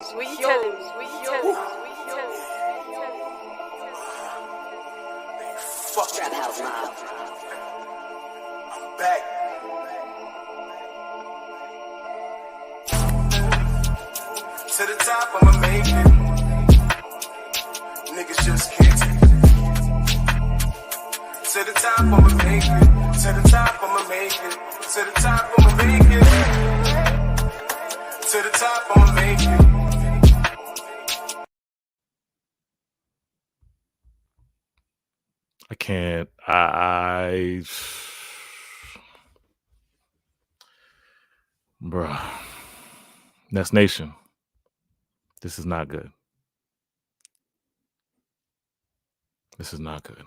Fuck that house mob. I'm back. To the top, I'ma make it. Niggas just can't take it. To the top, I'ma make it. To the top, I'ma make it. To the top, I'ma make it. To the top, I'ma make it. I can't. Bruh. Nest Nation. This is not good. This is not good.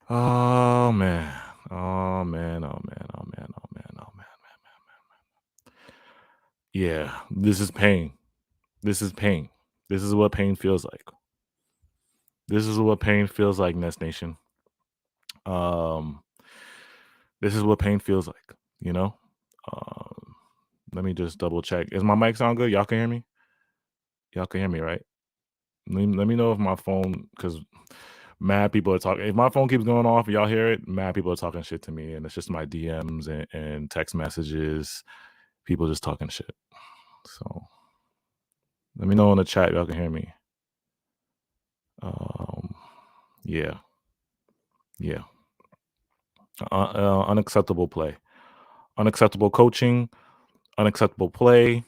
Oh man. Oh man. Oh man. Oh man. Oh man. Oh man. Yeah, this is pain. This is pain. This is what pain feels like. This is what pain feels like, Nest Nation. This is what pain feels like, you know? Let me just double check. Is my mic sound good? Y'all can hear me? Y'all can hear me, right? Let me know if my phone, because mad people are talking. If my phone keeps going off, y'all hear it, mad people are talking shit to me, and it's just my DMs and text messages, people just talking shit. So let me know in the chat if y'all can hear me. Yeah. Unacceptable play. Unacceptable coaching. Unacceptable play.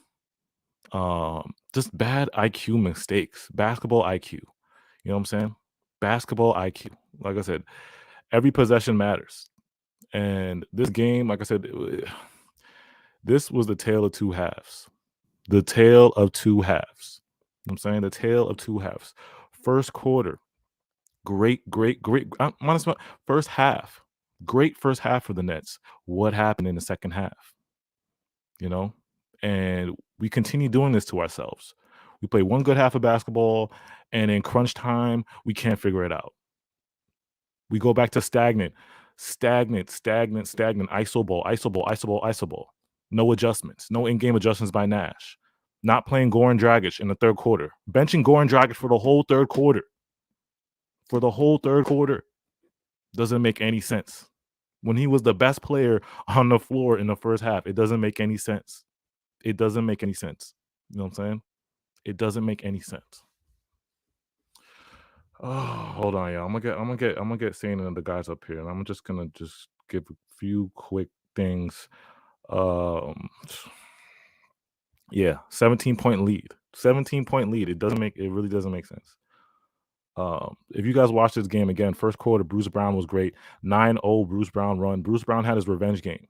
Just bad IQ mistakes. Basketball IQ. You know what I'm saying? Basketball IQ. Like I said, every possession matters. And this game, like I said, this was the tale of two halves. The tale of two halves. You know what I'm saying? The tale of two halves. First quarter, great. First half, great first half for the Nets. What happened in the second half? You know? And we continue doing this to ourselves. We play one good half of basketball, and in crunch time, we can't figure it out. We go back to stagnant. ISO ball. No adjustments. No in-game adjustments by Nash. Not playing Goran Dragic in the third quarter. Benching Goran Dragic for the whole third quarter. Doesn't make any sense. When he was the best player on the floor in the first half, it doesn't make any sense. You know what I'm saying? It doesn't make any sense. Oh, hold on, y'all. I'm gonna get Sane and the guys up here, and I'm just gonna give a few quick things. Yeah, 17-point lead. 17-point lead. It really doesn't make sense. If you guys watch this game again, first quarter, Bruce Brown was great. 9-0 Bruce Brown run. Bruce Brown had his revenge game.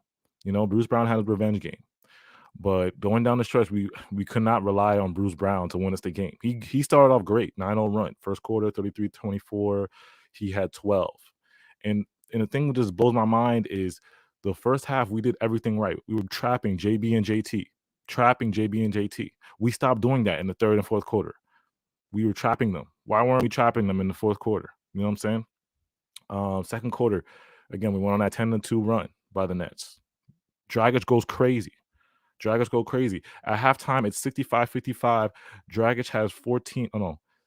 But going down the stretch, we could not rely on Bruce Brown to win us the game. He started off great, 9-0 run. First quarter, 33-24. He had 12. And the thing that just blows my mind is the first half, we did everything right. We were trapping JB and JT. We stopped doing that in the third and fourth quarter. We were trapping them. Why weren't we trapping them in the fourth quarter? You know what I'm saying? Second quarter, again, we went on that 10-2 run by the Nets. Dragic goes crazy. At halftime, it's 65-55. Dragic has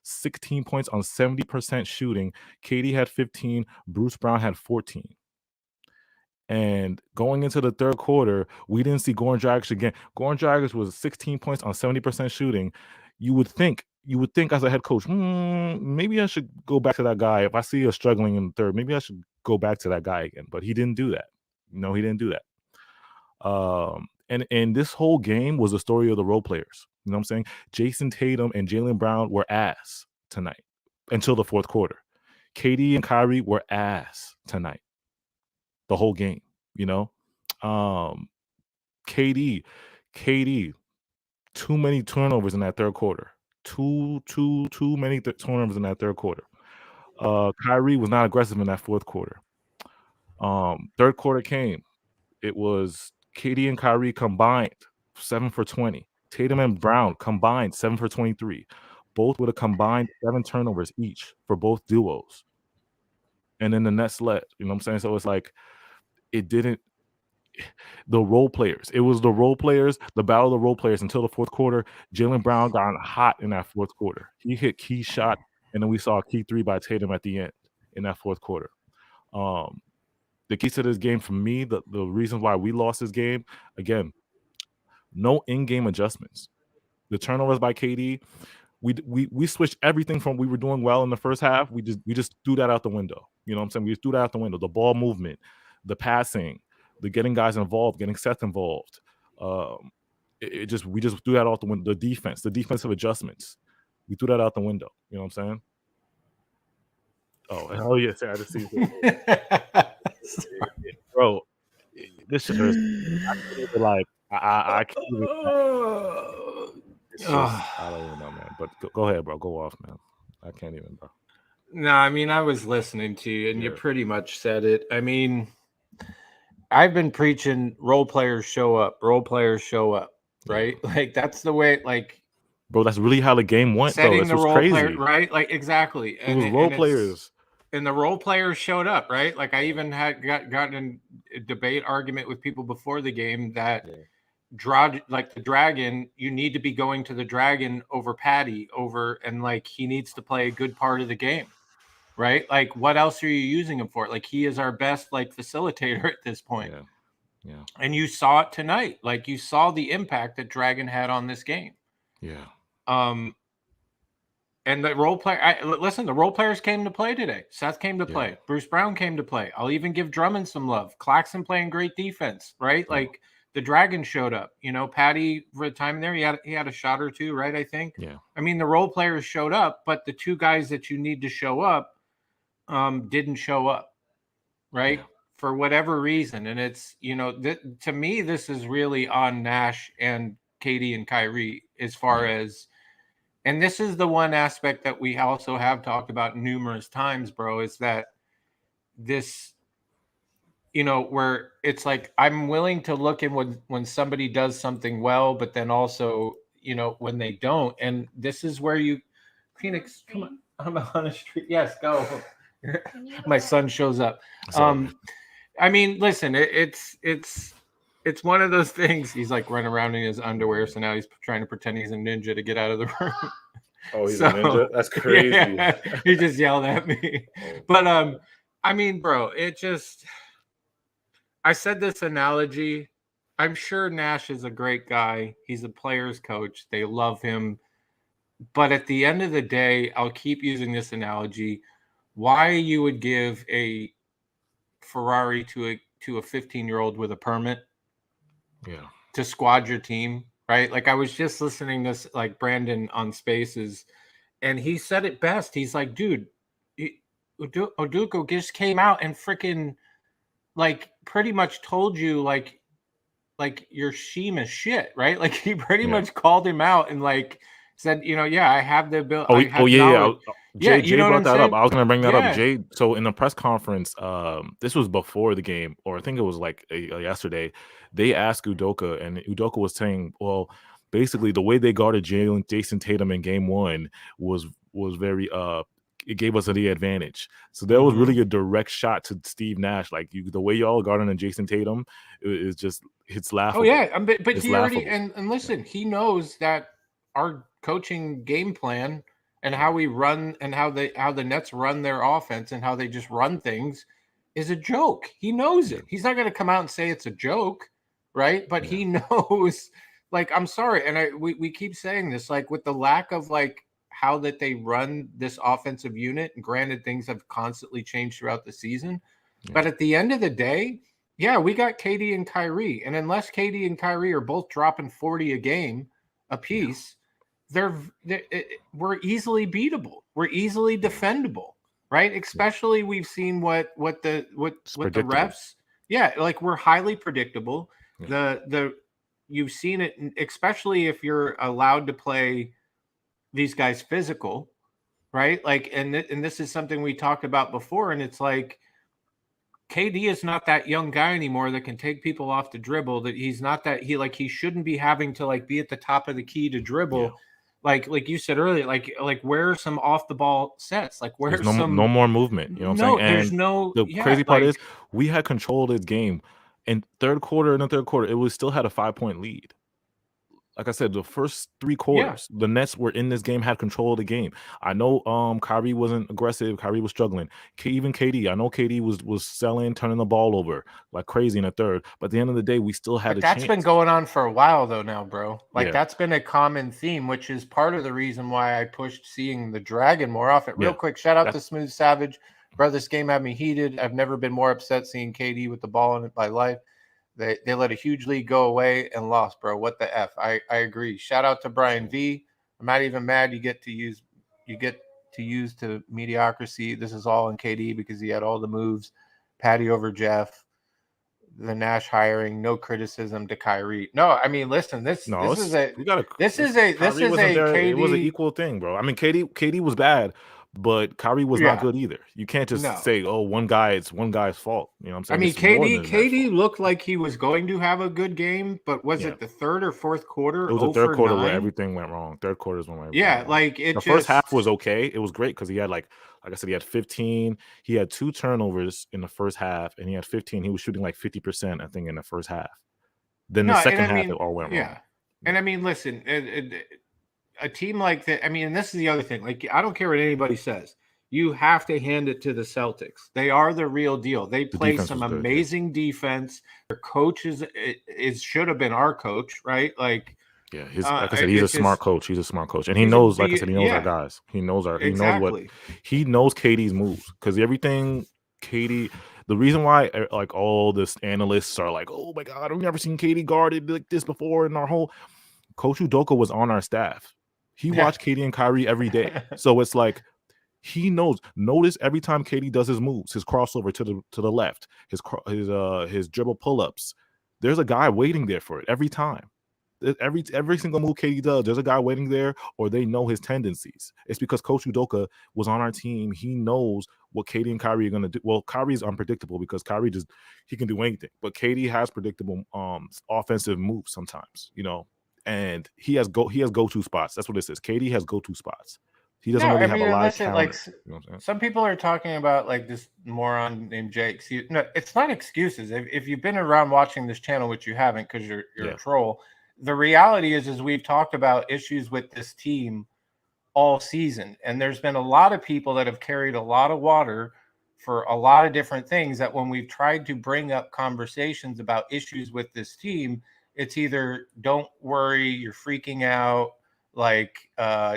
16 points on 70% shooting. KD had 15. Bruce Brown had 14. And going into the third quarter, we didn't see Goran Dragic again. Goran Dragic was 16 points on 70% shooting. You would think as a head coach, maybe I should go back to that guy. If I see us struggling in the third, maybe I should go back to that guy again. But he didn't do that. No, he didn't do that. And this whole game was the story of the role players. You know what I'm saying? Jason Tatum and Jaylen Brown were ass tonight until the fourth quarter. KD and Kyrie were ass tonight. The whole game, you know? KD, too many turnovers in that third quarter. Too many turnovers in that third quarter. Kyrie was not aggressive in that fourth quarter. Third quarter came. It was KD and Kyrie combined 7 for 20. Tatum and Brown combined 7 for 23. Both with a combined 7 turnovers each for both duos. And then the Nets led. You know what I'm saying? So it's like it didn't the role players. It was the role players, the battle of the role players until the fourth quarter. Jaylen Brown got hot in that fourth quarter. He hit key shot, and then we saw a key three by Tatum at the end in that fourth quarter. The key to this game for me, the reason why we lost this game, again, no in-game adjustments. The turnovers by KD, we switched everything from we were doing well in the first half. We just threw that out the window. You know what I'm saying? We just threw that out the window. The ball movement, the passing, the getting guys involved, getting Seth involved. We just threw that out the window. The defensive adjustments, we threw that out the window. You know what I'm saying? Oh, hell yes, I just see it. Bro, this shit hurts. I can't even, like, I can't even. It's just, I don't even know, man. But go ahead, bro. Go off, man. I can't even, bro. No, I mean, I was listening to you, and you pretty much said it. I mean, I've been preaching role players show up, right? Like, that's the way, like, bro, that's really how the game went, though. This was crazy. Player, right? Like, exactly. It was role players. And the role players showed up, right? Like, I even had gotten in a debate argument with people before the game that like the Dragon, you need to be going to the Dragon over Patty, and like he needs to play a good part of the game, right? Like, what else are you using him for? Like, he is our best like facilitator at this point. Yeah. And you saw it tonight. Like, you saw the impact that Dragon had on this game. Yeah. And the role player, listen, the role players came to play today. Seth came to play. Bruce Brown came to play. I'll even give Drummond some love. Claxton playing great defense, right? Like, the Dragon showed up. You know, Patty, for a time there, he had a shot or two, right? I think. Yeah. I mean, the role players showed up, but the two guys that you need to show up didn't show up, right? Yeah. For whatever reason. And it's, you know, to me, this is really on Nash and KD and Kyrie as far as. And this is the one aspect that we also have talked about numerous times, bro, is that this, you know, where it's like, I'm willing to look at when somebody does something well, but then also, you know, when they don't. And this is where Phoenix, come on, I'm on a street. Yes, go. My son shows up. I mean, listen, it's one of those things. He's like running around in his underwear, so now he's trying to pretend he's a ninja to get out of the room. Oh, he's a ninja? That's crazy. Yeah, he just yelled at me. But I mean, bro, I said this analogy. I'm sure Nash is a great guy. He's a player's coach. They love him. But at the end of the day, I'll keep using this analogy. Why you would give a Ferrari to a 15-year-old with a permit? Yeah. To squad your team, right? Like, I was just listening to like Brandon on Spaces, and he said it best. He's like, dude, Udoka just came out and freaking like pretty much told you like your scheme is shit, right? Like, he pretty much called him out and like said, you know, I have the ability. Jay brought that up. I was going to bring that up. Jay, so in the press conference, this was before the game, or I think it was like yesterday, they asked Udoka, and Udoka was saying, well, basically the way they guarded Jason Tatum in game one was very it gave us the advantage. So there was really a direct shot to Steve Nash. Like, the way y'all guarding Jason Tatum is just, it's laughable. Oh yeah, but he already and listen, he knows that our coaching game plan and how we run and how the Nets run their offense and how they just run things is a joke. He knows it. He's not going to come out and say it's a joke, right? But he knows. Like, I'm sorry, and we keep saying this, like, with the lack of like how that they run this offensive unit. And granted, things have constantly changed throughout the season, but at the end of the day, we got KD and Kyrie, and unless KD and Kyrie are both dropping 40 a game a piece. We're easily beatable. We're easily defendable, right? Especially we've seen what the refs. Yeah, like, we're highly predictable. You've seen it, especially if you're allowed to play these guys physical, right? Like, and this is something we talked about before, and it's like, KD is not that young guy anymore that can take people off the dribble. That he's not that he shouldn't be having to like be at the top of the key to dribble. Yeah. Like you said earlier, like where are some off the ball sets? Like, where's no more movement? You know what I'm saying? And there's no. The crazy part is we had control of this game, in the third quarter, it was still had a 5-point lead. Like I said, the first 3 quarters, the Nets were in this game, had control of the game. I know Kyrie wasn't aggressive. Kyrie was struggling. Even KD, I know KD was selling, turning the ball over like crazy in the third. But at the end of the day, we still had a chance. That's been going on for a while though now, bro. Like that's been a common theme, which is part of the reason why I pushed seeing the Dragon more often. Real quick, shout out to Smooth Savage. Bro, this game had me heated. I've never been more upset seeing KD with the ball in my life. They let a huge lead go away and lost, bro. What the F? I agree. Shout out to Brian V. I'm not even mad you get to use to mediocrity. This is all in KD because he had all the moves. Patty over Jeff. The Nash hiring, no criticism to Kyrie. No, I mean, listen, this is a KD. It was an equal thing, bro. I mean, KD was bad, but Kyrie was not good either. You can't just say, "Oh, it's one guy's fault." You know what I'm saying? I mean, KD looked like he was going to have a good game, but was it the third or fourth quarter? It was the third quarter where everything went wrong. Third quarter is when everything went wrong. Like the first half was okay. It was great because he had like I said, he had 15. He had 2 turnovers in the first half, and he had 15. He was shooting like 50%, I think, in the first half. Then the second half, it all went wrong. And I mean, listen, a team like that, I mean, and this is the other thing. Like, I don't care what anybody says. You have to hand it to the Celtics. They are the real deal. They play some amazing defense. Their coach should have been our coach, right? Like, like I said, he's a smart coach. He's a smart coach, and he knows, like I said, he knows our guys. He knows he knows KD's moves because everything KD. The reason why like all this analysts are like, oh my God, we've never seen KD guarded like this before. And our whole Coach Udoka was on our staff. He watched KD and Kyrie every day, so it's like he knows. Notice every time KD does his moves, his crossover to the left, his dribble pull ups. There's a guy waiting there for it every time. Every single move KD does, there's a guy waiting there, or they know his tendencies. It's because Coach Udoka was on our team. He knows what KD and Kyrie are going to do. Well, Kyrie's unpredictable because Kyrie he can do anything, but KD has predictable offensive moves sometimes, you know, and he has go-to spots. That's what this is. KD has go-to spots. He doesn't really have a lot of talent. Like, you know what I'm saying? Some people are talking about like this moron named Jake. No, it's not excuses. If you've been around watching this channel, which you haven't because you're a troll. The reality is we've talked about issues with this team all season. And there's been a lot of people that have carried a lot of water for a lot of different things that when we've tried to bring up conversations about issues with this team, it's either don't worry, you're freaking out, like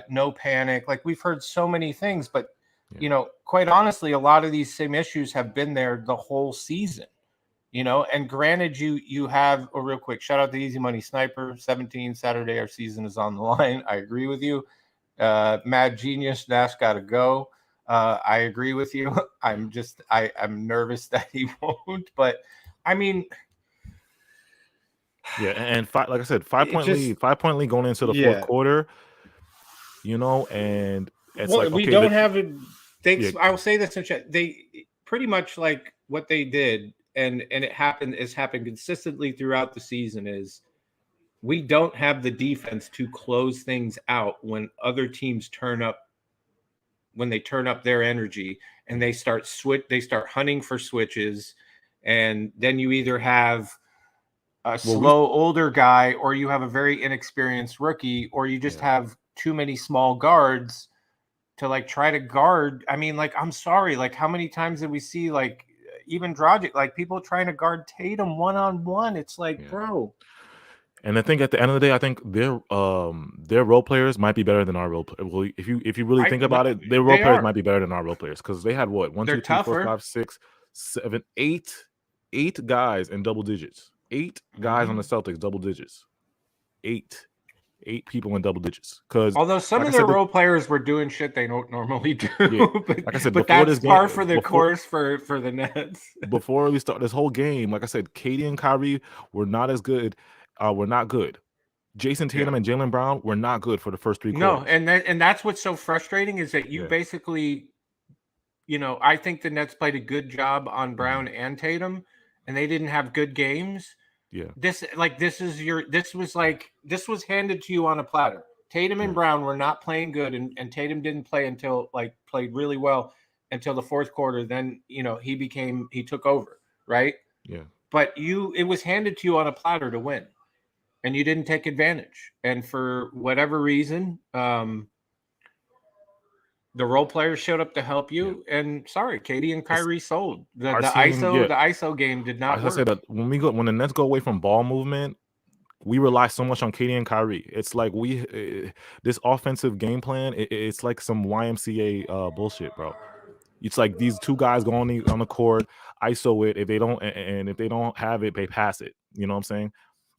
no panic. Like we've heard so many things, but you know, quite honestly, a lot of these same issues have been there the whole season. You know, and granted, you have a real quick shout out to Easy Money Sniper 17 Saturday. Our season is on the line. I agree with you. Mad Genius Nash got to go. I agree with you. I'm nervous that he won't. But I mean, and like I said, 5-point lead. 5-point lead going into the fourth quarter. You know, and it's we don't have it. I will say this in chat. They pretty much like what they did. And it happened consistently throughout the season is we don't have the defense to close things out when other teams turn up their energy and they start hunting for switches, and then you either have a slow older guy or you have a very inexperienced rookie, or you just have too many small guards to like try to guard. I mean, like, I'm sorry, like how many times did we see like even Dragic, like people trying to guard Tatum one-on-one? It's like, bro. And I think at the end of the day, I think their role players might be better than our role players. Well, if you really think about it, their role players might be better than our role players because they had what 1, 2, 3, 4, 5, 6, 7, 8 guys in double digits. 8 guys on the Celtics double digits. 8 people in double digits. Because although some of their role players were doing shit they don't normally do, but, like I said, but that's par for the course for the Nets. Before we start this whole game, like I said, KD and Kyrie were not as good. Were not good. Jason Tatum and Jaylen Brown were not good for the first 3 quarters. No, and that's what's so frustrating is that you basically, you know, I think the Nets played a good job on Brown and Tatum, and they didn't have good games. Yeah. This was handed to you on a platter. Tatum and Brown were not playing good, and Tatum didn't play until played really well until the fourth quarter. Then, you know, he took over, right? Yeah. but it was handed to you on a platter to win, and you didn't take advantage. And for whatever reason, the role players showed up to help you. Yeah. And sorry, KD and Kyrie sold. The ISO game did not work. I said that when the Nets go away from ball movement, we rely so much on KD and Kyrie. It's like this offensive game plan. It's like some YMCA bullshit, bro. It's like these two guys go on the court, ISO it. If they don't have it, they pass it. You know what I'm saying?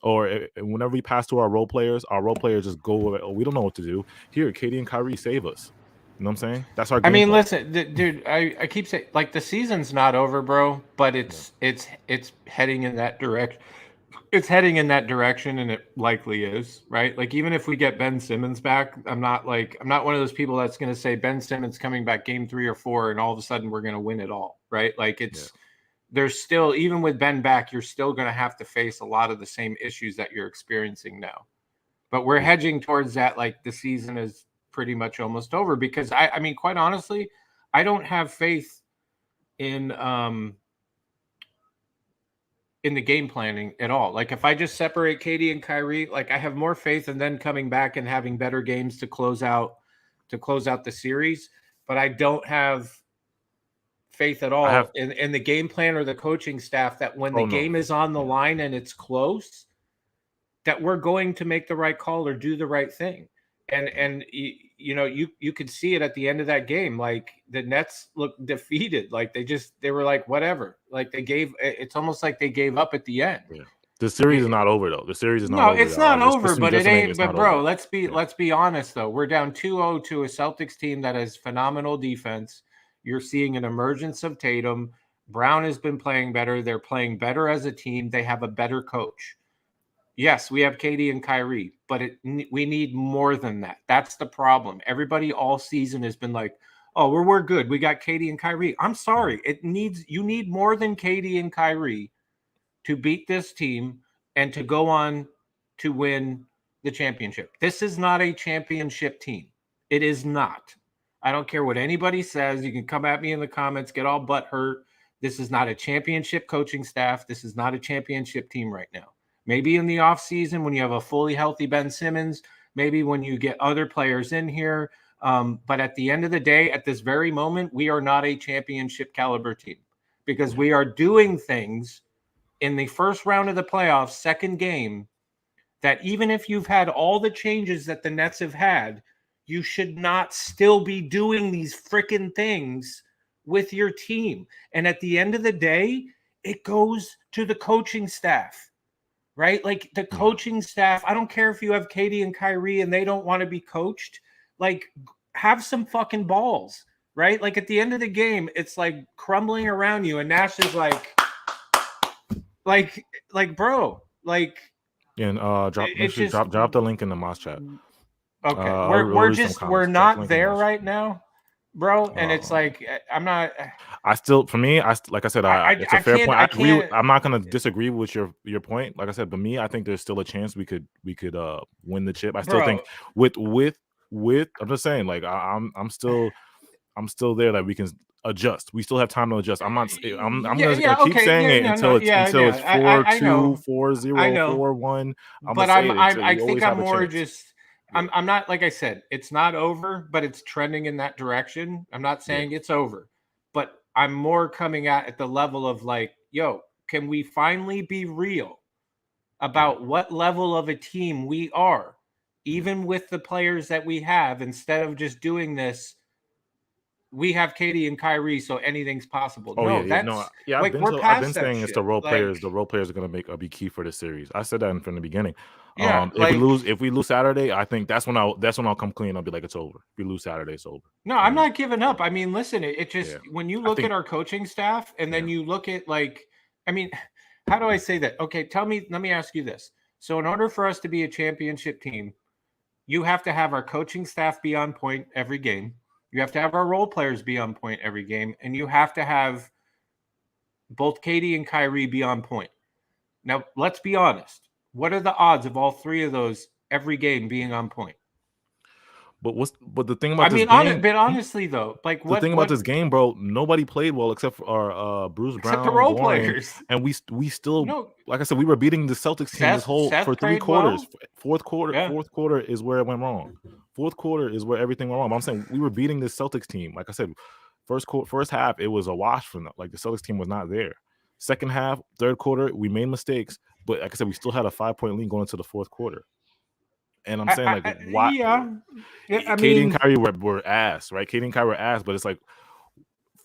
Or whenever we pass to our role players just go. Oh, we don't know what to do. Here, KD and Kyrie save us. You know what I'm saying? That's our game plan. Listen, dude, I keep saying, like, the season's not over, bro, but it's heading in that direction. It's heading in that direction, and it likely is, right? Like, even if we get Ben Simmons back, I'm not one of those people that's going to say Ben Simmons coming back game 3 or 4, and all of a sudden we're going to win it all, right? Like, there's still, even with Ben back, you're still going to have to face a lot of the same issues that you're experiencing now. But we're hedging towards that, like, the season is pretty much almost over, because I mean, quite honestly, I don't have faith in the game planning at all. Like, if I just separate KD and Kyrie, like, I have more faith in them coming back and having better games to close out the series. But I don't have faith at all in the game plan or the coaching staff that when the game is on the line and it's close, that we're going to make the right call or do the right thing. And you know, you could see it at the end of that game. Like, the Nets looked defeated. Like, they were like, whatever. Like, it's almost like they gave up at the end. Yeah. The series is not over, though. The series is not over. No, it's not over, but it ain't. But bro, let's be honest, though. We're down 2-0 to a Celtics team that has phenomenal defense. You're seeing an emergence of Tatum. Brown has been playing better. They're playing better as a team. They have a better coach. Yes, we have KD and Kyrie, but we need more than that. That's the problem. Everybody all season has been like, oh, we're good. We got KD and Kyrie. I'm sorry. You need more than KD and Kyrie to beat this team and to go on to win the championship. This is not a championship team. It is not. I don't care what anybody says. You can come at me in the comments, get all butthurt. This is not a championship coaching staff. This is not a championship team right now. Maybe in the offseason when you have a fully healthy Ben Simmons, maybe when you get other players in here. But at the end of the day, at this very moment, we are not a championship caliber team because we are doing things in the first round of the playoffs, second game, that even if you've had all the changes that the Nets have had, you should not still be doing these freaking things with your team. And at the end of the day, it goes to the coaching staff. Right? Like, the coaching staff, I don't care if you have KD and Kyrie and they don't want to be coached. Like, have some fucking balls, right? Like, at the end of the game, it's like crumbling around you, and Nash is like, bro, like. And drop the link in the Moss chat. Okay, we're not there right now, bro. And it's like, I'm not. Like I said, it's a fair point. I'm not going to disagree with your point. Like I said, but I think there's still a chance we could win the chip. I still think with I'm just saying, like, I'm still there that we can adjust. We still have time to adjust. I'm going to keep saying it until it's 4-2, 4-0, 4-1. But I think I'm more just. I'm not, like I said, it's not over, but it's trending in that direction. I'm not saying it's over, but I'm more coming at the level of like, yo, can we finally be real about what level of a team we are, even with the players that we have, instead of just doing this? We have KD and Kyrie, so anything's possible. I've been saying it's the role players. The role players are going to be key for this series. I said that from the beginning. Yeah, if we lose Saturday, I think that's when I'll come clean. I'll be like, it's over. If we lose Saturday, it's over. No, I'm not giving up. I mean, listen, it just when you look at our coaching staff and then you look at, like, I mean, how do I say that? Okay, let me ask you this. So in order for us to be a championship team, you have to have our coaching staff be on point every game. You have to have our role players be on point every game, and you have to have both KD and Kyrie be on point. Now, let's be honest. What are the odds of all three of those every game being on point? But the thing about this game, but honestly though, like the thing about this game, bro, nobody played well except for our Bruce Brown, except the role Goran, players, and we still like I said, we were beating the Celtics team Seth for 3 quarters. Well. Fourth quarter is where it went wrong. Fourth quarter is where everything went wrong. But I'm saying we were beating the Celtics team. Like I said, first half it was a wash from them. Like the Celtics team was not there. Second half, third quarter, we made mistakes, but like I said, we still had a 5-point lead going into the fourth quarter. And I'm saying, like, why? Yeah, KD and Kyrie were ass, right? KD and Kyrie were ass, but it's like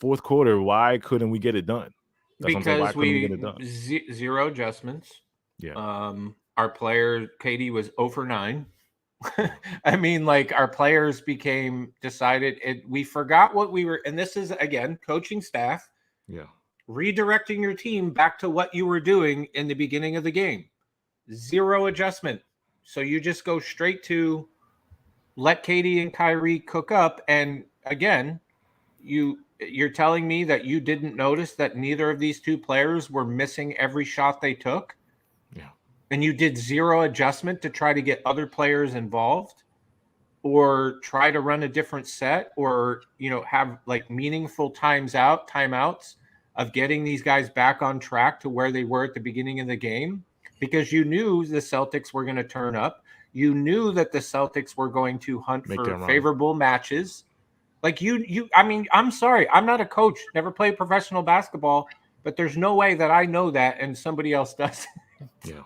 fourth quarter, why couldn't we get it done? That's because why couldn't we get it done? Zero adjustments. Yeah. Our player KD was 0 for 9. I mean, like our players decided we forgot what we were, and this is again coaching staff. Yeah. Redirecting your team back to what you were doing in the beginning of the game. Zero adjustment. So you just go straight to let KD and Kyrie cook up. And again, you're telling me that you didn't notice that neither of these two players were missing every shot they took? Yeah. And you did zero adjustment to try to get other players involved or try to run a different set or, have like meaningful timeouts of getting these guys back on track to where they were at the beginning of the game. Because you knew the Celtics were going to turn up. You knew that the Celtics were going to hunt for favorable matches. Like I mean, I'm sorry. I'm not a coach, never played professional basketball, but there's no way that I know that and somebody else does. Yeah.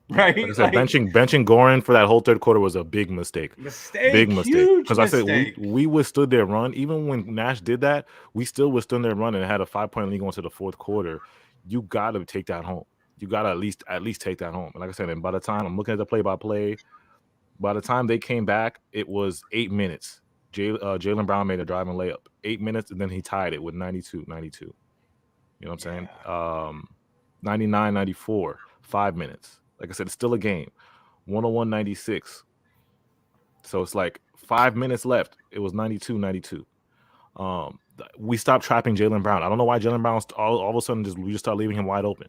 Right? Like I said, benching Goran for that whole third quarter was a big mistake. Big mistake. Because I said we withstood their run. Even when Nash did that, we still withstood their run and had a 5-point lead going to the fourth quarter. You got to take that home. You got to at least take that home. And like I said, and by the time I'm looking at the play-by-play, by the time they came back, it was 8 minutes. Jaylen Brown made a driving layup. 8 minutes, and then he tied it with 92. You know what I'm saying? 99-94, 5 minutes. Like I said, it's still a game. 101-96. So it's like 5 minutes left. It was 92-92. We stopped trapping Jaylen Brown. I don't know why Jaylen Brown all of a sudden we just started leaving him wide open.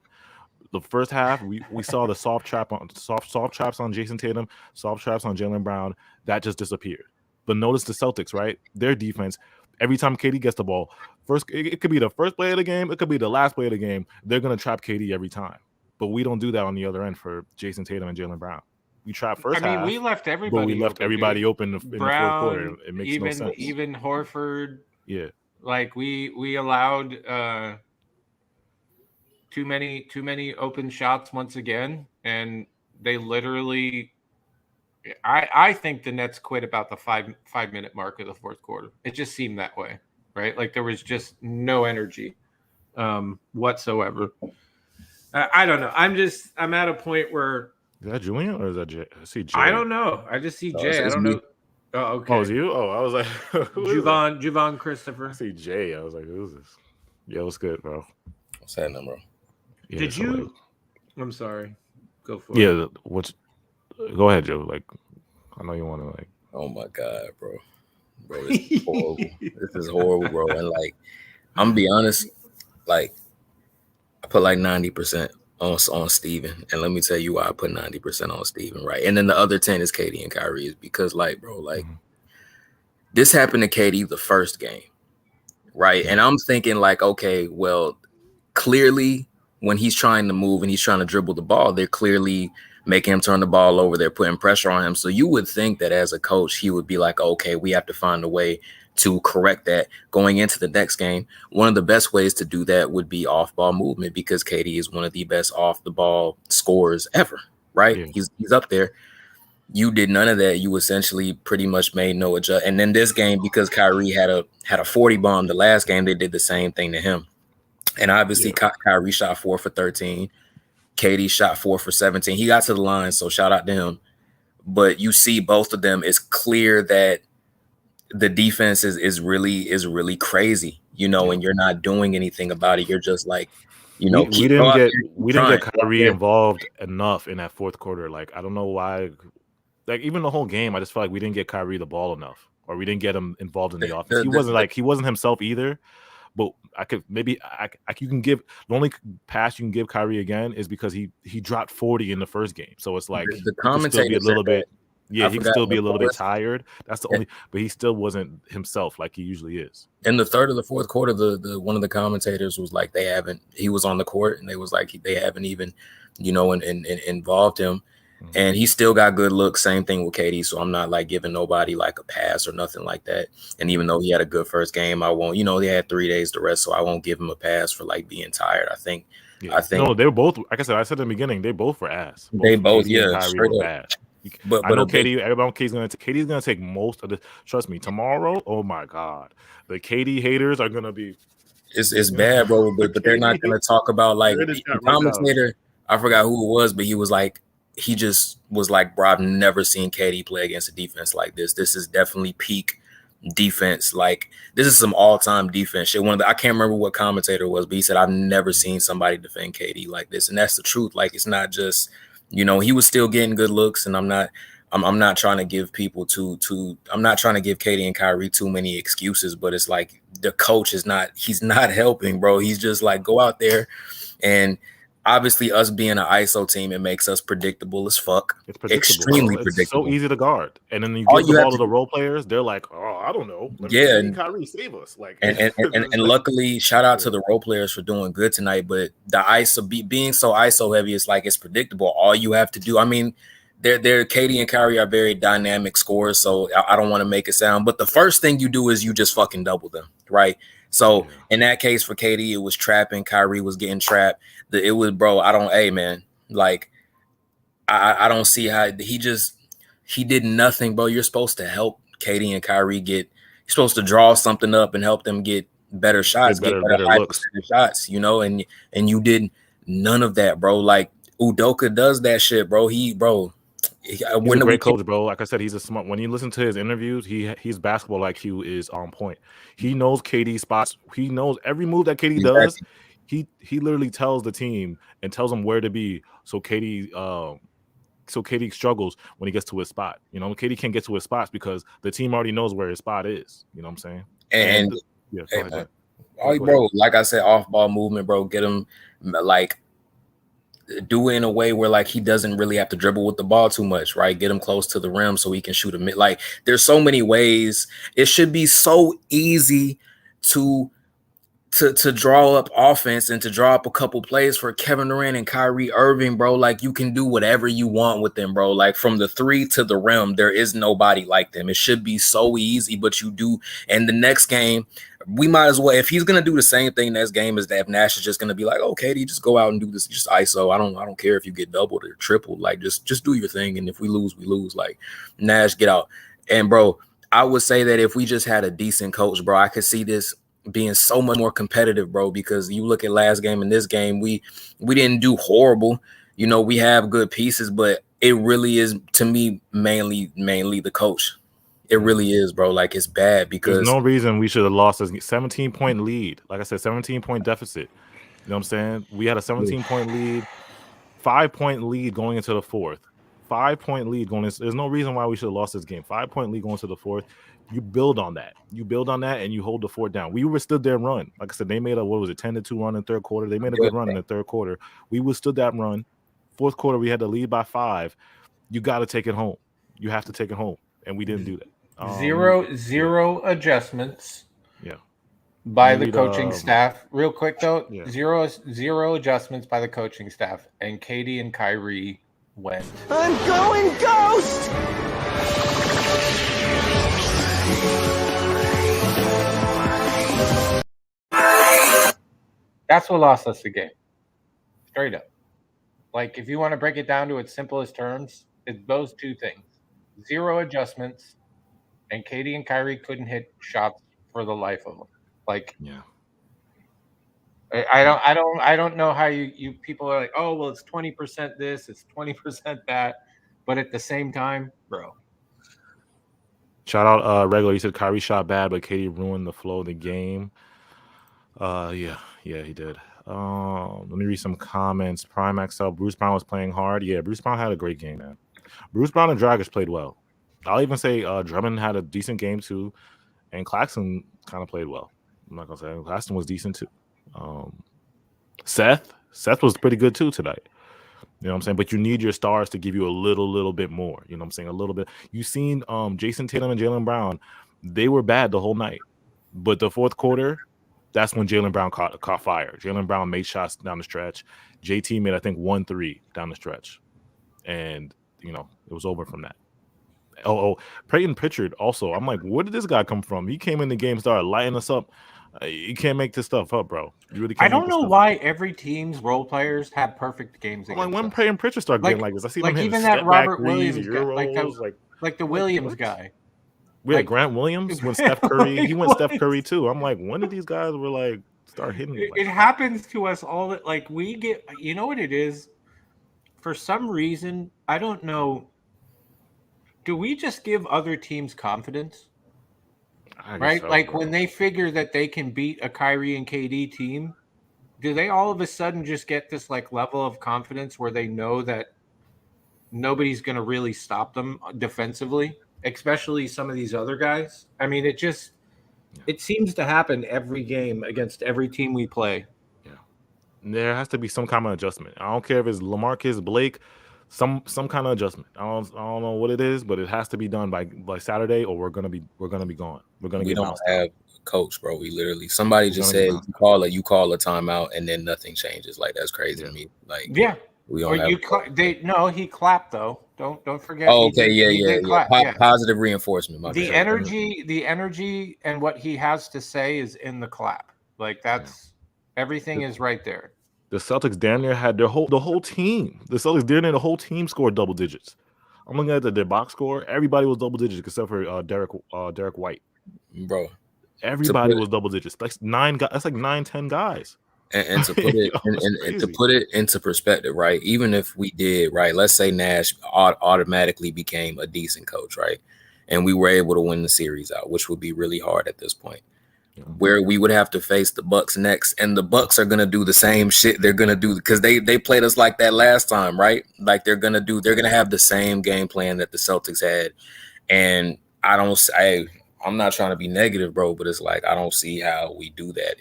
The first half, we saw the soft traps on Jason Tatum, soft traps on Jaylen Brown. That just disappeared. But notice the Celtics, right? Their defense, every time KD gets the ball, it could be the first play of the game, it could be the last play of the game. They're going to trap KD every time. But we don't do that on the other end for Jason Tatum and Jaylen Brown. We trap first half. We left everybody open in the fourth quarter. It makes no sense. Even Horford. Yeah. Like we allowed too many open shots once again, and they literally. I think the Nets quit about the 5-minute mark of the fourth quarter. It just seemed that way, right? Like there was just no energy whatsoever. I don't know. I'm at a point where. Is that Julian or is that Jay? I see Jay. I don't know. I just see Jay. I don't know. Oh, okay. Oh, it's you? Oh, I was like, Javon Christopher. I see Jay. I was like, who's this? Yeah, what's good, bro? What's that number? Yeah, Did you? I'm sorry. Go for it. Yeah, go ahead, Joe. Like, I know you want to like. Oh my God, bro, this is horrible. This is horrible, bro. And like, I'm gonna be honest, like, I put like 90% on Steven, and let me tell you why I put 90% on Steven, right? And then the other 10 is KD and Kyrie, is because, like, bro, like, this happened to KD the first game, right? And I'm thinking, like, okay, well, clearly when he's trying to move and he's trying to dribble the ball, they're clearly making him turn the ball over. They're putting pressure on him. So you would think that as a coach, he would be like, okay, we have to find a way to correct that going into the next game. One of the best ways to do that would be off-ball movement, because KD is one of the best off-the-ball scorers ever, right? Yeah. He's up there. You did none of that. You essentially pretty much made no adjust. And then this game, because Kyrie had a 40 bomb the last game, they did the same thing to him. And obviously, Kyrie shot 4 for 13. KD shot 4 for 17. He got to the line, so shout out to him. But you see both of them. It's clear that the defense is really crazy, and you're not doing anything about it. You're just like, we didn't get Kyrie involved enough in that fourth quarter. Like, I don't know why. Like, even the whole game, I just felt like we didn't get Kyrie the ball enough, or we didn't get him involved in the offense. He wasn't himself either. But you can give the only pass you can give Kyrie again is because he dropped 40 in the first game. So it's like the commentator a little bit. Yeah, he could still be a little bit tired. That's the only, but he still wasn't himself like he usually is. In the third or the fourth quarter, the one of the commentators was like, he was on the court and they was like, they haven't even, involved him. Mm-hmm. And he still got good looks. Same thing with KD. So I'm not like giving nobody like a pass or nothing like that. And even though he had a good first game, I won't, they had 3 days to rest. So I won't give him a pass for like being tired. I think no, they were both, like I said in the beginning, they both were ass. They both, yeah, Kyrie were bad. But I know KD. Everybody, KD's gonna take most of the. Trust me, tomorrow. Oh my God, the KD haters are gonna be. It's bad, bro. But they're not gonna talk about like the commentator. I forgot who it was, but he was like, he just was like, bro, I've never seen KD play against a defense like this. This is definitely peak defense. Like this is some all-time defense shit. I can't remember what commentator it was, but he said, I've never seen somebody defend KD like this, and that's the truth. Like it's not just. He was still getting good looks, and I'm not trying to give people I'm not trying to give KD and Kyrie too many excuses, but it's like the coach he's not helping, bro. He's just like, go out there, and obviously us being an ISO team, it makes us predictable as fuck. It's predictable, extremely it's predictable. So easy to guard, and then you give the ball to the role players. They're like, oh, I don't know. And Kyrie save us. Like, and luckily, shout out to the role players for doing good tonight. But the ISO being so ISO heavy, it's like it's predictable. All you have to do, I mean, they're KD and Kyrie are very dynamic scorers, so I don't want to make it sound. But the first thing you do is you just fucking double them, right? So in that case for KD, it was trapping. Kyrie was getting trapped. It was, bro. I don't see how he did nothing, bro. You're supposed to help KD and Kyrie you're supposed to draw something up and help them get better shots, get better looks, shots, and you did none of that, bro. Like Udoka does that shit, bro. He's a great coach, bro. Like I said, he's a smart. When you listen to his interviews, his basketball IQ is on point. He knows KD spots. He knows every move that KD does. He literally tells the team and tells them where to be. So KD struggles when he gets to his spot. KD can't get to his spots because the team already knows where his spot is. You know what I'm saying? Bro, like I said, off ball movement, bro. Get him like. Do it in a way where like he doesn't really have to dribble with the ball too much, right? Get him close to the rim so he can shoot a mid. Like there's so many ways. It should be so easy to draw up offense and to draw up a couple plays for Kevin Durant and Kyrie Irving, bro. Like you can do whatever you want with them, bro. Like from the 3 to the rim, there is nobody like them. It should be so easy, but you do. And the next game, we might as well, if he's gonna do the same thing next game as that, if Nash is just gonna be like, okay, you just go out and do this, just ISO. I don't care if you get doubled or tripled. Like just do your thing. And if we lose, we lose. Like Nash, get out. And bro, I would say that if we just had a decent coach, bro, I could see this being so much more competitive, bro, because you look at last game and this game, we didn't do horrible. We have good pieces, but it really is, to me, mainly the coach. It really is, bro. Like it's bad because there's no reason we should have lost this 17-point lead. Like I said, 17-point deficit. You know what I'm saying? We had a 17-point lead, 5-point lead going into the fourth. 5-point lead going into, there's no reason why we should have lost this game. 5-point lead going to the fourth. You build on that. And you hold the fort down. We withstood their run. Like I said, they made a 10-2 run in the third quarter. They made a good run in the third quarter. We withstood that run. Fourth quarter, we had to lead by 5. You got to take it home. You have to take it home, and we didn't do that. Zero adjustments. Yeah. By the coaching staff. Real quick though, zero adjustments by the coaching staff, and KD and Kyrie went. I'm going ghost. That's what lost us the game. Straight up. Like if you want to break it down to its simplest terms, it's those two things. Zero adjustments, and KD and Kyrie couldn't hit shots for the life of them. Like, I don't know how you people are like, oh well, it's 20% this, it's 20% that, but at the same time, bro. Shout out regular. He said Kyrie shot bad, but KD ruined the flow of the game. Yeah, he did. Let me read some comments. Prime XL, Bruce Brown was playing hard. Yeah, Bruce Brown had a great game, man. Bruce Brown and Dragic played well. I'll even say Drummond had a decent game too, and Claxton kind of played well. I'm not gonna say Claxton was decent too. Seth was pretty good too tonight. You know what I'm saying? But you need your stars to give you a little bit more. You know what I'm saying? A little bit. You've seen Jason Tatum and Jaylen Brown. They were bad the whole night. But the fourth quarter, that's when Jaylen Brown caught fire. Jaylen Brown made shots down the stretch. JT made, I think, 1-3 down the stretch. And, it was over from that. Peyton Pritchard also. I'm like, where did this guy come from? He came in the game, started lighting us up. You can't make this stuff up, bro. You really can't. I don't know why every team's role players have perfect games. I'm like, when Peyton Pritchard started getting like this, I see them hitting even that Robert threes, Williams Euros, guy, like the Williams guy. We had Grant Williams when Steph Curry. He went Steph Curry too. I'm like, when did these guys were like start hitting? It happens to us all. Like we get, you know what it is? For some reason, I don't know. Do we just give other teams confidence? Right? So, like when they figure that they can beat a Kyrie and KD team, do they all of a sudden just get this like level of confidence where they know that nobody's going to really stop them defensively, especially some of these other guys? I mean, it seems to happen every game against every team we play. Yeah. There has to be some kind of adjustment. I don't care if it's LaMarcus, Blake, some kind of adjustment. I don't know what it is, but it has to be done by Saturday, or we're gonna be gone. We don't have a coach, bro. We literally somebody just said you call a timeout and then nothing changes. Like that's crazy to me. Like we don't have. He clapped though. Don't forget. Oh, okay, yeah. Positive reinforcement. The energy and what he has to say is in the clap. Like that's everything is right there. The Celtics damn near had the whole team. The Celtics damn near the whole team scored double digits. I'm looking at their box score. Everybody was double digits except for Derek White. Bro, everybody was double digits. That's 9 guys. That's like 9-10 guys. And to put it and to put it into perspective, right? Even if we did, right? Let's say Nash automatically became a decent coach, right? And we were able to win the series out, which would be really hard at this point. Where we would have to face the Bucks next, and the Bucks are gonna do the same shit they're gonna do because they played us like that last time, right? Like they're gonna have the same game plan that the Celtics had, and I'm not trying to be negative, bro, but it's like I don't see how we do that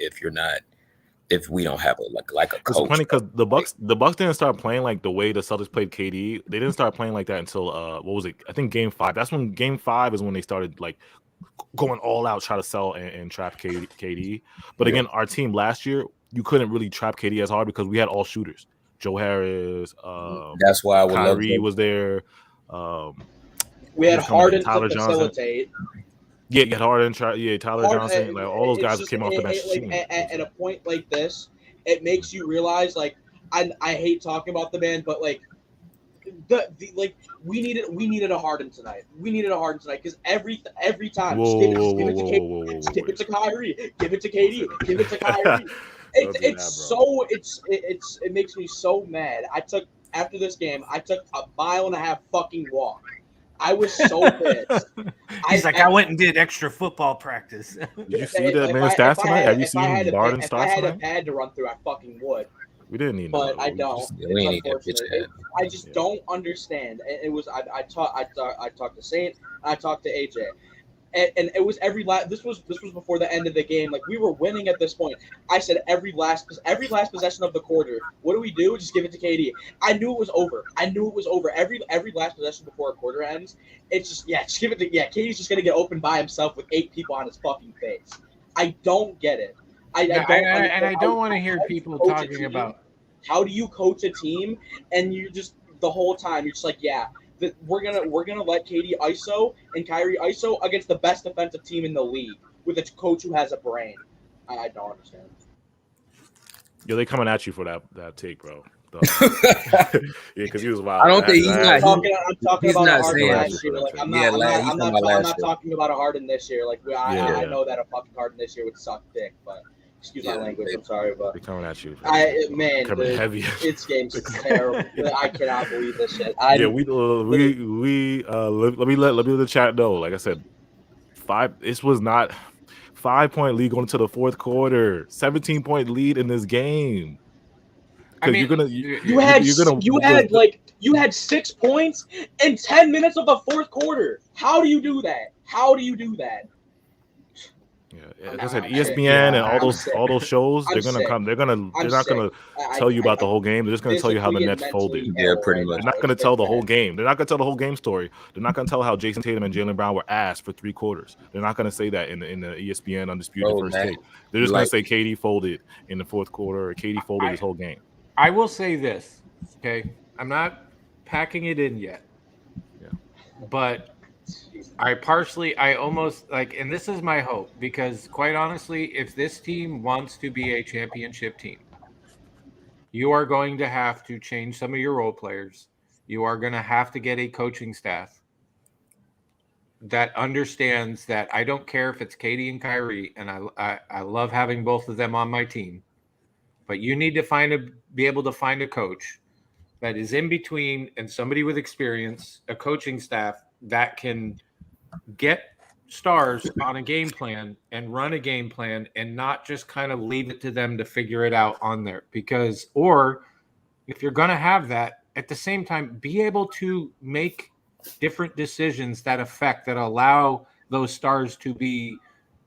if we don't have a coach. It's funny because the Bucks didn't start playing like the way the Celtics played KD. They didn't start playing like that until what was it? I think Game 5. That's when Game 5 is when they started like going all out, try to sell and trap KD. But again, our team last year, you couldn't really trap KD as hard because we had all shooters. Joe Harris, that's why Kyrie was there. We had Harden to facilitate. Yeah, you had Harden, Tyler Johnson, like all those guys came off the bench. At a point like this, it makes you realize, like, I hate talking about the man, but like, we needed a Harden tonight. We needed a Harden tonight because every time, give it to Kyrie, give it to KD, give it to Kyrie. It makes me so mad. After this game, I took a 1.5-mile fucking walk. I was so pissed. He's I went and did extra football practice. Did you see that man's stats tonight? Have you seen Barden stats tonight? If I had a pad to run through, I fucking would. We didn't need, but I don't. I just don't understand. It was I talked to Saint, I talked to AJ, and it was every last. This was before the end of the game. Like we were winning at this point. I said every last possession of the quarter. What do? Just give it to KD. I knew it was over. Every last possession before a quarter ends. It's just give it to KD's just gonna get open by himself with 8 people on his fucking face. I don't get it. I don't want to hear people talking about how do you coach a team and you just the whole time you're just like we're gonna let KD ISO and Kyrie ISO against the best defensive team in the league with a coach who has a brain. I don't understand. Yo, they coming at you for that take, bro. Yeah, because he was wild. I don't think I'm talking about a Harden last year. Like I'm not talking about a Harden this year. Like I know that a fucking Harden this year would suck dick, but excuse my language. I'm sorry, but they're coming at you. Heavy. It's game's terrible. I cannot believe this shit. Let me let the chat know. Like I said, this was not 5-point lead going into the fourth quarter. 17-point lead in this game. I mean, you had 6 points in 10 minutes of the fourth quarter. How do you do that? Yeah, like I said, ESPN and all those shows, they're not gonna tell you about the whole game. They're just gonna tell you how the Nets folded. Yeah, pretty much. They're not gonna tell the whole game. They're not gonna tell the whole game story. They're not gonna tell how Jason Tatum and Jaylen Brown were ass for 3 quarters. They're not gonna say that in the ESPN Undisputed First Take. They're just gonna say KD folded in the 4th quarter or KD folded his whole game. I will say this, okay? I'm not packing it in yet. Yeah. But I almost like, and this is my hope, because quite honestly, if this team wants to be a championship team, you are going to have to change some of your role players. You are going to have to get a coaching staff that understands that I don't care if it's Katie and Kyrie, and I love having both of them on my team, but you need to be able to find a coach that is in between and somebody with experience, a coaching staff that can get stars on a game plan and run a game plan and not just kind of leave it to them to figure it out on there. Because, or if you're going to have that, at the same time, be able to make different decisions that allow those stars to be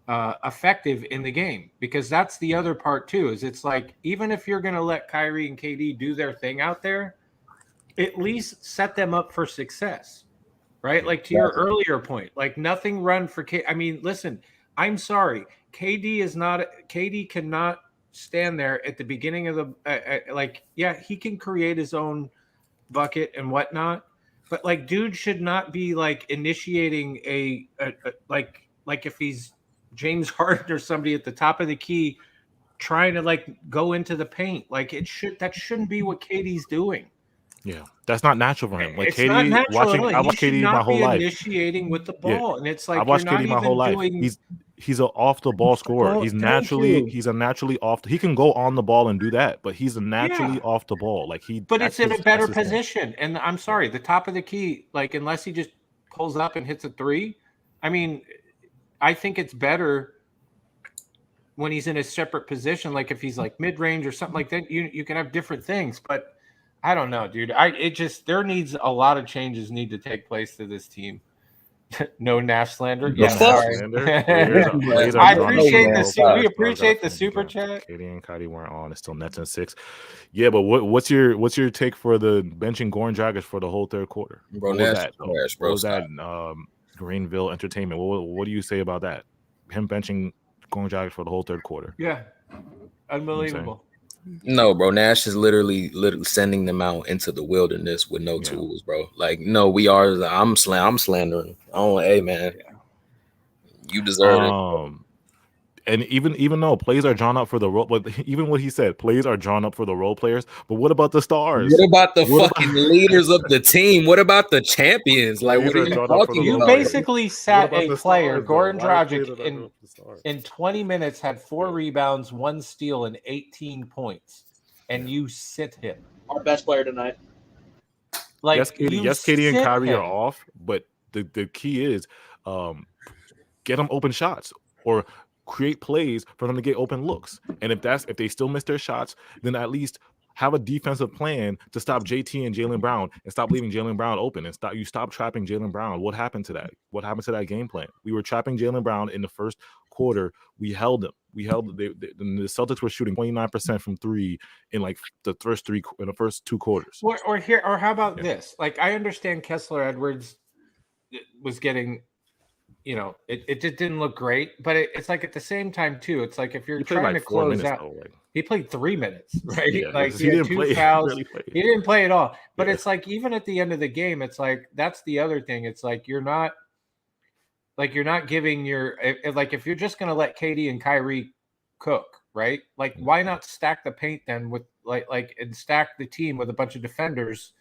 effective in the game. Because that's the other part too, is it's like, even if you're going to let Kyrie and KD do their thing out there, at least set them up for success. Right? Like, to your earlier point, like, nothing run for I mean, listen, I'm sorry. KD cannot stand there at the beginning of the, he can create his own bucket and whatnot, but like, dude should not be like initiating like if he's James Harden or somebody at the top of the key trying to like go into the paint. Like, that shouldn't be what KD's doing. Yeah, that's not natural for him. Like, it's KD, not natural. I watched KD my whole life. Initiating with the ball, and it's like, I watched KD my whole life. He's an off the ball scorer. He's a naturally off. He can go on the ball and do that, but he's a naturally off the ball. Like, but it's in a better position. And I'm sorry, the top of the key, like, unless he just pulls up and hits a 3, I mean, I think it's better when he's in a separate position. Like, if he's like mid range or something like that, you can have different things, but. I don't know, dude. There needs a lot of changes need to take place to this team. No Nash slander. Yeah, sorry. We appreciate the super chat. Katie and Kyrie weren't on. It's still Nets and 6. Yeah, but what's your take for the benching Goran Dragic for the whole 3rd quarter? Bro, what was that? Greenville Entertainment. What do you say about that? Him benching Goran Dragic for the whole 3rd quarter. Yeah, unbelievable. No, bro. Nash is literally sending them out into the wilderness with no tools, bro. Like, no, we are. I'm slandering. Hey, man, you deserve it. And even though plays are drawn up for the role, but even what he said, plays are drawn up for the role players. But what about the stars? What about the fucking leaders of the team? What about the champions? Like, what are you talking about? You basically sat a player, Goran Dragic, in 20 minutes had 4 rebounds, 1 steal, and 18 points, and you sit him. Our best player tonight. Like, yes, Katie and Kyrie are off, but the key is get them open shots or create plays for them to get open looks. And if they still miss their shots, then at least have a defensive plan to stop JT and Jaylen Brown and stop leaving Jaylen Brown open and stop trapping Jaylen Brown. What happened to that? What happened to that game plan? We were trapping Jaylen Brown in the 1st quarter. We held him. The Celtics were shooting 29% from 3 in like the first 2 quarters. Or how about this? Like, I understand Kessler Edwards was getting, it just didn't look great, but it's like at the same time too, it's like if you're trying to close out, he played 3 minutes, right? Yeah, like he had 2 fouls. He didn't play at all. But it's like, even at the end of the game, it's like, that's the other thing. It's like, you're not giving if you're just going to let KD and Kyrie cook, right? Like, why not stack the paint then with and stack the team with a bunch of defenders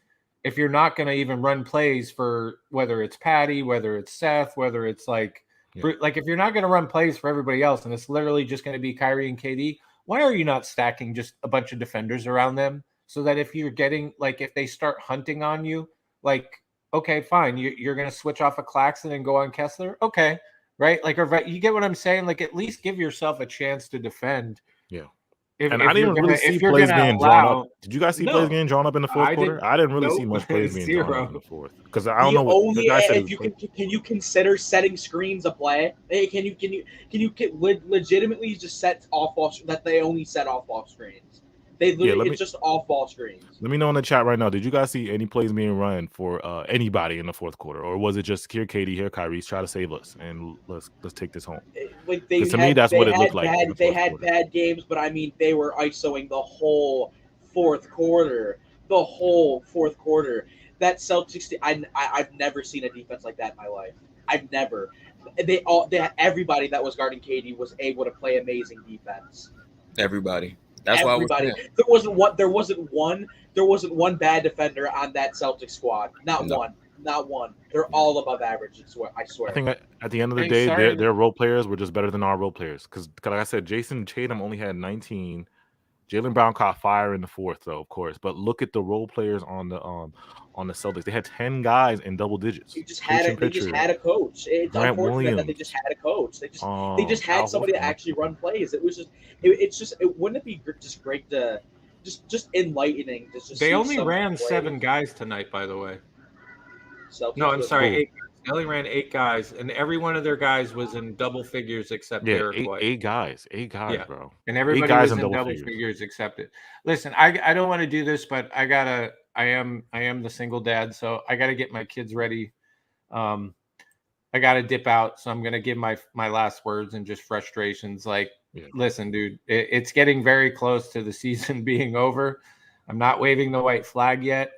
if you're not going to even run plays for whether it's Patty, whether it's Seth, whether it's like if you're not going to run plays for everybody else and it's literally just going to be Kyrie and KD, why are you not stacking just a bunch of defenders around them so that if you're getting, like, if they start hunting on you, like, okay, fine, you're going to switch off of Claxton and go on Kessler? Okay, right? Like, you get what I'm saying? Like, at least give yourself a chance to defend. Yeah. And I didn't really see plays being drawn up. Did you guys see plays getting drawn up in the fourth quarter? I didn't really see much plays being drawn up in the fourth because I don't know what the guy said. If you can you consider setting screens a play? Hey, can you legitimately just set off that they only set off screens? They literally it's just off ball screens. Let me know in the chat right now. Did you guys see any plays being run for anybody in the fourth quarter, or was it just here, Katie, here, Kyrie, try to save us and let's take this home? Like to me, that's what it looked like. They had bad games, but I mean, they were ISOing the whole fourth quarter. The whole fourth quarter. That Celtics, I've never seen a defense like that in my life. I've never. Everybody that was guarding KD was able to play amazing defense. Everybody. That's everybody. Why there wasn't one bad defender on that Celtics squad. Not one. They're all above average. I swear. I think at the end of the day, their role players were just better than our role players. Because like I said, Jason Tatum only had 19. Jaylen Brown caught fire in the fourth, though, of course. But look at the role players on the Celtics. They had 10 guys in double digits. They just had a coach. It's unfortunate that they just had a coach. They just had somebody to actually run plays. It was just wouldn't it be just great to just enlightening to just they only ran 7 guys tonight, by the way. Celtics no, I'm sorry, 8 guys. They only ran 8 guys, and every one of their guys was in double figures except Derek White. 8 guys, bro. And everybody was in double figures except it. Listen, I don't want to do this, but I am the single dad, so I gotta get my kids ready. I gotta dip out, so I'm gonna give my last words and just frustrations. Listen, dude, it's getting very close to the season being over. I'm not waving the white flag yet.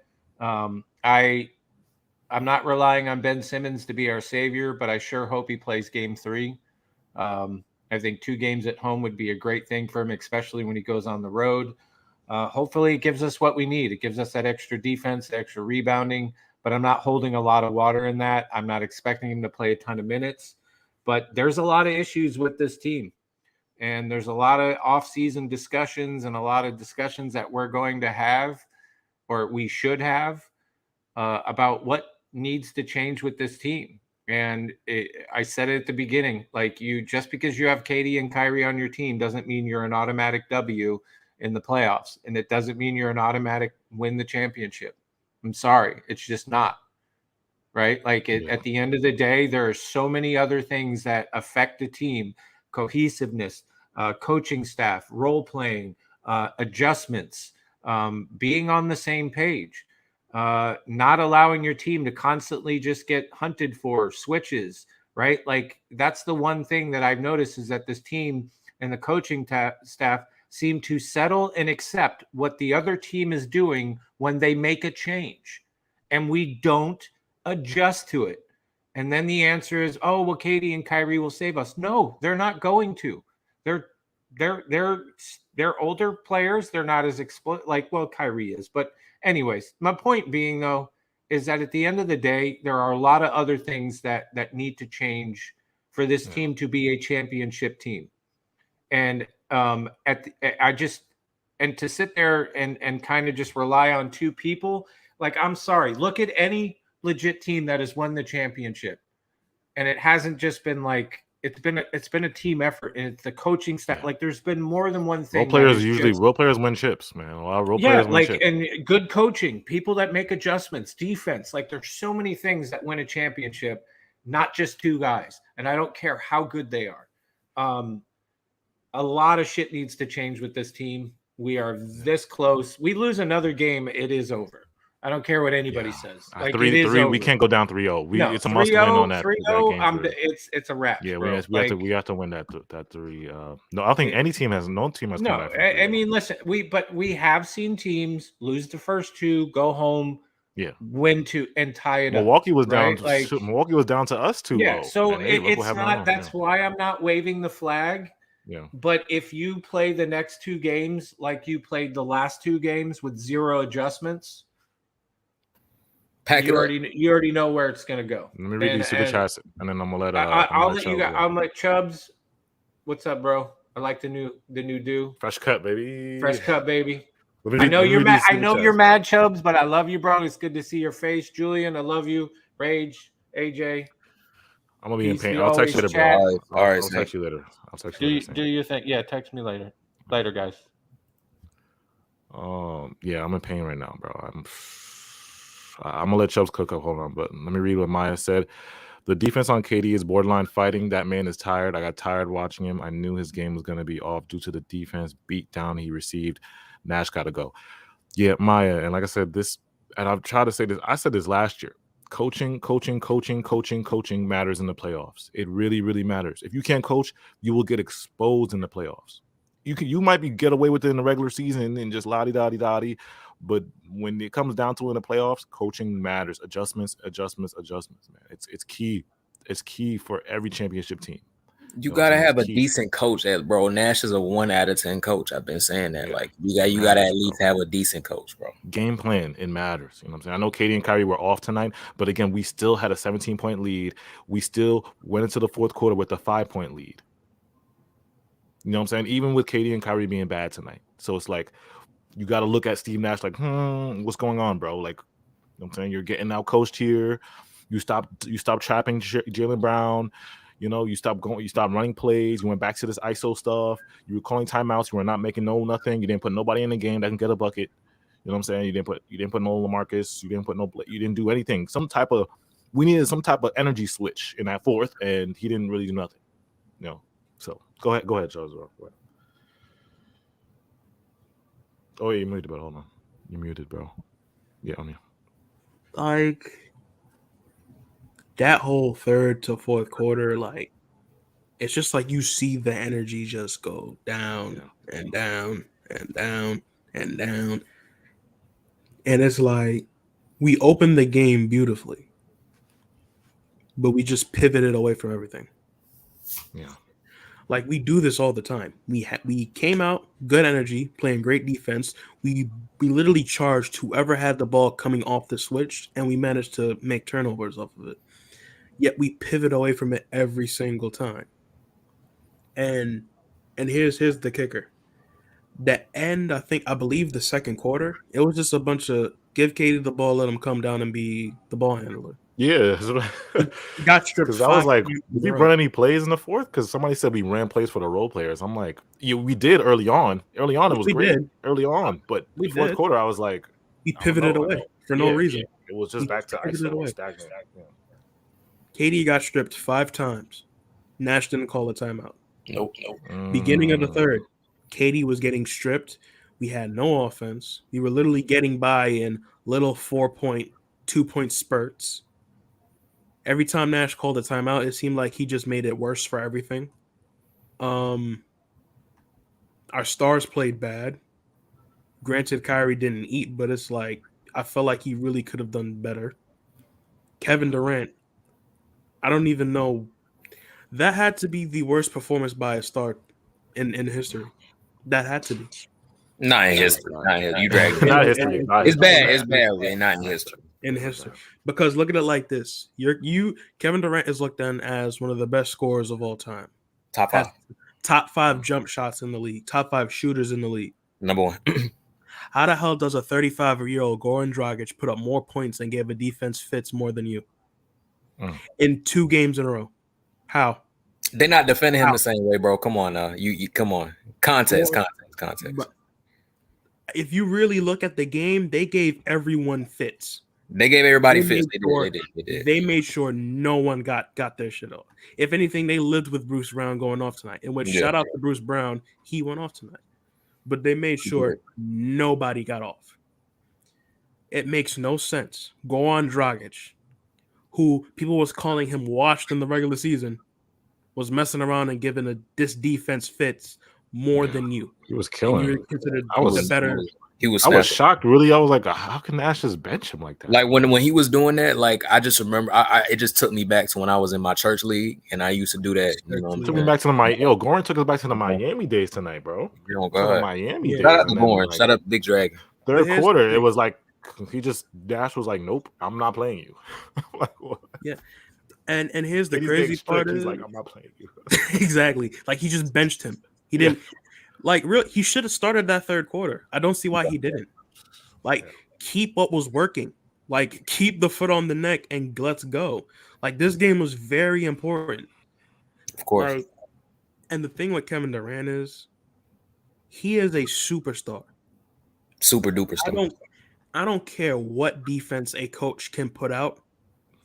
I'm not relying on Ben Simmons to be our savior, but I sure hope he plays game 3. I think 2 games at home would be a great thing for him, especially when he goes on the road. Hopefully it gives us what we need. It gives us that extra defense, extra rebounding, but I'm not holding a lot of water in that. I'm not expecting him to play a ton of minutes, but there's a lot of issues with this team. And there's a lot of off-season discussions and a lot of discussions that we're going to have, or we should have, about what needs to change with this team. And I said it at the beginning, just because you have Katie and Kyrie on your team doesn't mean you're an automatic W in the playoffs. And it doesn't mean you're an automatic win the championship. I'm sorry. It's just not. Right? At the end of the day, there are so many other things that affect the team. Cohesiveness, coaching staff, role playing, adjustments, being on the same page. Not allowing your team to constantly just get hunted for switches, right? That's the one thing that I've noticed is that this team and the coaching staff seem to settle and accept what the other team is doing when they make a change, and we don't adjust to it. And then the answer is, oh, well, Katie and Kyrie will save us. No, they're not going to. They're older players. They're not as Kyrie is, but anyways, my point being, though, is that at the end of the day, there are a lot of other things that need to change for this team to be a championship team. And to sit there and kind of just rely on 2 people, I'm sorry, look at any legit team that has won the championship, and it hasn't just been it's been a team effort, and it's the coaching staff. There's been more than one thing. Role players win chips, man. A lot of role players win chips. And good coaching, people that make adjustments, defense. There's so many things that win a championship, not just 2 guys. And I don't care how good they are. A lot of shit needs to change with this team. We are this close. We lose another game, it is over. I don't care what anybody says. 3-3, we can't go down 3-0. It's a must win on that. 3-0, it's a wrap. Yeah, we have to win that 3. No, I don't think any team has. No team has. No, I mean, listen, we have seen teams lose the first 2, go home, win 2, and tie it Milwaukee up. Was down. Milwaukee was down to us 2-0. Yeah, so it's not. That's why I'm not waving the flag. Yeah. But if you play the next 2 games like you played the last 2 games with 0 adjustments. You already know where it's gonna go. Let me read these super chats, and then I'm gonna let. I'll let Chubbs. What's up, bro? I like the new do. Fresh cut, baby. I know you're mad. I know you're mad, Chubbs, but I love you, bro. It's good to see your face, Julian. I love you, Rage, AJ. I'm gonna be in pain. I'll text you later, bro. All right. I'll text you later. Do your thing. Yeah, text me later. Later, guys. Yeah, I'm in pain right now, bro. I'm gonna let Chubbs cook up. Hold on, but let me read what Maya said. The defense on KD is borderline fighting. That man is tired. I got tired watching him. I knew his game was gonna be off due to the defense beat down he received. Nash got to go. Yeah, Maya, and like I said, and I've tried to say this. I said this last year. Coaching matters in the playoffs. It really, really matters. If you can't coach, you will get exposed in the playoffs. You might get away with it in the regular season and just la-di-da-di-da-di, but when it comes down to it in the playoffs, coaching matters. Adjustments, man. It's key. It's key for every championship team. You gotta have a decent coach. Bro, Nash is a 1 out of 10 coach. I've been saying that. Like you gotta at least have a decent coach, bro. Game plan, it matters. You know what I'm saying? I know KD and Kyrie were off tonight, but again, we still had a 17-point lead. We still went into the fourth quarter with a 5-point lead. You know what I'm saying? Even with KD and Kyrie being bad tonight. So it's like you got to look at Steve Nash like, what's going on, bro? Like, you know what I'm saying? You're getting out coached here. You stop trapping Jaylen Brown. You know, you stop running plays. You went back to this ISO stuff. You were calling timeouts. You were not making nothing. You didn't put nobody in the game that can get a bucket. You know what I'm saying? You didn't put no LaMarcus. You didn't do anything. We needed some type of energy switch in that fourth, and he didn't really do nothing. You know. So go ahead, Charles. Go ahead. Oh, yeah, you muted, but hold on. You muted, bro. Yeah, on you. Like that whole third to fourth quarter, like it's just like you see the energy just go down and down and down and down. And it's like we opened the game beautifully, but we just pivoted away from everything. Yeah. Like we do this all the time. We came out good energy, playing great defense. We literally charged whoever had the ball coming off the switch, and we managed to make turnovers off of it. Yet we pivot away from it every single time. And here's the kicker. The end, I believe the second quarter, it was just a bunch of give KD the ball, let him come down and be the ball handler. Yeah, he got stripped. Because I was like, did we run any plays in the fourth? Because somebody said we ran plays for the role players. I'm like, we did early on. Early on, it was great. Early on, but the fourth quarter, I was like, we pivoted away for no reason. It was just back to ISO stagnant. KD got stripped 5 times. Nash didn't call a timeout. Nope. Beginning of the third, KD was getting stripped. We had no offense. We were literally getting by in little 4-point, 2-point spurts. Every time Nash called a timeout, it seemed like he just made it worse for everything. Our stars played bad. Granted, Kyrie didn't eat, but it's like I felt like he really could have done better. Kevin Durant, I don't even know. That had to be the worst performance by a star in history. That had to be. Not in history. You dragged it. Not history. It's bad. It's bad. Not in history. In history. Because look at it like this. Kevin Durant is looked at as one of the best scorers of all time. Top 5. Top 5 jump shots in the league. Top 5 shooters in the league. Number 1. How the hell does a 35-year-old Goran Dragic put up more points and gave a defense fits more than you? In 2 games in a row? How? They're not defending him the same way, bro. Come on now. You come on. Context. But if you really look at the game, they gave everyone fits. They gave everybody fits. They did. They made sure no one got their shit off. If anything, they lived with Bruce Brown going off tonight. And shout out to Bruce Brown, he went off tonight. But they made sure nobody got off. It makes no sense. Goran Dragic, who people was calling him washed in the regular season, was messing around and giving this defense fits more than you. He was killing. I was better. He was. I was shocked. Really, I was like, how can Nash just bench him like that? Like when he was doing that, like I just remember, it just took me back to when I was in my church league, and I used to do that. You know, took me back to Goran took us back to the Miami days tonight, bro. Miami days. Shout out to Goran. Shout out to Big Dragon. Third quarter, it was like Nash was like, nope, I'm not playing you. Like, yeah. And here's the crazy part is like, I'm not playing you. Exactly. Like he just benched him. He didn't he should have started that third quarter. I don't see why he didn't. Like keep what was working. Like keep the foot on the neck and let's go. Like this game was very important. Of course. And the thing with Kevin Durant is he is a superstar. Super duper stupid. I don't care what defense a coach can put out.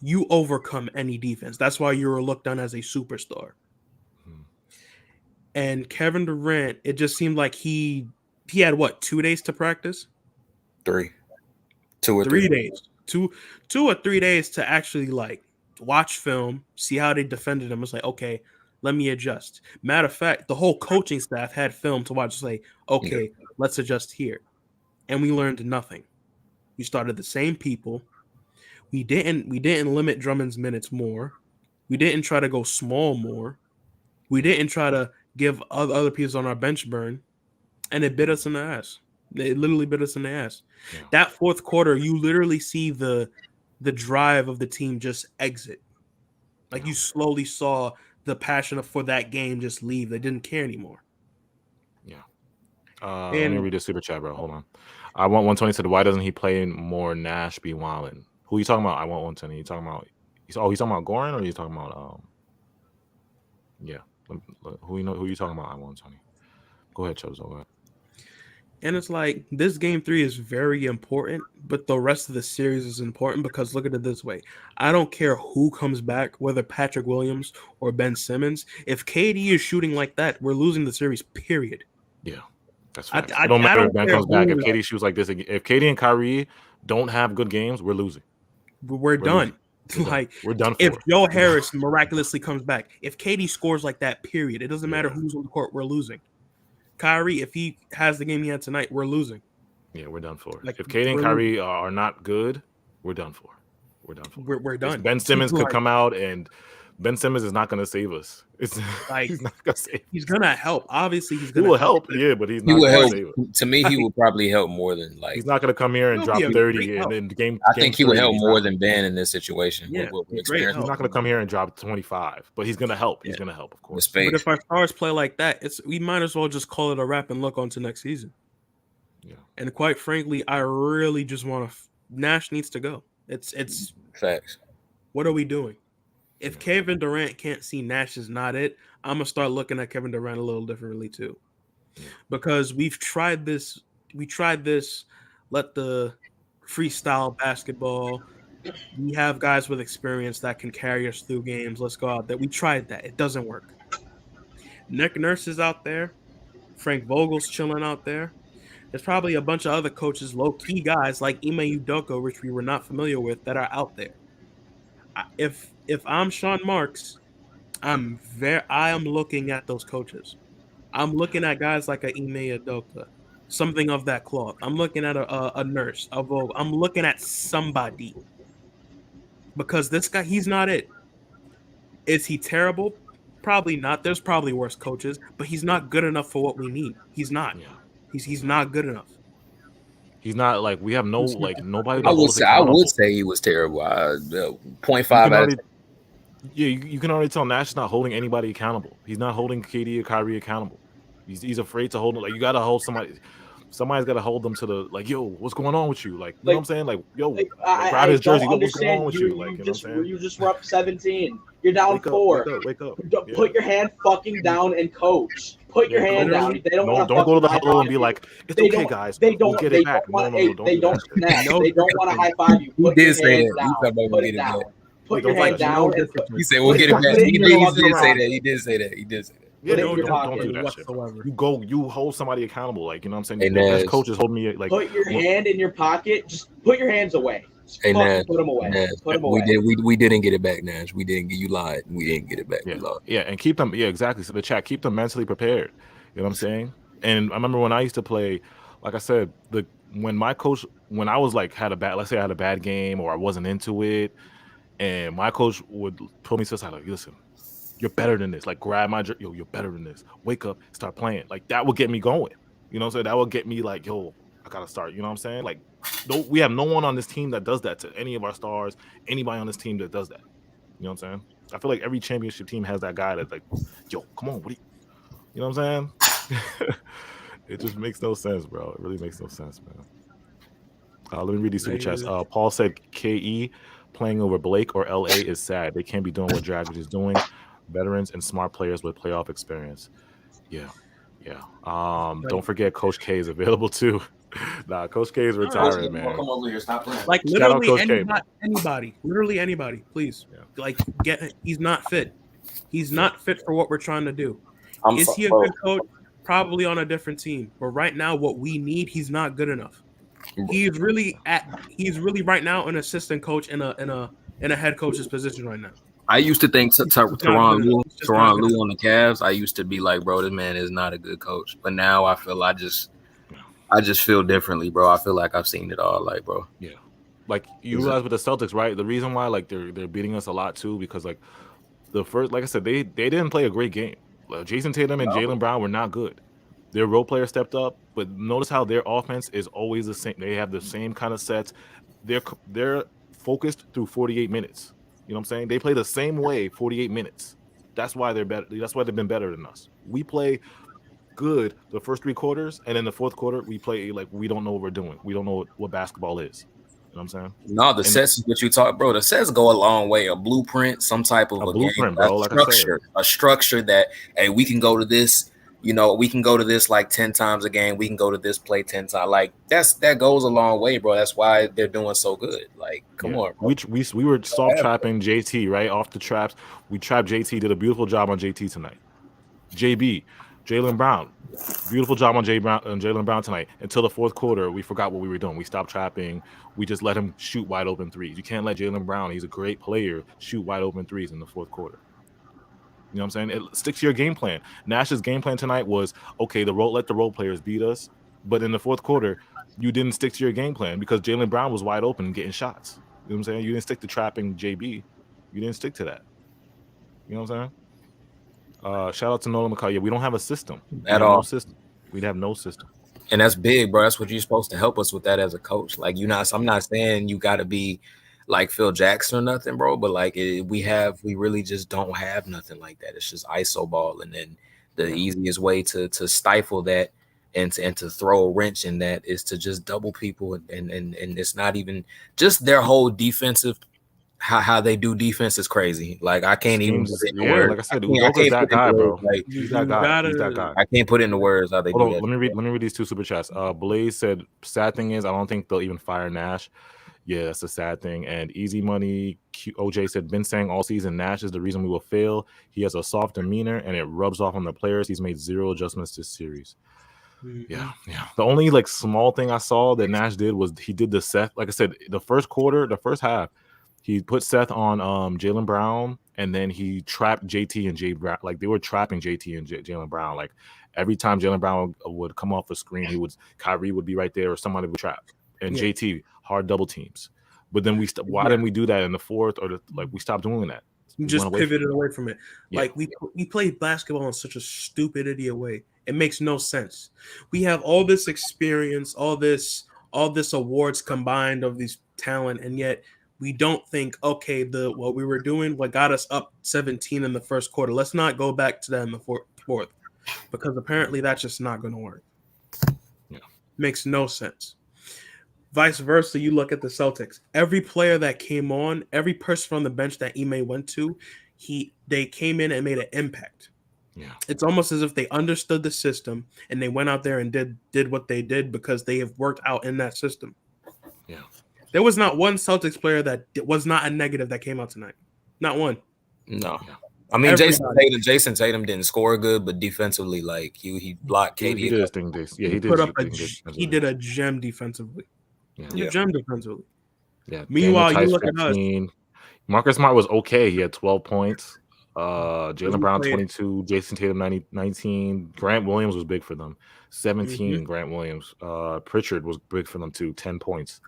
You overcome any defense. That's why you were looked on as a superstar. And Kevin Durant, it just seemed like he had what, 2 days to practice? 3. 2 or 3 3 days. 2 or 3 days to actually like watch film, see how they defended him. It's like, okay, let me adjust. Matter of fact, the whole coaching staff had film to watch, say, okay, let's adjust here. And we learned nothing. We started the same people. We didn't limit Drummond's minutes more. We didn't try to go small more. We didn't try to give other pieces on our bench burn. And it bit us in the ass. It literally bit us in the ass. Yeah. That fourth quarter, you literally see the drive of the team just exit. Like you slowly saw the passion for that game just leave. They didn't care anymore. Yeah. Let me read this super chat, bro. Hold on. I want 120 said, why doesn't he play more Nash be wildin'? Who you talking about? I want 120. You talking about? He's talking about Goran, or you talking about yeah. Who you talking about? I want 120. Go ahead, Chozo. Go ahead. And it's like this game 3 is very important, but the rest of the series is important because look at it this way. I don't care who comes back, whether Patrick Williams or Ben Simmons. If KD is shooting like that, we're losing the series, period. Yeah. That's facts. It don't matter if Ben comes back. If KD shoots like this, if KD and Kyrie don't have good games, we're losing. We're done. Like we're done. If Joe Harris miraculously comes back, if KD scores like that, period, it doesn't matter who's on the court. We're losing. Kyrie, if he has the game he had tonight, we're losing. Yeah, we're done for. Like, if KD and Kyrie are not good, we're done for. We're done for. We're done. If Ben Simmons could come out, and Ben Simmons is not going to save us. It's like he's not going to save. He's going to help. Obviously, he's going to help. Yeah, but he's not going to save us. To me, he will probably help more than like. He's not going to come here and drop 30 in the game. I think he would help more than Ben in this situation. Yeah, he's not going to come here and drop 25, but he's going to help. He's going to help, of course. But if our stars play like that, we might as well just call it a wrap and look on to next season. Yeah. And quite frankly, I really just want to. Nash needs to go. It's facts. What are we doing? If Kevin Durant can't see Nash is not it, I'm gonna start looking at Kevin Durant a little differently too, because we've tried this. We tried this. Let the freestyle basketball. We have guys with experience that can carry us through games. Let's go out there. We tried that. It doesn't work. Nick Nurse is out there. Frank Vogel's chilling out there. There's probably a bunch of other coaches, low-key guys like Ime Udoka, which we were not familiar with, that are out there. If I'm Sean Marks, I am looking at those coaches. I'm looking at guys like a Ime Udoka, something of that cloth. I'm looking at a Nurse, a Vogel. I'm looking at somebody. Because this guy, he's not it. Is he terrible? Probably not. There's probably worse coaches, but he's not good enough for what we need. He's not. Yeah. He's not good enough. He's not like we have nobody. I would say he was terrible. 0.5. Yeah, you can already tell Nash is not holding anybody accountable. He's not holding KD or Kyrie accountable. He's afraid to hold them. Like, you got to hold somebody. Somebody's got to hold them to the, like, yo, what's going on with you? Like, you know what I'm saying? Like, yo, grab his jersey. What's going on with you? Like, you know what I'm saying? You just were up 17. You're down 4. Wake up. Put your hand fucking down and coach. Put your hand down. They don't go to the huddle and be like, it's okay, guys. We'll get it back. No, they don't snap. They don't want to high five you. Put your hand down. Put it down. Put your hand down. He said, we'll get it back. He did say that. Yeah, don't do that shit. You hold somebody accountable, like, you know what I'm saying? The coaches hold me like. Put your hand in your pocket. Just put your hands away. Hey, Nash, put them away. Nash, put them away. We didn't get it back, Nash. We didn't. You lied. We didn't get it back. Yeah, and keep them. Yeah, exactly. So the chat, keep them mentally prepared. You know what I'm saying? And I remember when I used to play, like I said, when I was like let's say I had a bad game or I wasn't into it, and my coach would pull me to the side like, listen, you're better than this. Like, grab my yo, you're better than this. Wake up, start playing. Like, that would get me going. You know what I'm saying? That would get me like, yo, I gotta start. You know what I'm saying? Like, we have no one on this team that does that to any of our stars. Anybody on this team that does that. You know what I'm saying? I feel like every championship team has that guy that's like, yo, come on, you know what I'm saying? It just makes no sense, bro. It really makes no sense, man. Let me read these super chats. Paul said KE playing over Blake or LA is sad. They can't be doing what Dragic is doing. Veterans and smart players with playoff experience. Yeah. Don't forget Coach K is available too. Nah, Coach K is retiring, man. Come over here, stop playing. Like Shout out literally Coach K, man. anybody, please. Yeah. Like he's not fit. He's not fit for what we're trying to do. Is he a bro. good coach? Probably on a different team. But right now, what we need, he's not good enough. He's really right now an assistant coach in a head coach's position right now. I used to think Teron Lue on the Cavs. I used to be like, bro, this man is not a good coach. But now I feel I just feel differently, bro. I feel like I've seen it all, like, bro. Yeah, like you realize with the Celtics, right? The reason why like they're beating us a lot too, because like the first, like I said, they didn't play a great game. Like, Jason Tatum and Jaylen Brown were not good. Their role player stepped up, but notice how their offense is always the same. They have the same kind of sets. They're focused through 48 minutes. You know what I'm saying? They play the same way 48 minutes. That's why they're better. That's why they've been better than us. We play good the first 3 quarters, and in the fourth quarter, we play like we don't know what we're doing. We don't know what basketball is. You know what I'm saying? No, the sets is what you talk, bro. The sets go a long way. A blueprint, some type of a blueprint, game, bro. Like a structure that, hey, we can go to this. You know, we can go to this like 10 times a game. We can go to this play 10 times. Like that goes a long way, bro. That's why they're doing so good. Like, come on, bro. We were soft trapping JT right off the traps. We trapped JT. Did a beautiful job on JT tonight. JB, Jaylen Brown, beautiful job on Jaylen Brown tonight. Until the fourth quarter, we forgot what we were doing. We stopped trapping. We just let him shoot wide open threes. You can't let Jaylen Brown, he's a great player, shoot wide open threes in the fourth quarter. You know what I'm saying? It sticks to your game plan. Nash's game plan tonight was, okay, let the role players beat us. But in the fourth quarter, you didn't stick to your game plan because Jaylen Brown was wide open getting shots. You know what I'm saying? You didn't stick to trapping JB. You didn't stick to that. You know what I'm saying? Shout out to Nolan McCall. Yeah, we don't have a system. At all. No system. We'd have no system. And that's big, bro. That's what you're supposed to help us with that as a coach. Like, I'm not saying you got to be like Phil Jackson or nothing, bro. But like we really just don't have nothing like that. It's just ISO ball, and then the easiest way to stifle that and to throw a wrench in that is to just double people, and it's not even just their whole defensive. How they do defense is crazy. Like I can't even put it in the words. Like I said, Udoka's that guy, bro. Like, he's that guy. He's that guy. I can't put it in the words how they do that. Let me read these 2 super chats. Blaze said, sad thing is I don't think they'll even fire Nash. Yeah, that's a sad thing. And Easy Money OJ said, been saying all season Nash is the reason we will fail. He has a soft demeanor and it rubs off on the players. He's made 0 adjustments this series. Mm-hmm. Yeah. The only like small thing I saw that Nash did was he did the Seth. Like I said, the first half, he put Seth on Jaylen Brown, and then he trapped JT and Jay Brown. Like they were trapping JT and Jaylen Brown. Like every time Jaylen Brown would come off the screen, Kyrie would be right there, or somebody would trap. And JT hard double teams. But then why didn't we do that in the fourth, or we stopped doing that? We just pivoted away from it. Yeah. Like we play basketball in such a stupid idiot way. It makes no sense. We have all this experience, all this awards combined of these talent, and yet we don't think, okay, what we were doing, what got us up 17 in the first quarter, let's not go back to that in the fourth, because apparently that's just not going to work. Yeah. Makes no sense. Vice versa, you look at the Celtics. Every player that came on, every person from the bench that Ime went to, they came in and made an impact. Yeah. It's almost as if they understood the system and they went out there and did what they did because they have worked out in that system. Yeah. There was not one Celtics player that was not a negative that came out tonight. Not one. No. I mean, Jason Tatum didn't score good, but defensively, like he blocked KD. He did his thing. Yeah, he did. He did a gem defensively. Yeah. A gem defensively. Yeah. Meanwhile, you look 15. At us. Marcus Smart was okay. He had 12 points. Jaylen Brown 22. Jason Tatum 19. Grant Williams was big for them. 17. Mm-hmm. Grant Williams. Pritchard was big for them too. 10 points.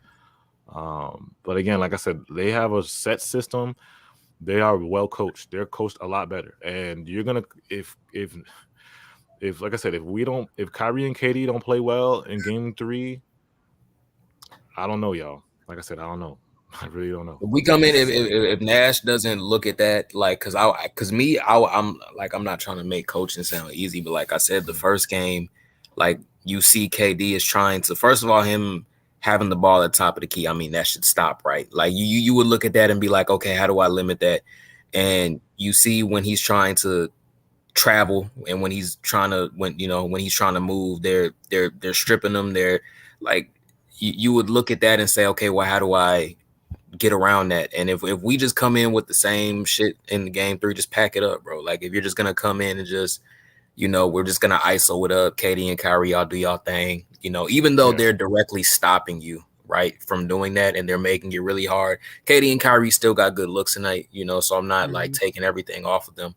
But again, like I said, they have a set system. They are well coached. They're coached a lot better. And you're gonna if like I said, if Kyrie and KD don't play well in game 3, I don't know, y'all. Like I said, I don't know. I really don't know. If we come in, if Nash doesn't look at that, like, I'm not trying to make coaching sound easy, but like I said, the first game, like you see KD is trying to, first of all, him having the ball at the top of the key, I mean, that should stop, right? Like you would look at that and be like, okay, how do I limit that? And you see when he's trying to travel and when he's trying to move, they're stripping him. They're like you would look at that and say, okay, well, how do I get around that? And if we just come in with the same shit in the game 3, just pack it up, bro. Like if you're just gonna come in and just, we're just gonna ISO it up, Katie and Kyrie, y'all do y'all thing, even though they're directly stopping you, right, from doing that, and they're making it really hard. Katie and Kyrie still got good looks tonight, so I'm not like taking everything off of them.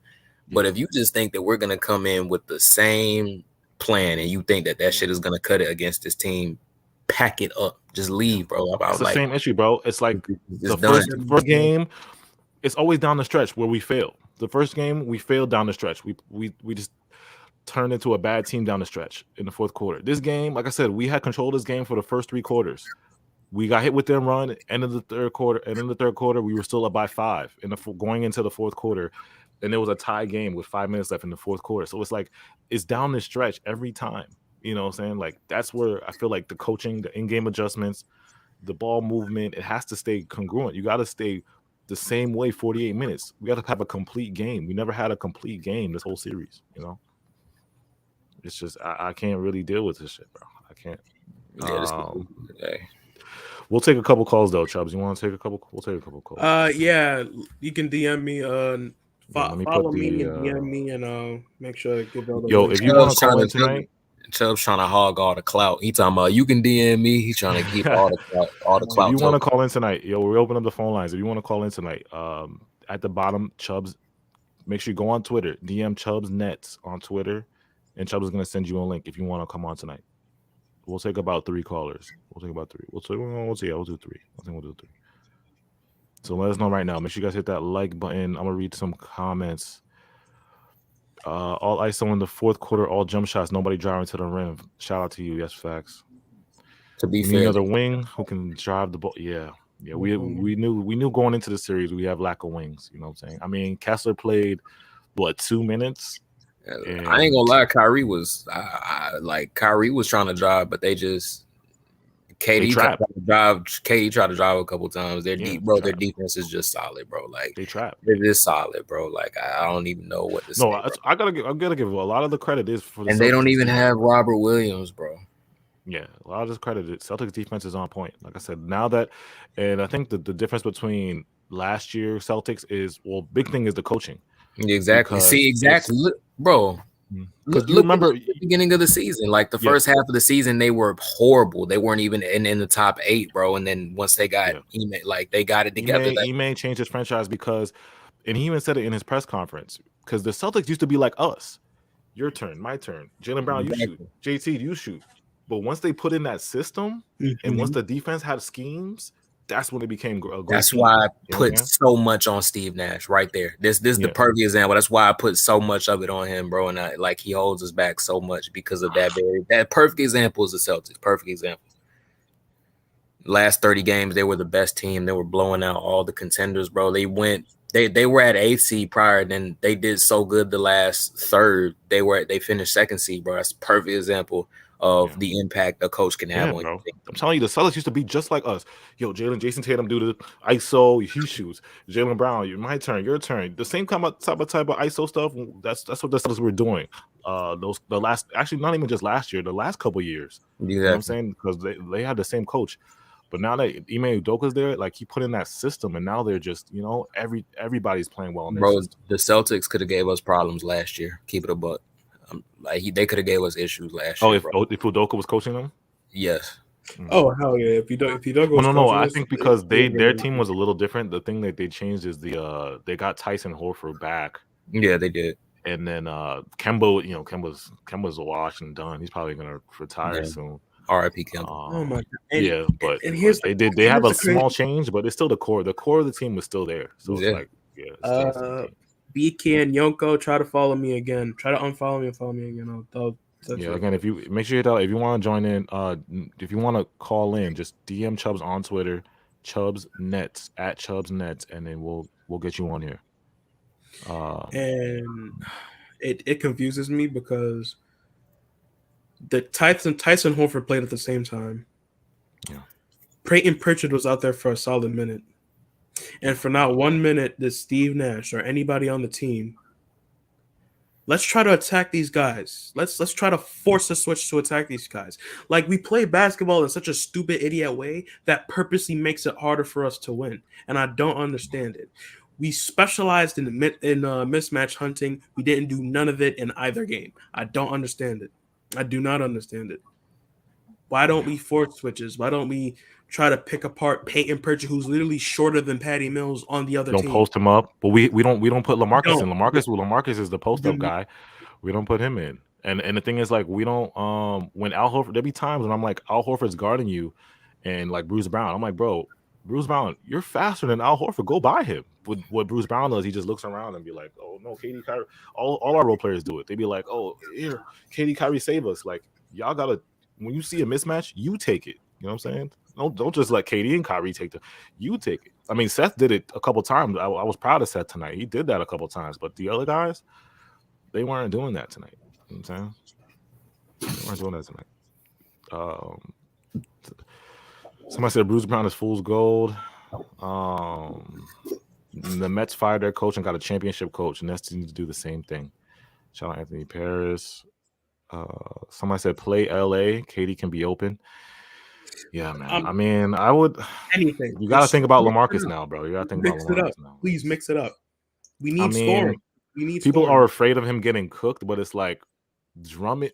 But if you just think that we're gonna come in with the same plan and you think that shit is gonna cut it against this team, pack it up, just leave, bro. It's the same issue, bro. It's like the first game, it's always down the stretch where we fail. The first game we failed down the stretch. We just turned into a bad team down the stretch in the fourth quarter. This game, like I said, we had control of this game for the first 3 quarters. We got hit with them run, end of the third quarter, and in the third quarter we were still up by 5 going into the fourth quarter, and it was a tie game with 5 minutes left in the fourth quarter. So it's like it's down the stretch every time. You know what I'm saying? Like that's where I feel like the coaching, the in-game adjustments, the ball movement, it has to stay congruent. You got to stay the same way 48 minutes. We got to have a complete game. We never had a complete game this whole series, It's just I can't really deal with this shit, bro. I can't. We'll take a couple calls though, Chubbs. You want to take a couple? We'll take a couple calls. Yeah, you can DM me. Follow me and DM me, and make sure to give all the. Yo, if you want to call in tonight, Chubb's trying to hog all the clout. He talking about you can DM me. He's trying to keep all the clout. If you want to call in tonight, we open up the phone lines. If you want to call in tonight, at the bottom, Chubbs, make sure you go on Twitter, DM Chubbs Nets on Twitter. And Chubb is going to send you a link if you want to come on tonight. We'll take about 3 callers. We'll do 3. I think we'll do 3. So let us know right now. Make sure you guys hit that like button. I'm going to read some comments. All ISO in the fourth quarter, all jump shots, nobody driving to the rim. Shout out to you. Yes, facts. To be fair, another wing who can drive the ball. Yeah. We knew going into the series we have lack of wings. You know what I'm saying? I mean, Kessler played 2 minutes. I ain't gonna lie, Kyrie was Kyrie was trying to drive, but Katie tried to drive a couple times. Their defense is just solid, bro. Like they trap. It is solid, bro. Like I don't even know what to say. No, I gotta give a lot of the credit is for the and Celtics. They don't even have Robert Williams, bro. Yeah, a lot of this credit. Celtics defense is on point. Like I said, and I think the difference between last year Celtics is big thing is the coaching. Exactly. See, exactly. Look, bro. Because you remember at the beginning of the season, like the first half of the season, they were horrible. They weren't even in the top 8, bro. And then once they got they got it together. Ime changed his franchise and he even said it in his press conference, because the Celtics used to be like us. Your turn, my turn. Jaylen Brown, you shoot. JT, you shoot. But once they put in that system, and once the defense had schemes, that's when it became a great That's team. why I put so much on Steve Nash right there. This is the perfect example. That's why I put so much of it on him, bro. And he holds us back so much because of that. That perfect example is the Celtics. Perfect example. Last 30 games, they were the best team. They were blowing out all the contenders, bro. They were at 8th seed prior, then they did so good the last third. They finished 2nd seed, bro. That's a perfect example of the impact a coach can have on bro. I'm telling you, the Celtics used to be just like us. Yo, Jason Tatum do the ISO, he shoots. Jaylen Brown, my turn, your turn. The same type of ISO stuff. That's what the Celtics were doing. Not even just last year, the last couple years. Exactly. You know what I'm saying? Because they had the same coach. But now that Ime Udoka's there, like he put in that system, and now they're just, everybody's playing well in their system. The Celtics could have gave us problems last year. Keep it a buck. They could have gave us issues last year. If Udoka was coaching them? Yes. Oh hell yeah! If Udoka was no. I think because their team was a little different. The thing that they changed is they got Tyson Horford back. Yeah, they did. And then Kemba, Kemba's washed and done. He's probably gonna retire soon. R.I.P. Kemba. Oh my God. But they have a small change, but it's still the core. The core of the team was still there. So it's like BK and Yonko, try to follow me again. Try to unfollow me and follow me again. Again, if you make sure if you want to join in, if you want to call in, just DM Chubbs on Twitter, Chubbs Nets at Chubbs Nets, and then we'll get you on here. And it confuses me because the Tyson Horford played at the same time. Yeah, Peyton Pritchard was out there for a solid minute. And for not 1 minute did Steve Nash or anybody on the team Let's try to attack these guys. Let's try to force a switch to attack these guys. Like, we play basketball in such a stupid idiot way that purposely makes it harder for us to win, and I don't understand it. We specialized in mismatch hunting. We didn't do none of it in either game. I don't understand it. I do not understand it. Why don't we force switches? Why don't we try to pick apart Peyton Pritchard, who's literally shorter than Patty Mills on the other team? Don't post him up, but we don't put LaMarcus in. LaMarcus is the post up guy. We don't put him in. And the thing is, like, we don't when Al Horford, there'll be times when I'm like, Al Horford's guarding you, and like Bruce Brown, I'm like, bro, Bruce Brown, you're faster than Al Horford. Go by him. What Bruce Brown does, he just looks around and be like, oh no, KD, Kyrie, all our role players do it. They be like, oh, here, KD, Kyrie, save us. Like, y'all gotta, when you see a mismatch, you take it. You know what I'm saying? Don't just let KD and Kyrie you take it. I mean, Seth did it a couple times. I was proud of Seth tonight. He did that a couple times, but the other guys, they weren't doing that tonight. You know what I'm saying? They weren't doing that tonight. Somebody said Bruce Brown is fool's gold. The Mets fired their coach and got a championship coach. Nets needs to do the same thing. Shout out Anthony Paris. Somebody said play LA. Katie can be open. Yeah, man. I mean, I would anything. You gotta think about LaMarcus now, bro. You gotta think about LaMarcus now. Please mix it up. We need scoring. We need people scoring. are afraid of him getting cooked, but it's like Drummond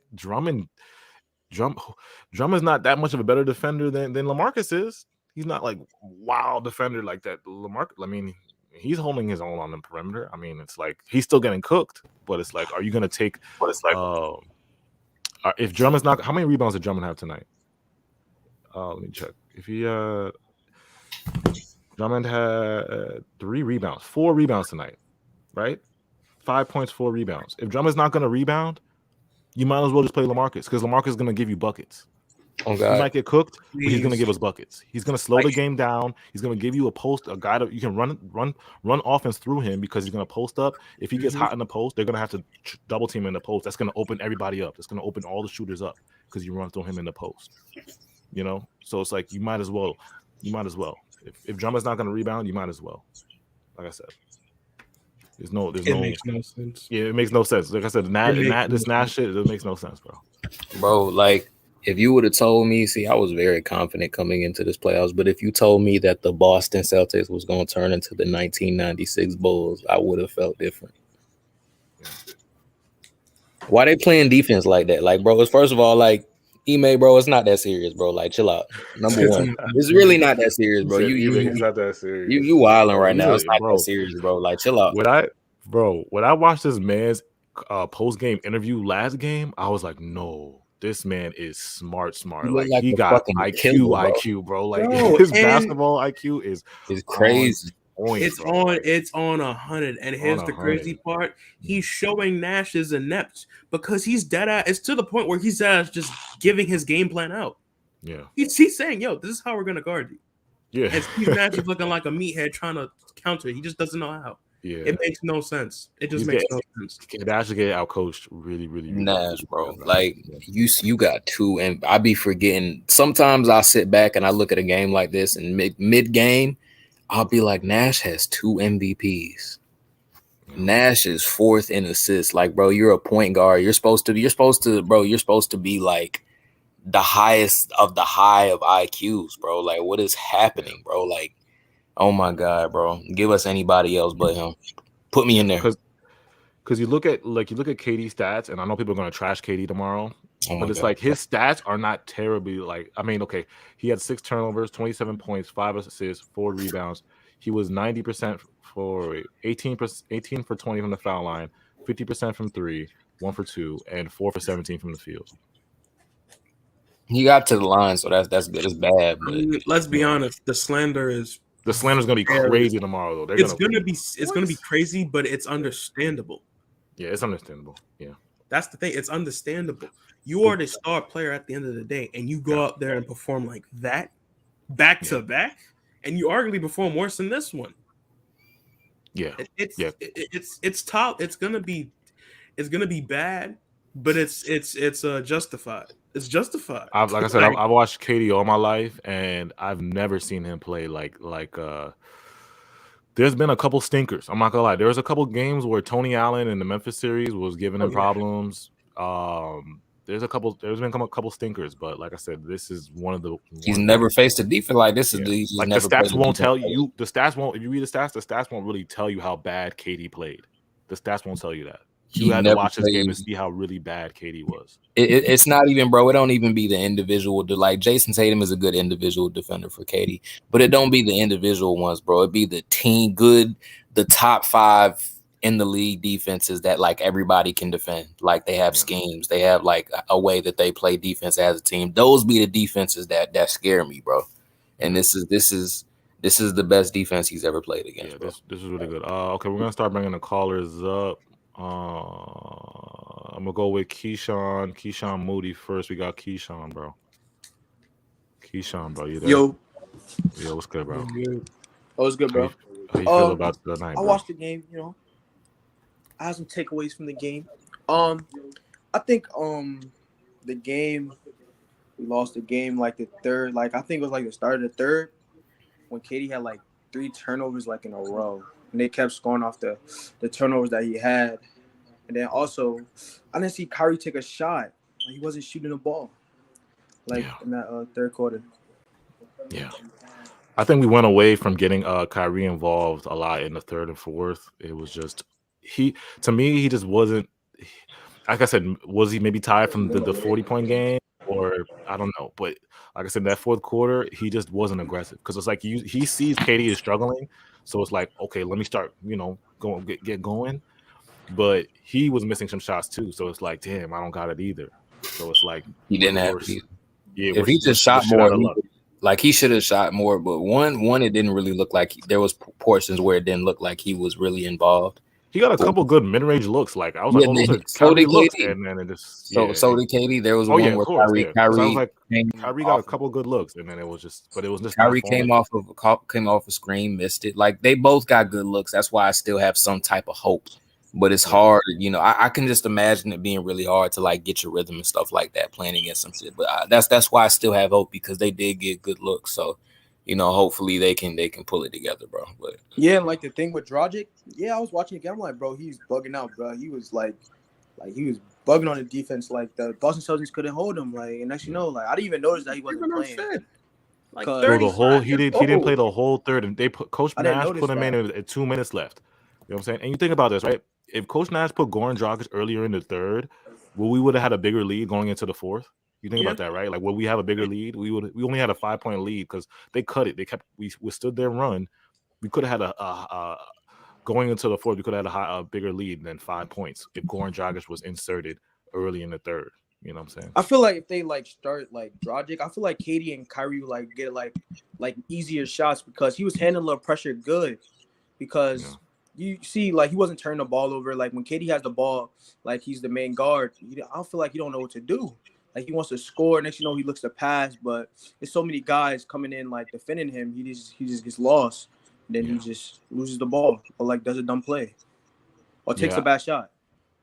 is not that much of a better defender than LaMarcus is. He's not like wild defender like that. LaMarcus, I mean, he's holding his own on the perimeter. I mean, it's like he's still getting cooked, but it's like, are you gonna take? But it's like, if Drummond's not, how many rebounds did Drummond have tonight? Let me check. If he Drummond had 4 rebounds tonight, right? 5 points, 4 rebounds. If Drummond's not going to rebound, you might as well just play LaMarcus, because LaMarcus is going to give you buckets. Oh God. He might get cooked, but he's going to give us buckets. He's going to slow the game down. He's going to give you a post, a guy that you can run offense through him, because he's going to post up. If he gets hot in the post, they're going to have to double team in the post. That's going to open everybody up. That's going to open all the shooters up, because you run through him in the post. You know, so it's like you might as well. If Drummond's not going to rebound, you might as well. Like I said, it makes no sense. Yeah, it makes no sense. Like I said, this Nash shit, it makes no sense, bro. Like, if you would have told me, I was very confident coming into this playoffs, but if you told me that the Boston Celtics was going to turn into the 1996 Bulls, I would have felt different. Yeah. Why they playing defense like that? Like, bro, first of all, like, Ime, bro, it's not that serious, bro. Like, chill out. Number one, it's really not that serious, bro. It's not that serious. You wilding right now. It's not that serious, bro. Like, chill out. When I watched this man's post game interview last game, I was like, no, this man is smart. Like, he got IQ, bro. Like, his basketball IQ is crazy. It's on 100, and here's the crazy part: he's showing Nash is inept, because he's dead at. It's to the point where he's just giving his game plan out. Yeah, he's saying, "Yo, this is how we're gonna guard you." Yeah, and Steve Nash is looking like a meathead trying to counter it. He just doesn't know how. Yeah, it makes no sense. It just makes no sense. Nash get out coached really. Nash, bro. Like, you got 2, and I be forgetting. Sometimes I sit back and I look at a game like this, and mid game, I'll be like, Nash has 2 MVPs. Nash is 4th in assists. Like, bro, you're a point guard. You're supposed to be like the highest of the high of IQs, bro. Like, what is happening, bro? Like, oh my God, bro. Give us anybody else but him. Put me in there. Because you look at KD's stats, and I know people are gonna trash KD tomorrow. But it's like his stats are not terribly like, I mean, okay, he had 6 turnovers, 27 points, 5 assists, 4 rebounds. He was 90% for 18 for 20 from the foul line, 50% from 3, 1 for 2, and 4 for 17 from the field. He got to the line, so that's good. It's bad, but let's be honest, the slander's gonna be crazy tomorrow, though. It's gonna be crazy, but it's understandable. Yeah, it's understandable. Yeah, that's the thing. It's understandable. You are the star player at the end of the day, and you go up there and perform like that, back to back, and you arguably perform worse than this one. Yeah, it's top. It's gonna be bad, but it's justified. It's justified. I've watched KD all my life, and I've never seen him play like There's been a couple stinkers. I'm not gonna lie. There was a couple games where Tony Allen in the Memphis series was giving him problems. There's been a couple stinkers, but like I said, this is one of the. He's never faced a defense like this. Yeah. He's Like never the stats won't tell like you. The stats won't. If you read the stats won't really tell you how bad KD played. The stats won't tell you that. You had to watch this game to see how really bad KD was. It's not even, bro. It don't even be the individual. Like Jason Tatum is a good individual defender for KD, but it don't be the individual ones, bro. It be the team good, the top 5 in the league defenses that like everybody can defend. Like they have schemes, they have like a way that they play defense as a team. Those be the defenses that scare me, bro. And this is the best defense he's ever played against. Yeah, this is really good. Okay, we're gonna start bringing the callers up. I'm gonna go with Keyshawn Moody first. We got Keyshawn, bro. Keyshawn, bro, you there? Yo, what's good, bro? Oh, it's good, bro. How you feel about the night, bro? I watched the game. I had some takeaways from the game. I think the game, we lost the game like the third. Like I think it was like the start of the third when KD had like 3 turnovers like in a row, and they kept scoring off the turnovers that he had. And then also, I didn't see Kyrie take a shot. Like, he wasn't shooting the ball in that third quarter. Yeah. I think we went away from getting Kyrie involved a lot in the third and fourth. It was just he just wasn't. Like I said, was he maybe tired from the 40-point game, or I don't know. But like I said, that fourth quarter, he just wasn't aggressive because it's like he sees KD is struggling, so it's like, okay, let me start, get going. But he was missing some shots too, so it's like, damn, I don't got it either. So it's like he didn't have it. Yeah, if he just shot more, he should have shot more. But one, it didn't really look like there was portions where it didn't look like he was really involved. He got a couple good mid-range looks. Like I was like, those are Kyrie looks, and then it just so did KD. There was one where Kyrie got a couple good looks, and then it was just Kyrie came off a screen, missed it. Like they both got good looks. That's why I still have some type of hope. But it's hard, I can just imagine it being really hard to like get your rhythm and stuff like that playing against some shit. But that's why I still have hope, because they did get good looks. So, hopefully they can pull it together, bro. But yeah, like the thing with Dragic, I was watching the game. I'm like, bro, he's bugging out, bro. He was like he was bugging on the defense. Like the Boston Celtics couldn't hold him. Like, and next I didn't even notice that he wasn't playing. Like he didn't play the whole third, and Coach Nash put him in at 2 minutes left. You know what I'm saying? And you think about this, right? If Coach Nash put Goran Dragic earlier in the third, we would have had a bigger lead going into the fourth. You think about that, right? Like, would we have a bigger lead? We only had a 5-point lead because they cut it. We stood their run. We could have had a going into the fourth. We could have had a bigger lead than 5 points if Goran Dragic was inserted early in the third. You know what I'm saying? I feel like if they start Dragic, I feel like KD and Kyrie get easier shots because he was handling the pressure good. Because you see, he wasn't turning the ball over. Like when KD has the ball, he's the main guard. I feel like he don't know what to do. Like he wants to score. Next, he looks to pass, but there's so many guys coming in defending him. He just gets lost. Then he just loses the ball or does a dumb play or takes a bad shot.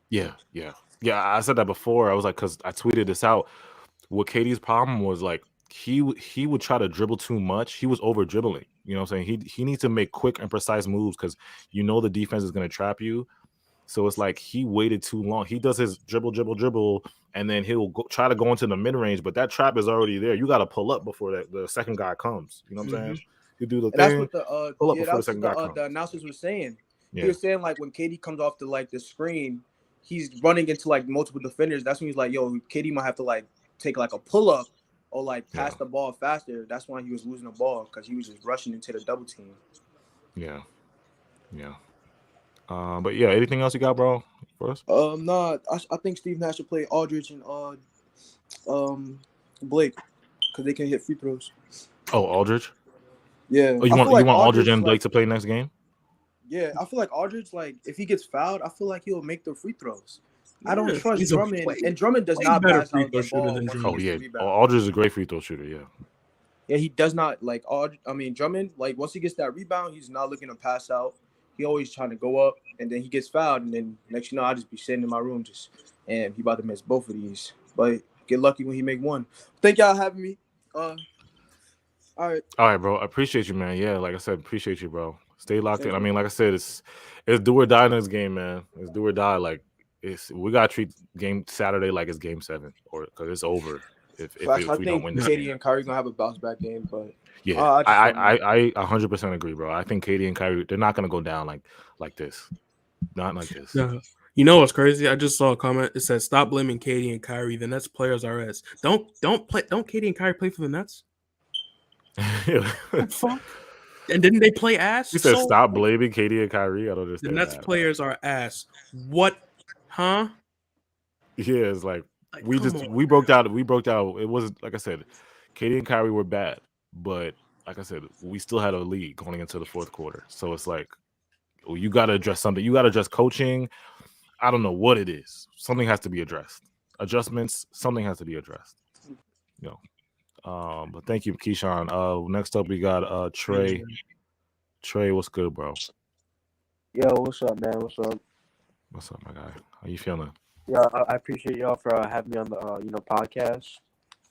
Yeah. I said that before. I was like, because I tweeted this out. What KD's problem was he would try to dribble too much. He was over dribbling. You know what I'm saying? He needs to make quick and precise moves because the defense is going to trap you. So it's like he waited too long. He does his dribble, and then he'll try to go into the mid range, but that trap is already there. You got to pull up before the second guy comes. You know what I'm saying? You do the thing. That's what the pull up before the second guy comes. The announcers were saying. Yeah. He was saying when KD comes off the screen, he's running into multiple defenders. That's when he's like, yo, KD might have to take a pull up or pass the ball faster. That's why he was losing the ball because he was just rushing into the double team. Yeah. But anything else you got, bro? For us? No, I think Steve Nash should play Aldridge and Blake because they can hit free throws. Oh, Aldridge? Yeah. Oh, you want Aldridge and Blake to play next game? Yeah, I feel like Aldridge, if he gets fouled, I feel like he'll make the free throws. I don't trust Drummond, and Drummond does not pass out the ball. Aldridge is a great free throw shooter. Yeah. Yeah, he does not Drummond. Once he gets that rebound, he's not looking to pass out. He always trying to go up, and then he gets fouled, and then next I just be sitting in my room and he about to miss both of these. But get lucky when he make one. Thank y'all for having me. All right, bro. I appreciate you, man. Yeah, like I said, appreciate you, bro. Stay locked in. I mean, like I said, it's do or die in this game, man. It's do or die. Like we gotta treat game Saturday like it's game 7, or because it's over if we don't win this KD game. and Kyrie gonna have a bounce back game, but yeah, I 100% agree, bro. I think KD and Kyrie, they're not gonna go down like this. Not like this. Yeah. You know what's crazy? I just saw a comment. It says, "Stop blaming KD and Kyrie. The Nets players are ass." Don't KD and Kyrie play for the Nets? What fuck? And didn't they play ass? He said, "Stop blaming KD and Kyrie." I don't understand. The Nets players are ass. What? Huh? Yeah, it's like we broke out. It wasn't, like I said, KD and Kyrie were bad, but like I said, we still had a lead going into the fourth quarter. So it's like, well, you got to address something. You got to address coaching. I don't know what it is. Something has to be addressed. Adjustments. Something has to be addressed. You know. But thank you, Keyshawn. Next up, we got Trey. Trey, what's good, bro? Yo, what's up, man? What's up? What's up, my guy? How you feeling? Yeah, I appreciate y'all for having me on the podcast.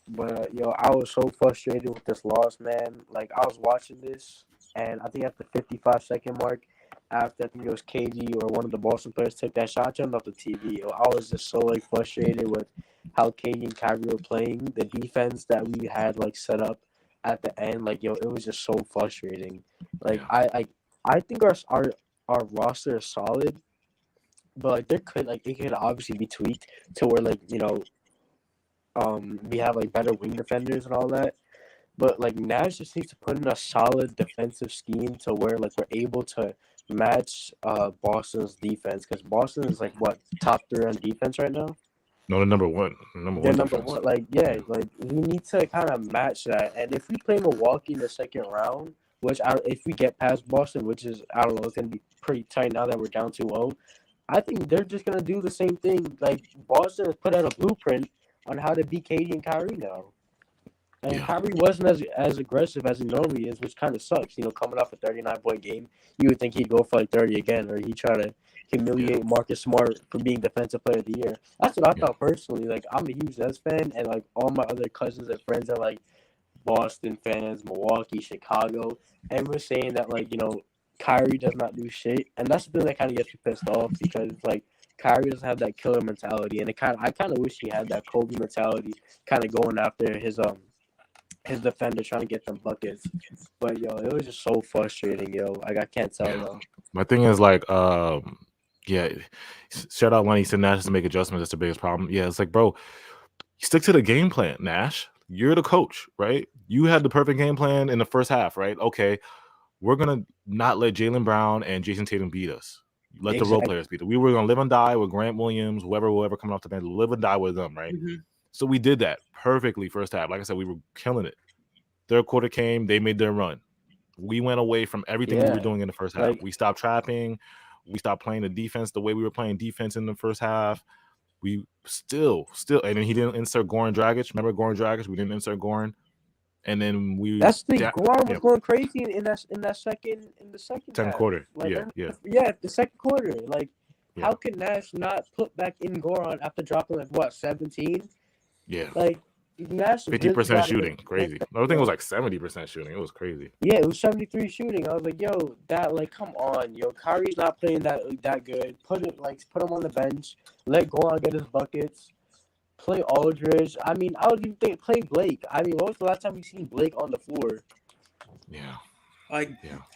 But yo, I was so frustrated with this loss, man. Like, I was watching this, and I think at the 55-second mark, after I think it was KD or one of the Boston players took that shot, I turned off the TV. Yo, I was just so frustrated with how KD and Kyrie were playing, the defense that we had set up at the end. Like, yo, it was just so frustrating. Like, yeah. I think our roster is solid, but it could obviously be tweaked to where we have better wing defenders and all that. But Nash just needs to put in a solid defensive scheme to where we're able to match Boston's defense, because Boston is top 3 on defense right now. No, they're number one. They're number one. We need to kind of match that. And if we play Milwaukee in the second round, if we get past Boston, which is, I don't know, it's gonna be pretty tight now that we're down 2-0. I think they're just gonna do the same thing. Boston has put out a blueprint on how to beat KD and Kyrie now. And Kyrie wasn't as aggressive as he normally is, which kind of sucks. Coming off a 39-point game, you would think he'd go for 30 again, or he'd try to humiliate Marcus Smart for being Defensive Player of the Year. That's what I thought personally. I'm a huge Nets fan, and all my other cousins and friends are Boston fans, Milwaukee, Chicago, and we're saying that Kyrie does not do shit, and that's the thing that kind of gets me pissed off, because Kyrie doesn't have that killer mentality, and I kind of wish he had that Kobe mentality, kind of going after his defender, trying to get them buckets. But yo, it was just so frustrating, yo. I can't tell though. My thing is shout out Lenny, said Nash has to make adjustments. That's the biggest problem. Yeah, it's bro, stick to the game plan, Nash. You're the coach, right? You had the perfect game plan in the first half, right? Okay, we're gonna not let Jaylen Brown and Jason Tatum beat us. Let the role players beat us. We were gonna live and die with Grant Williams, whoever coming off the bench, live and die with them, right? Mm-hmm. So we did that perfectly first half. Like I said, we were killing it. Third quarter came, they made their run. We went away from everything we were doing in the first half. We stopped trapping. We stopped playing the defense the way we were playing defense in the first half. We still, and then he didn't insert Goran Dragic. Remember Goran Dragic? We didn't insert Goran, and then That's the Goran was going crazy in the second second quarter. The second quarter. How can Nash not put back in Goran after dropping 17? Yeah. Nash 50% shooting, crazy. Another thing was 70% shooting. It was crazy. Yeah, it was 73 shooting. I was yo, that come on, yo, Kyrie's not playing that good. Put him on the bench. Let Goran get his buckets. Play Aldridge. I mean, I would even think play Blake. I mean, when was the last time we seen Blake on the floor? Yeah.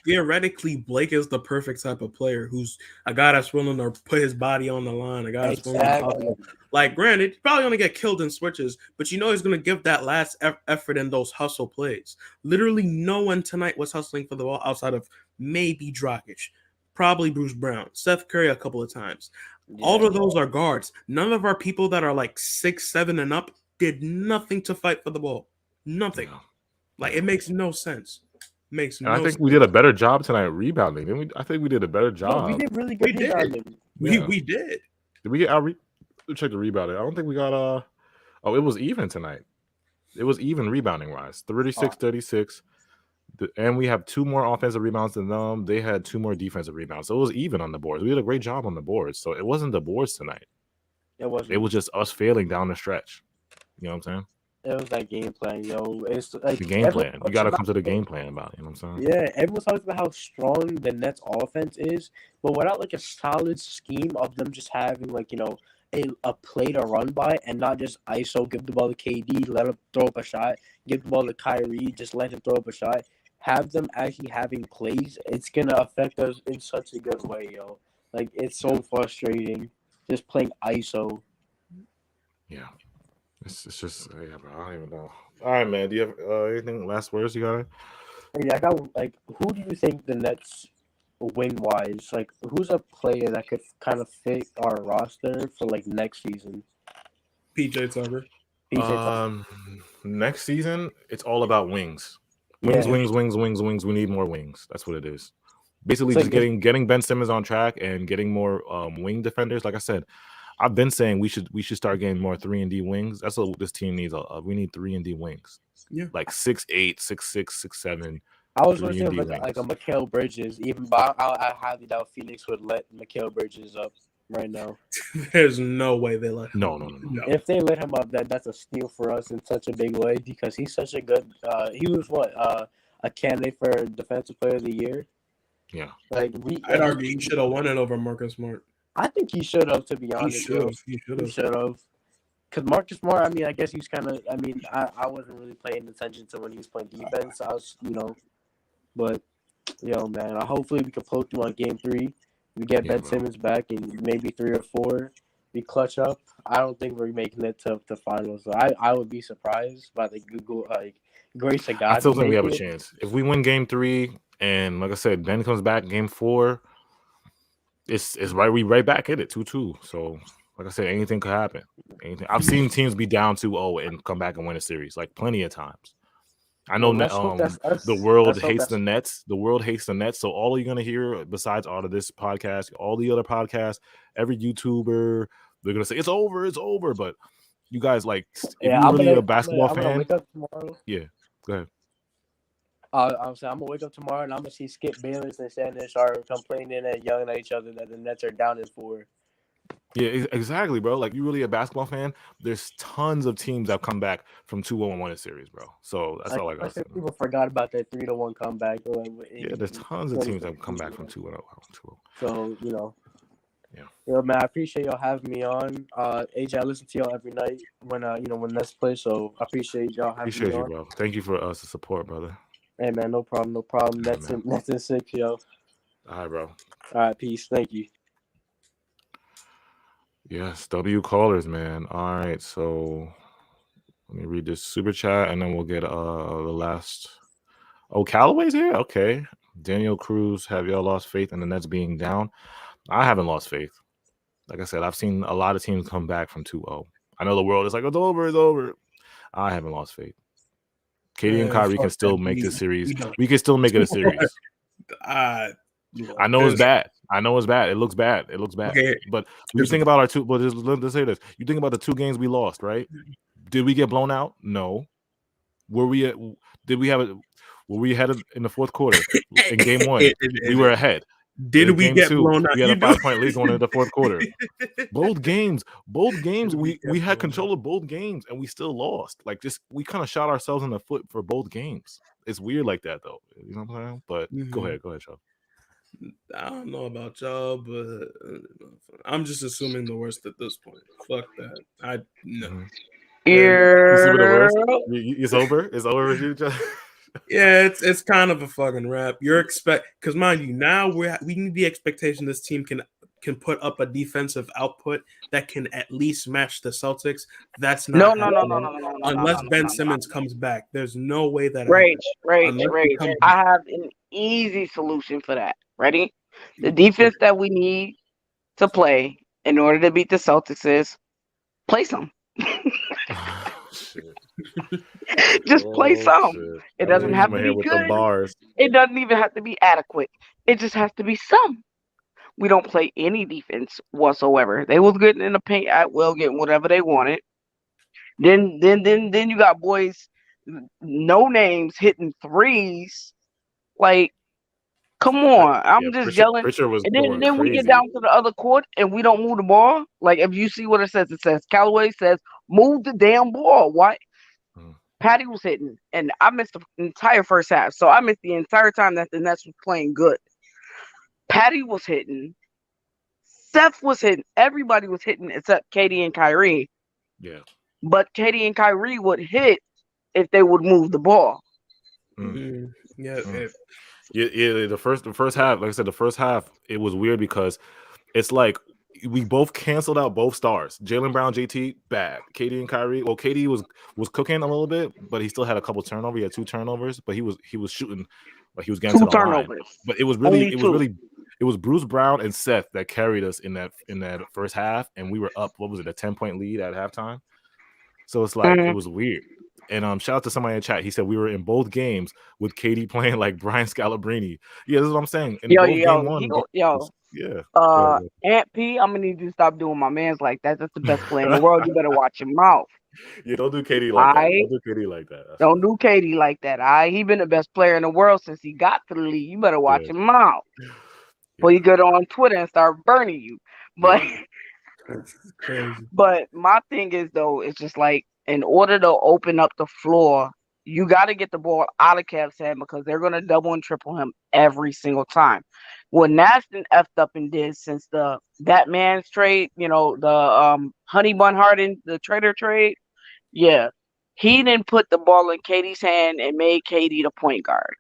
Theoretically, Blake is the perfect type of player who's a guy that's willing to put his body on the line. A guy that's willing to granted, he's probably going to get killed in switches, but he's going to give that last effort in those hustle plays. Literally no one tonight was hustling for the ball outside of maybe Dragic, probably Bruce Brown, Seth Curry a couple of times. Yeah. All of those are guards. None of our people that are 6'7" and up did nothing to fight for the ball. Nothing. It makes no sense. I think we did a better job tonight rebounding, didn't we? I think we did a better job. No, we did really good rebounding. We did. Did we get check the rebounding? I don't think we got it was even tonight. It was even rebounding wise. 36-36. And we have 2 more offensive rebounds than them. They had 2 more defensive rebounds. So it was even on the boards. We did a great job on the boards. So it wasn't the boards tonight. It wasn't. It was just us failing down the stretch. You know what I'm saying? It was that game plan, yo. It's like The game plan. You got to come to the game plan about it. You know what I'm saying? Yeah, everyone talks about how strong the Nets offense is, but without like a solid scheme of them just having like, a play to run by and not just ISO, give the ball to KD, let him throw up a shot, give the ball to Kyrie, just let him throw up a shot. Have them actually having plays, it's gonna affect us in such a good way, yo. Like it's so frustrating just playing ISO. Yeah. It's just yeah, bro. I don't even know. All right, man. Do you have anything? Last words you got? Yeah, I got like, who do you think the Nets wing wise? Like, who's a player that could kind of fit our roster for like next season? PJ Tucker. Next season, it's all about wings. Wings. We need more wings. That's what it is. Basically, just getting Ben Simmons on track and getting more wing defenders. Like I said, I've been saying we should start getting more 3-and-D wings. That's what this team needs. We need 3-and-D wings. Yeah, like 6'8", 6'6", 6'7". I was going to say like a Mikal Bridges, but I highly doubt Phoenix would let Mikal Bridges up right now. There's no way they let him. No. If they let him up, that's a steal for us in such a big way because he's such a good. He was a candidate for Defensive Player of the Year. Yeah, like I'd argue he should have won it over Marcus Smart. I think he should have, to be honest. He should have. Because Marcus Smart, I mean, I guess he was kind of. I mean, I wasn't really paying attention to when he was playing defense. I was, but man, hopefully we can pull through on Game 3. We get Ben Simmons back and maybe 3 or 4. We clutch up. I don't think we're making it to finals. So I would be surprised by the Google grace of God. I still think we have a chance if we win Game 3, and like I said, Ben comes back Game 4. It's right. We right back at it 2-2. So like I said, anything could happen. Anything. I've seen teams be down 2-0 and come back and win a series like plenty of times. I know the world hates the Nets. The world hates the Nets. So all you're gonna hear besides all of this podcast, all the other podcasts, every YouTuber, they're gonna say it's over. But you guys if you're really a basketball fan, I'm gonna wake up tomorrow. Yeah, go ahead. I'm gonna wake up tomorrow and I'm gonna see Skip Bayless and Shannon Sharp complaining and yelling at each other that the Nets are down in 4. Yeah, exactly, bro. Like, you really a basketball fan? There's tons of teams that come back from 2-0 and won a series, bro. So that's all I got to say. People forgot about that 3-1 comeback. Yeah, there's tons of teams that come back from 2-0. So, Yeah. Man, I appreciate y'all having me on. AJ, I listen to y'all every night when Nets play. So I appreciate y'all having me on. Bro. Thank you for us to support, brother. Hey, man, no problem. Nets in 6, yo. All right, bro. All right, peace. Thank you. Yes, W callers, man. All right, so let me read this super chat, and then we'll get the last. Oh, Callaway's here? Okay. Daniel Cruz, have y'all lost faith in the Nets being down? I haven't lost faith. Like I said, I've seen a lot of teams come back from 2-0. I know the world is like, it's over. I haven't lost faith. KD and Kyrie can still make this series. We can still make it a series. I know it's bad. It looks bad. Okay. But when you think about our two, but let's say this. You think about the 2 games we lost, right? Did we get blown out? No. Were we ahead in the fourth quarter? In Game 1, we were ahead. Did we get blown out? We had a 5-point lead going into the fourth quarter. Both games, we had control of both games, and we still lost. Like, we kind of shot ourselves in the foot for both games. It's weird like that, though. You know what I'm saying? But go ahead, Sean. I don't know about y'all, but I'm just assuming the worst at this point. Fuck that. No. It's over. It's over with you, John. Yeah, it's kind of a fucking wrap. Because mind you, now we need the expectation this team can put up a defensive output that can at least match the Celtics. That's not no. Unless Ben Simmons comes back, there's no way that. Rage. I have an easy solution for that. Ready? The defense that we need to play in order to beat the Celtics is play some. Just play some. Shit. It doesn't have to be good. It doesn't even have to be adequate. It just has to be some. We don't play any defense whatsoever. They was getting in the paint at will, getting whatever they wanted. Then you got boys, no names hitting threes. Like, come on. I'm just yelling. And then we get down to the other court and we don't move the ball. Like, if you see what it says Callaway says, move the damn ball. Why? Patty was hitting, and I missed the entire first half. So I missed the entire time that the Nets was playing good. Patty was hitting. Seth was hitting. Everybody was hitting except Katie and Kyrie. Yeah. But Katie and Kyrie would hit if they would move the ball. Yeah. Yeah. The first half, like I said, the first half, it was weird because it's like we both canceled out both stars. Jaylen Brown, JT, bad. Katie and Kyrie. Well, Katie was cooking a little bit, but he still had a couple turnovers. He had 2 turnovers, but he was shooting, like he was getting 2 to the turnovers. line. But it was Bruce Brown and Seth that carried us in that first half, and we were up. What was it? A 10-point lead at halftime. So it's like it was weird. And shout out to somebody in the chat. He said we were in both games with Katie playing like Brian Scalabrine. Yeah, this is what I'm saying. In game one, Aunt P, I'm gonna need you to stop doing my man's like that. That's the best player in the world. You better watch your mouth. Yeah, don't do Katie like that. Don't do Katie like that. Don't do Katie like that. He been the best player in the world since he got to the league. You better watch your mouth. Before you go on Twitter and start burning you. But but my thing is though, it's just like in order to open up the floor, you got to get the ball out of Cavs' hand because they're going to double and triple him every single time. What Naston effed up and did since that man's trade, the Honey Bun Harden, the trader trade, he didn't put the ball in Katie's hand and made Katie the point guard.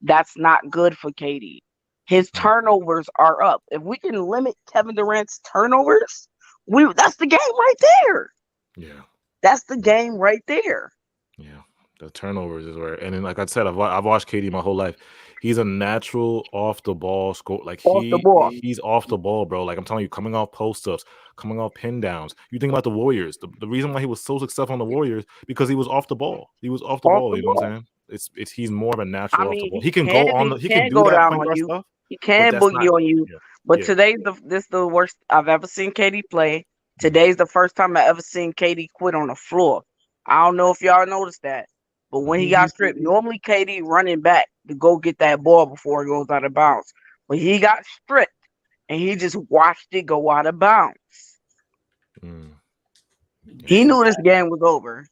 That's not good for Katie. His turnovers are up. If we can limit Kevin Durant's turnovers, that's the game right there. Yeah. That's the game right there. Yeah, the turnovers is where, and then like I said, I've watched KD my whole life. He's a natural off the ball score. Like he's off the ball, bro. Like I'm telling you, coming off post ups, coming off pin downs. You think about the Warriors. The reason why he was so successful on the Warriors because he was off the ball. He was off the ball. You know what I'm saying? He's more of a natural off the ball. He can go on the. He can do that point guard stuff. He can boogie on you. But today's this is the worst I've ever seen KD play. Today's the first time I ever seen KD quit on the floor. I don't know if y'all noticed that. But when he got stripped, normally KD running back to go get that ball before it goes out of bounds. But he got stripped, and he just watched it go out of bounds. He knew this game was over.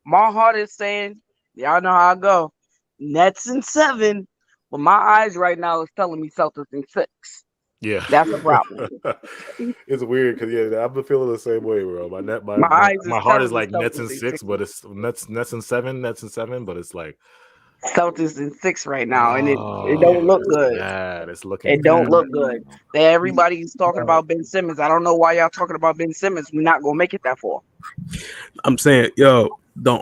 My heart is saying, y'all know how I go. Nets in 7, but my eyes right now is telling me Celtics in 6. Yeah, that's a problem. It's weird because I've been feeling the same way, bro. My heart is like Nets in 6, but it's Nets in 7, but it's like Celtics in 6 right now, and it don't look good. It's looking. It don't look good. Everybody's talking about Ben Simmons. I don't know why y'all talking about Ben Simmons. We're not gonna make it that far. I'm saying, the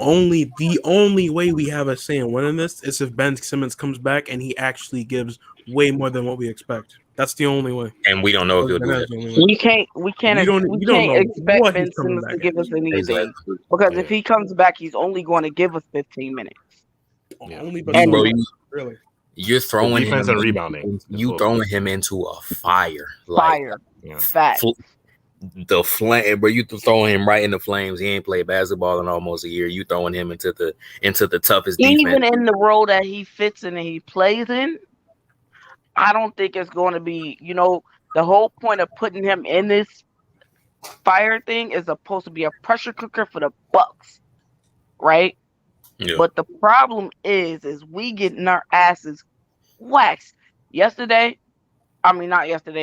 only way we have a say in winning this is if Ben Simmons comes back and he actually gives way more than what we expect. That's the only way. And we don't know if he'll do that. We can't expect Ben Simmons to give us anything. Because if he comes back, he's only going to give us 15 minutes. Really. You're throwing defense and rebounding. You throwing him into a fire. Fact. The flame, bro. You throwing him right in the flames. He ain't played basketball in almost a year. You throwing him into the toughest defense. Even in the role that he fits in and he plays in, I don't think it's going to be, the whole point of putting him in this fire thing is supposed to be a pressure cooker for the Bucks, right? Yeah. But the problem is we getting our asses waxed. The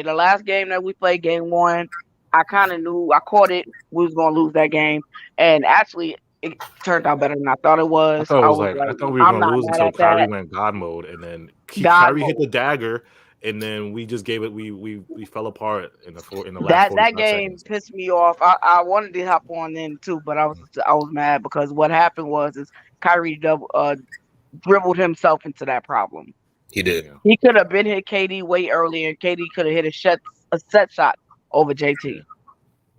last game that we played, game 1, I kind of knew, I caught it, we was going to lose that game. And actually, it turned out better than I thought it was. I thought we were going to lose until Kyrie went God mode. And then Kyrie hit the dagger. And then we just gave it. We fell apart in the last. That game seconds. Pissed me off. I wanted to hop on in too, but I was mad because what happened was Kyrie dribbled himself into that problem. He did. He could have been hit KD way earlier. KD could have hit a set shot over JT.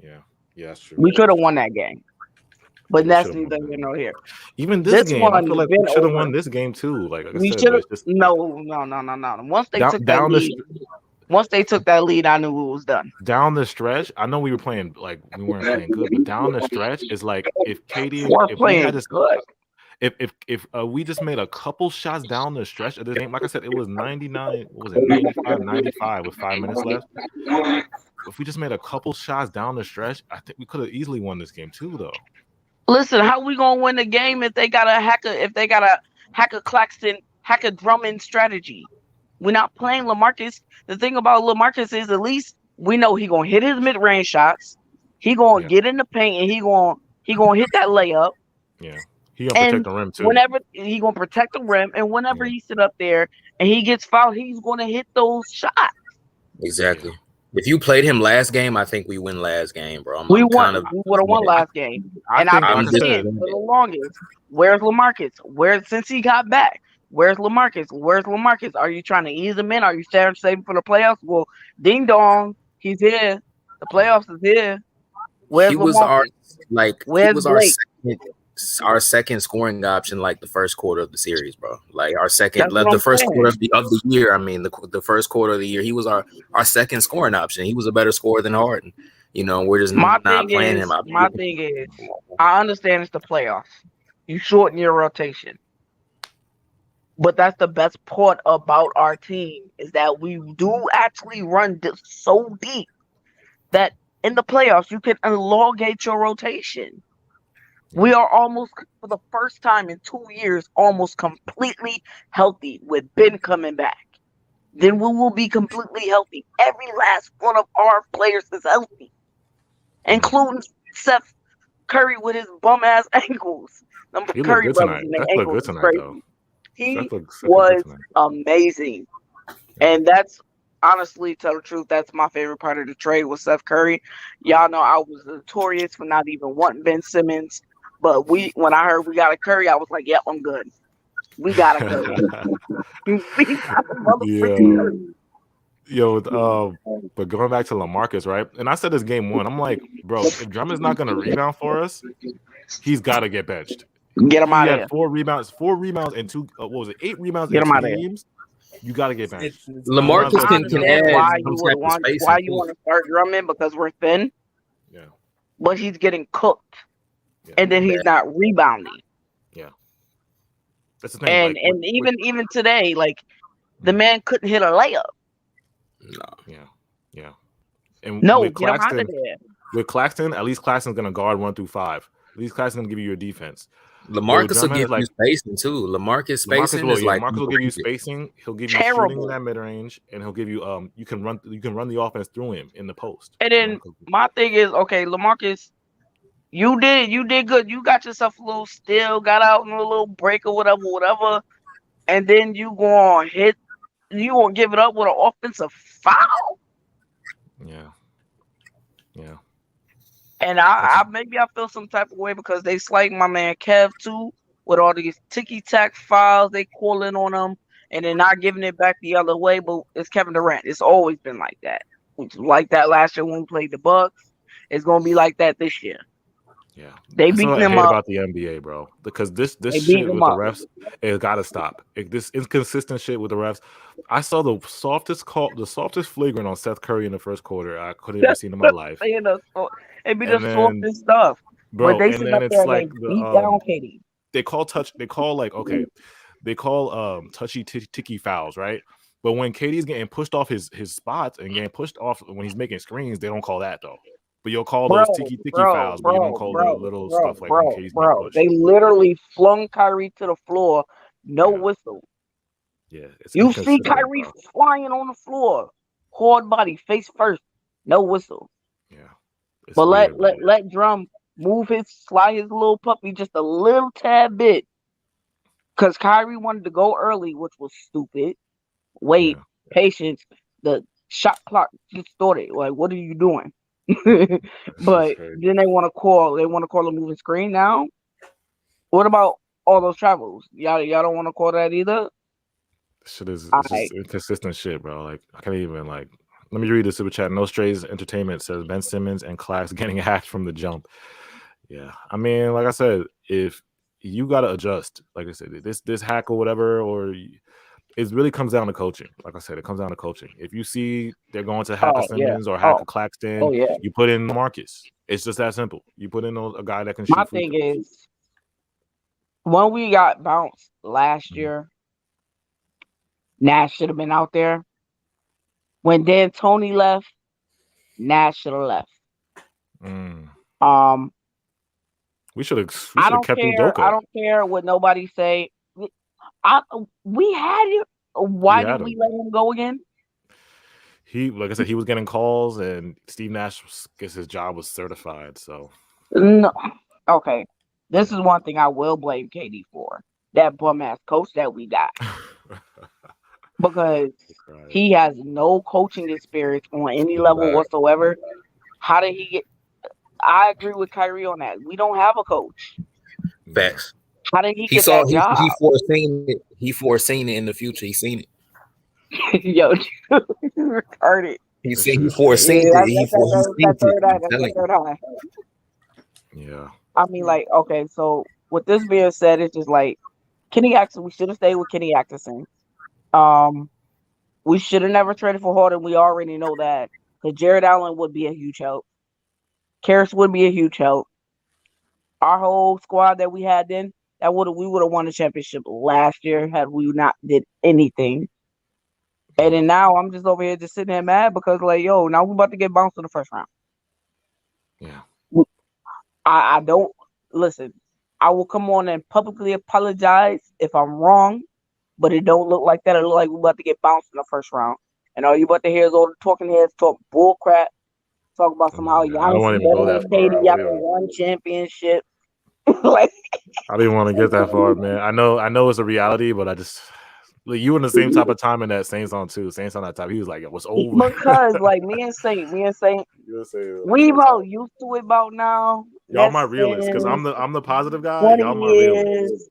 Yeah, that's true. We could have won that game. But that's neither here nor here. Even this game, I feel like we should have won this game too. We should have. No. Once they took that lead, once they took that lead, I knew it was done. Down the stretch, I know we were playing we weren't playing good, but down the stretch is like if KD, if we just made a couple shots down the stretch of this game, like I said, it was 99. What was it? 95 with 5 minutes left. If we just made a couple shots down the stretch, I think we could have easily won this game too, though. Listen, how we gonna win the game if they got a hacker Claxton, hacker Drummond strategy? We're not playing LaMarcus. The thing about LaMarcus is at least we know he gonna hit his mid-range shots. He gonna get in the paint and he gonna hit that layup. Yeah. He gonna protect the rim too. Whenever he gonna protect the rim, and whenever he sit up there and he gets fouled, he's gonna hit those shots. Exactly. If you played him last game, I think we win last game, bro. We would have won last game. I've been saying for the longest, where's LaMarcus? Since he got back, where's LaMarcus? Where's LaMarcus? Are you trying to ease him in? Are you saving for the playoffs? Well, ding dong, he's here. The playoffs is here. Where's LaMarcus? Our second scoring option, like the first quarter of the series, bro. Like the first quarter of the year. I mean, the first quarter of the year, he was our second scoring option. He was a better scorer than Harden. You know, we're just not playing him. My thing is, I understand it's the playoffs. You shorten your rotation, but that's the best part about our team is that we do actually run so deep that in the playoffs you can elongate your rotation. We are almost, for the first time in 2 years, almost completely healthy with Ben coming back. Then we will be completely healthy. Every last one of our players is healthy, including Seth Curry with his bum ass ankles. He looked good tonight. That looked good tonight, though. He was amazing, and that's honestly, tell the truth, that's my favorite part of the trade was Seth Curry. Y'all know I was notorious for not even wanting Ben Simmons. But when I heard we got a Curry, I was like, "Yep, I'm good. We got a Curry. We got a motherfucking Curry." Yo, but going back to LaMarcus, right? And I said this game one. I'm like, bro, if Drummond's not gonna rebound for us, he's got to get benched. Get him out of here. 4 rebounds, and 2. What was it? 8 rebounds in 2 games. You got to get benched. LaMarcus can add why you want to start Drummond because we're thin. Yeah, but he's getting cooked. And then he's not rebounding. Yeah, that's the thing. And even today, like the man couldn't hit a layup. No. Yeah. And with Claxton, at least Claxton's gonna guard 1 through 5. At least Claxton's gonna give you your defense. LaMarcus will give you spacing too. LaMarcus will give you spacing. He'll give you shooting in that mid range, and he'll give you you can run the offense through him in the post. And then my thing is, okay, LaMarcus. You did good. You got yourself a little steal, got out in a little break or whatever, and then you gonna give it up with an offensive foul. Yeah. And I feel some type of way because they slight my man Kev too with all these ticky-tack fouls they calling on him, and they're not giving it back the other way. But it's Kevin Durant. It's always been like that. It's like that last year when we played the Bucks. It's gonna be like that this year. Yeah, they beat them up about the NBA, bro. Because this shit with the refs, it gotta stop. This inconsistent shit with the refs. I saw the softest flagrant on Seth Curry in the first quarter I could have ever seen in my life. It be the softest stuff, bro. They and then it's like beat down Katie. They call touchy ticky fouls, right? But when KD's getting pushed off his spots and getting pushed off when he's making screens, they don't call that though. But you'll call those ticky fouls, but you don't call the little stuff like when KD's being pushed. They literally flung Kyrie to the floor, no whistle. Yeah, you see Kyrie flying on the floor, hard body, face first, no whistle. Yeah, but let Drum slide his little puppy just a little tad bit, because Kyrie wanted to go early, which was stupid. Wait, patience. The shot clock just started. Like, what are you doing? But then they want to call a moving screen now. What about all those travels? Y'all don't want to call that either? Shit is just inconsistent shit, bro. Like I can't even let me read the super chat. No Strays Entertainment says Ben Simmons and Clax getting hacked from the jump. Yeah, I mean, like I said, if you gotta adjust, like I said, this hack or whatever, it really comes down to coaching. Like I said, it comes down to coaching. If you see they're going to hack Simmons or hack Claxton, you put in Marcus. It's just that simple. You put in a guy that can shoot. My thing is, when we got bounced last year, Nash should have been out there. When D'Antoni left, Nash should have left. We We should have I don't kept care. I Udoka. don't care what nobody say. We had it. Why did we let him go again? He, like I said, he was getting calls, and Steve Nash, guess his job was certified. So No. Okay. This is one thing I will blame KD for. That bum ass coach that we got. Because he has no coaching experience on any level whatsoever. How did he get? I agree with Kyrie on that. We don't have a coach. Facts. How did he get that job? He foreseen it. He foreseen it in the future. He seen it. Yo, retarded. He foreseen it. He foreseen it. Yeah. I mean, like, okay, so with this being said, it's just like Kenny Atkinson. We should have stayed with Kenny Atkinson. We should have never traded for Harden. We already know that. Because Jared Allen would be a huge help. Karras would be a huge help. Our whole squad that we had then, we would have won the championship last year had we not did anything. And then now I'm just over here just sitting there mad because, like, yo, now we're about to get bounced in the first round. Yeah. I don't listen. I will come on and publicly apologize if I'm wrong, but it don't look like that. It look like we're about to get bounced in the first round. And all you about to hear is all the talking heads talk bull crap. Talk about somehow Giannis is better than KD after one championship. Like, I didn't want to get that far, man. I know it's a reality, but I just you in the same type of time in that Saints on too. Saints on that time. He was like, it was over. Because like me and Saint, we about used to it about now. Y'all my realists, because I'm the positive guy. Y'all my realists.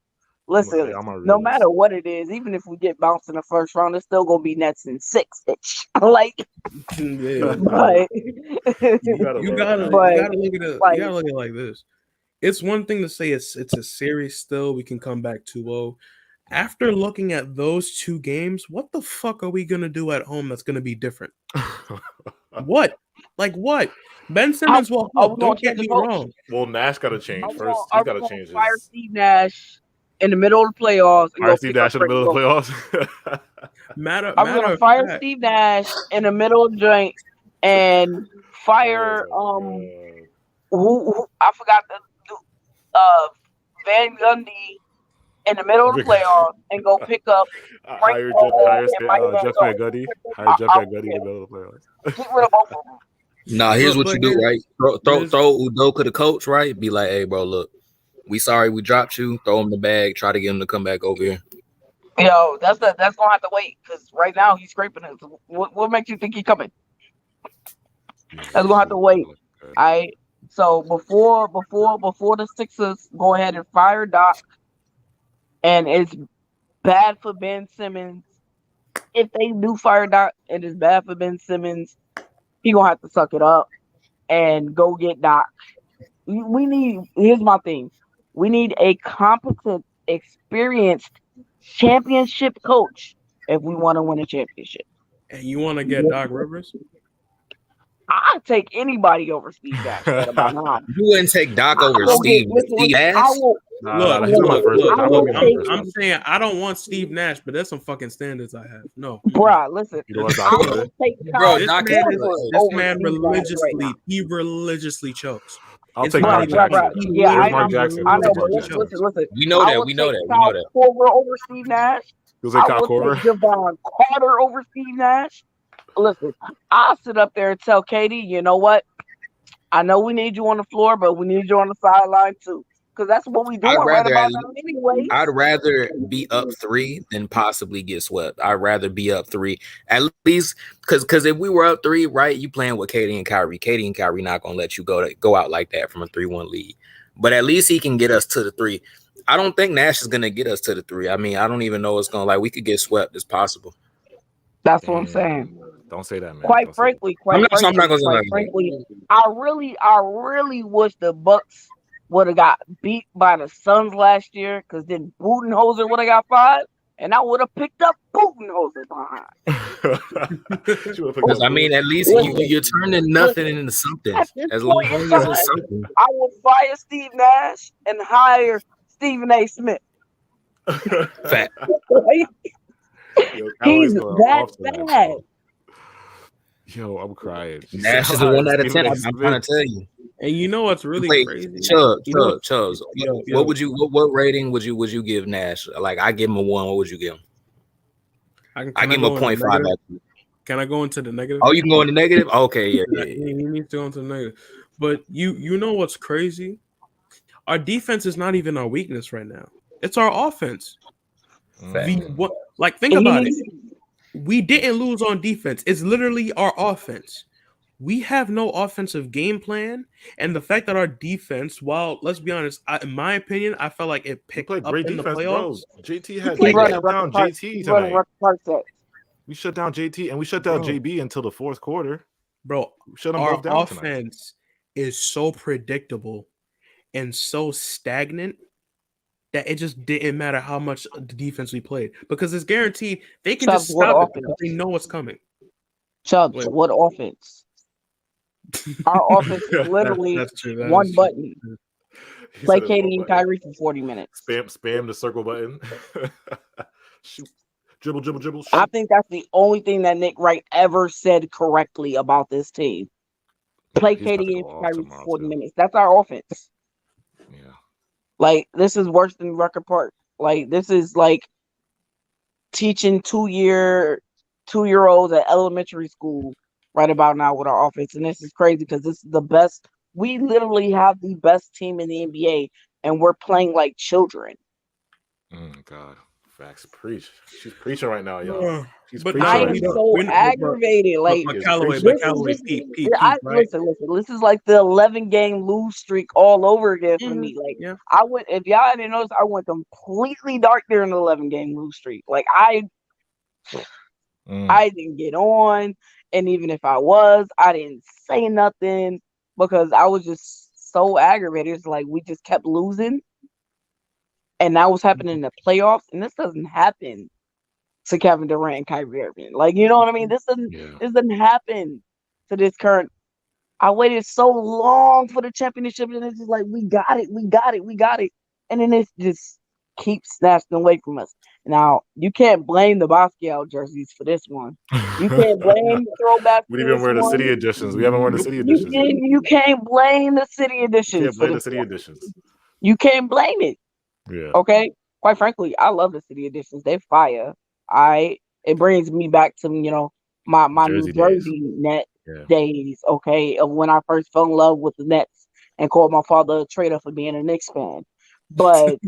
Listen, no matter what it is, even if we get bounced in the first round, it's still gonna be Nets in 6. Like, yeah. But you gotta look at it like this. It's one thing to say it's a series still. We can come back 2-0. After looking at those two games, what the fuck are we gonna do at home that's gonna be different? What? Like what? Ben Simmons don't get me wrong. Well, Nash got to change first. He's got to change. Fire Steve Nash in the middle of the playoffs. Fire Steve Nash in the middle of the playoffs. I'm gonna fire Steve Nash in the middle of the joint and fire who I forgot the Van Gundy in the middle of the playoffs and go pick up hire Jeff Van Gundy. Hire Jeff Van Gundy in the middle of the playoffs. Get rid of both of them. Nah, here's what you do, right? Throw Udoka the coach, right? Be like, hey, bro, look, we sorry we dropped you. Throw him the bag. Try to get him to come back over here. Yo, that's gonna have to wait because right now he's scraping it. What makes you think he's coming? That's gonna have to wait. So before the Sixers go ahead and fire Doc, and it's bad for Ben Simmons. If they do fire Doc and it's bad for Ben Simmons, he gonna have to suck it up and go get Doc. Here's my thing. We need a competent, experienced championship coach if we want to win a championship. And you want to get Doc Rivers? I'd take anybody over Steve Nash. You wouldn't take Doc over Steve Nash? I'm saying I don't want Steve Nash, but there's some fucking standards I have. No, bruh, listen. This man religiously chokes. I'll take Mark Jackson. I know, but listen. We know that. Korver over Steve Nash. You'll take Kyle Korver? Javon Carter over Steve Nash. Listen, I'll sit up there and tell Katie, you know what? I know we need you on the floor, but we need you on the sideline too. Because that's what we do right about now anyway. I'd rather be up 3 than possibly get swept. I'd rather be up 3. At least because if we were up 3, right, you playing with Katie and Kyrie. Katie and Kyrie not going to let you go out like that from a 3-1 lead. But at least he can get us to the 3. I don't think Nash is going to get us to the 3. I mean, I don't even know it's going to, like, we could get swept. It's possible. That's what I'm saying. Don't say that, man. Quite frankly, I really wish the Bucks would have got beat by the Suns last year because then Budenholzer would have got 5, and I would have picked up Budenholzer behind. Because I mean, at least you're turning nothing into something. As long as it's something. I will fire Steve Nash and hire Stephen A. Smith. Fact. He's that bad. Yo, I'm crying. Nash is a 1 out of 10. I'm trying to tell you. And you know what's really crazy? Chubbs. What rating would you give Nash? Like, I give him a 1. What would you give him? I give him a 0.5. Can I go into the negative? Oh, you can go into negative? Okay, yeah. He needs to go into the negative. But you know what's crazy? Our defense is not even our weakness right now. It's our offense. Think about it. We didn't lose on defense. It's literally our offense. We have no offensive game plan, and the fact that our defense, while let's be honest, in my opinion, I felt like it picked up in the playoffs. Bro. JT had shut down JT tonight. We shut down JT and we shut down JB until the fourth quarter. Bro, shut them our both down offense is so predictable and so stagnant that it just didn't matter how much the defense we played because it's guaranteed they can just stop it because they know what's coming. Chubbs, what offense? Our offense is literally one button. Play Katie and Kyrie for 40 minutes. Spam the circle button. Shoot. Dribble. Shoot. I think that's the only thing that Nick Wright ever said correctly about this team. Play Katie and Kyrie for 40 minutes. That's our offense. Yeah. Like, this is worse than Rucker Park. Like, this is like teaching two-year-olds at elementary school right about now with our offense. And this is crazy because this is the best. We literally have the best team in the NBA, and we're playing like children. God. Facts. Preach. She's preaching right now, y'all. She's preaching. I am so aggravated. Like, Callaway, Pete, listen. This is like the 11-game lose streak all over again for me. Like, I went. If y'all didn't notice, I went completely dark during the 11-game lose streak. Like, I didn't get on, and even if I was, I didn't say nothing because I was just so aggravated. It's like we just kept losing. And that was happening in the playoffs, and this doesn't happen to Kevin Durant and Kyrie Irving. Like, you know what I mean? This doesn't happen to this current. I waited so long for the championship, and it's just like we got it, and then it just keeps snatching away from us. Now you can't blame the Basquiat jerseys for this one. You can't blame the throwback. We didn't even wear the city editions. We haven't worn the city editions. You can't blame the city editions. You can't blame the city editions. You can't blame it. Yeah. Okay. Quite frankly, I love the city editions. They fire. It brings me back to my New Jersey net days. Okay, of when I first fell in love with the Nets and called my father a traitor for being a Knicks fan. But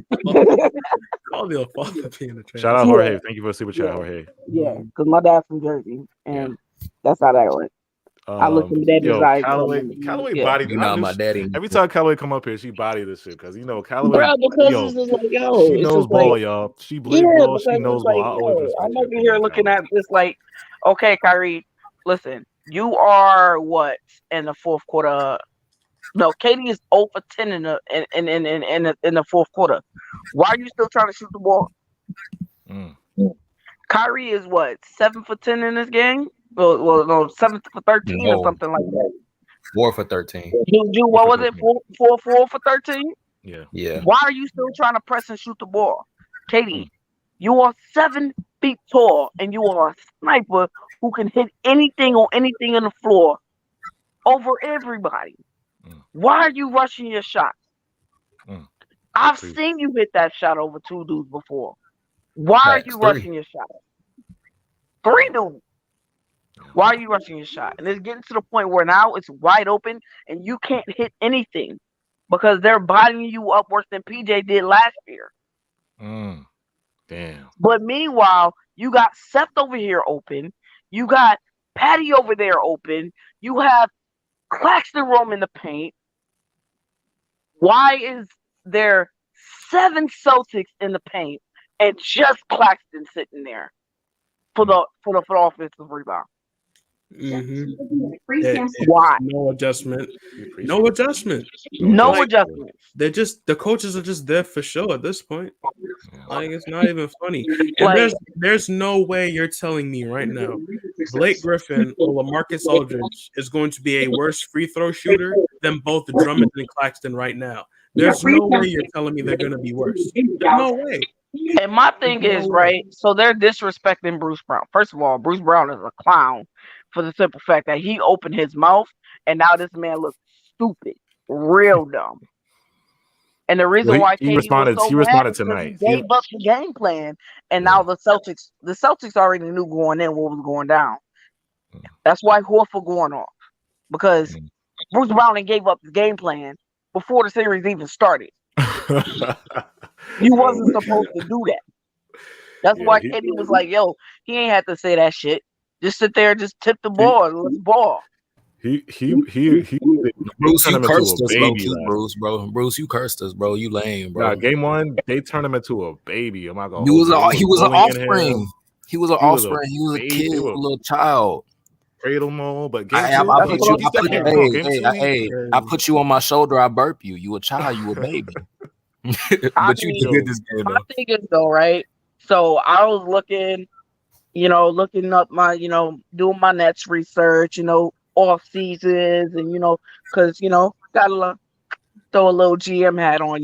call your father being a traitor. Shout out Jorge. Thank you for the super chat, Jorge. Yeah, because my dad's from Jersey, and that's how that went. I look at daddy's eyes. Callaway bodied. You know my daddy. Every time Callaway come up here, she body this shit because Callaway. Bro, because it's like, she knows ball, y'all. She believes ball. She knows ball. I'm over here looking at this like, okay, Kyrie, listen, you are what in the fourth quarter? No, Katie is 0 for 10 in the fourth quarter. Why are you still trying to shoot the ball? Kyrie is what 7 for 10 in this game. Well, no, 7 for 13 or something like that. 4 for 13. What was it? 4 for 13? Yeah. Why are you still trying to press and shoot the ball? Katie, you are 7 feet tall, and you are a sniper who can hit anything on anything on the floor over everybody. Why are you rushing your shot? I've seen you hit that shot over 2 dudes before. Why are you rushing your shot? 3 dudes. Why are you rushing your shot? And it's getting to the point where now it's wide open and you can't hit anything because they're bodying you up worse than PJ did last year. Damn. But meanwhile, you got Seth over here open. You got Patty over there open. You have Claxton roam in the paint. Why is there 7 Celtics in the paint and just Claxton sitting there for the offensive rebound? Why? No adjustment. They're just the coaches are just there for show at this point. Like it's not even funny. And there's no way you're telling me right now Blake Griffin or LaMarcus Aldridge is going to be a worse free throw shooter than both Drummond and Claxton right now. There's no way you're telling me they're going to be worse. No way. And my thing is, right, so they're disrespecting Bruce Brown. First of all, Bruce Brown is a clown for the simple fact that he opened his mouth and now this man looks stupid, real dumb. And the reason why he KD was responded. so He mad responded is because he tonight. gave up the game plan, and now the Celtics already knew going in what was going down. That's why Horford going off, because Bruce Brown gave up the game plan before the series even started. You wasn't supposed to do that. That's why KD was like, "Yo, he ain't had to say that shit. Just sit there, just tip the ball, and let's ball." He Bruce, you cursed us, baby, Bruce, bro. Bruce, you cursed us, bro. You lame, bro. Yeah, game 1, they turned him into a baby. I'm not gonna. He was an offspring. He was an offspring. He was a kid, a little child. Cradle mode, but I put you on my shoulder. I burp you. You a child. You a baby. But you did this game. My thing is though, right? So I was looking up my, doing my Nets research, off seasons, and because gotta throw a little GM hat on,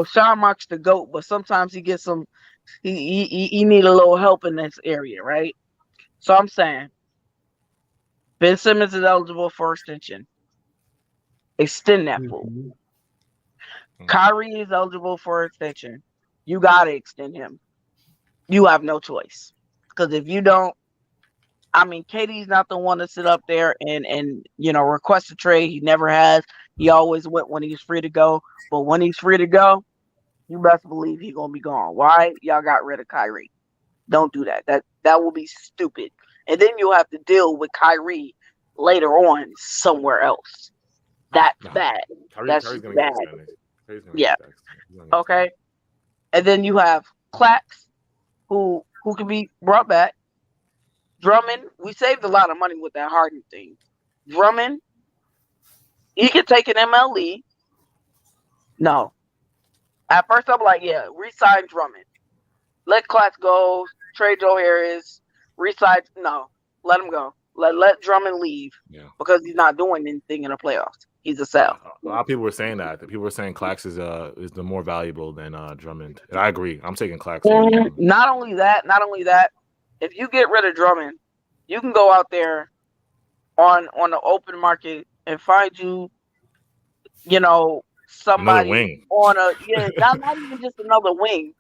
Sean Marks the GOAT, but sometimes he gets he need a little help in this area, right? So I'm saying Ben Simmons is eligible for extension. Extend that fool. Kyrie is eligible for extension. You gotta extend him. You have no choice, because if you don't, KD's not the one to sit up there and request a trade. He never has. He always went when he's free to go. But when he's free to go, you best believe he's gonna be gone. Why? Y'all got rid of Kyrie. Don't do that. That will be stupid. And then you'll have to deal with Kyrie later on somewhere else. That's bad. That's bad. Yeah. Okay. And then you have Clax, who can be brought back. Drummond, we saved a lot of money with that Harden thing. Drummond, he could take an MLE. No. At first, I'm like, yeah, re-sign Drummond. Let Clax go. Trade Joe Harris. Re-sign. No. Let him go. Let Drummond leave. Yeah. Because he's not doing anything in the playoffs. He's a sell. A lot of people were saying that. People were saying Clax is the more valuable than Drummond. And I agree. I'm taking Clax. Not only that. If you get rid of Drummond, you can go out there on the open market and find somebody on not even just another wing.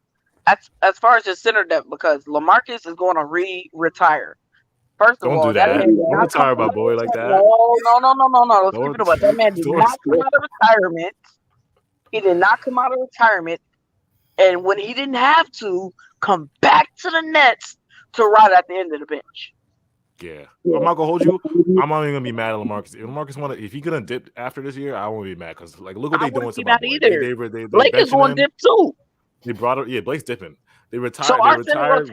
As far as the center depth, because LaMarcus is going to retire. First of all, don't retire my boy like that. No. Let's keep it about that man did not come out of retirement. He did not come out of retirement, and when he didn't have to come back to the Nets to ride at the end of the bench. Yeah. I'm not gonna hold you. I'm not even gonna be mad at LaMarcus. If LaMarcus if he gonna dip after this year, I won't be mad, because look what they're doing to my boy. Blake is going to dip too. They brought her. Yeah, Blake's dipping. They retired.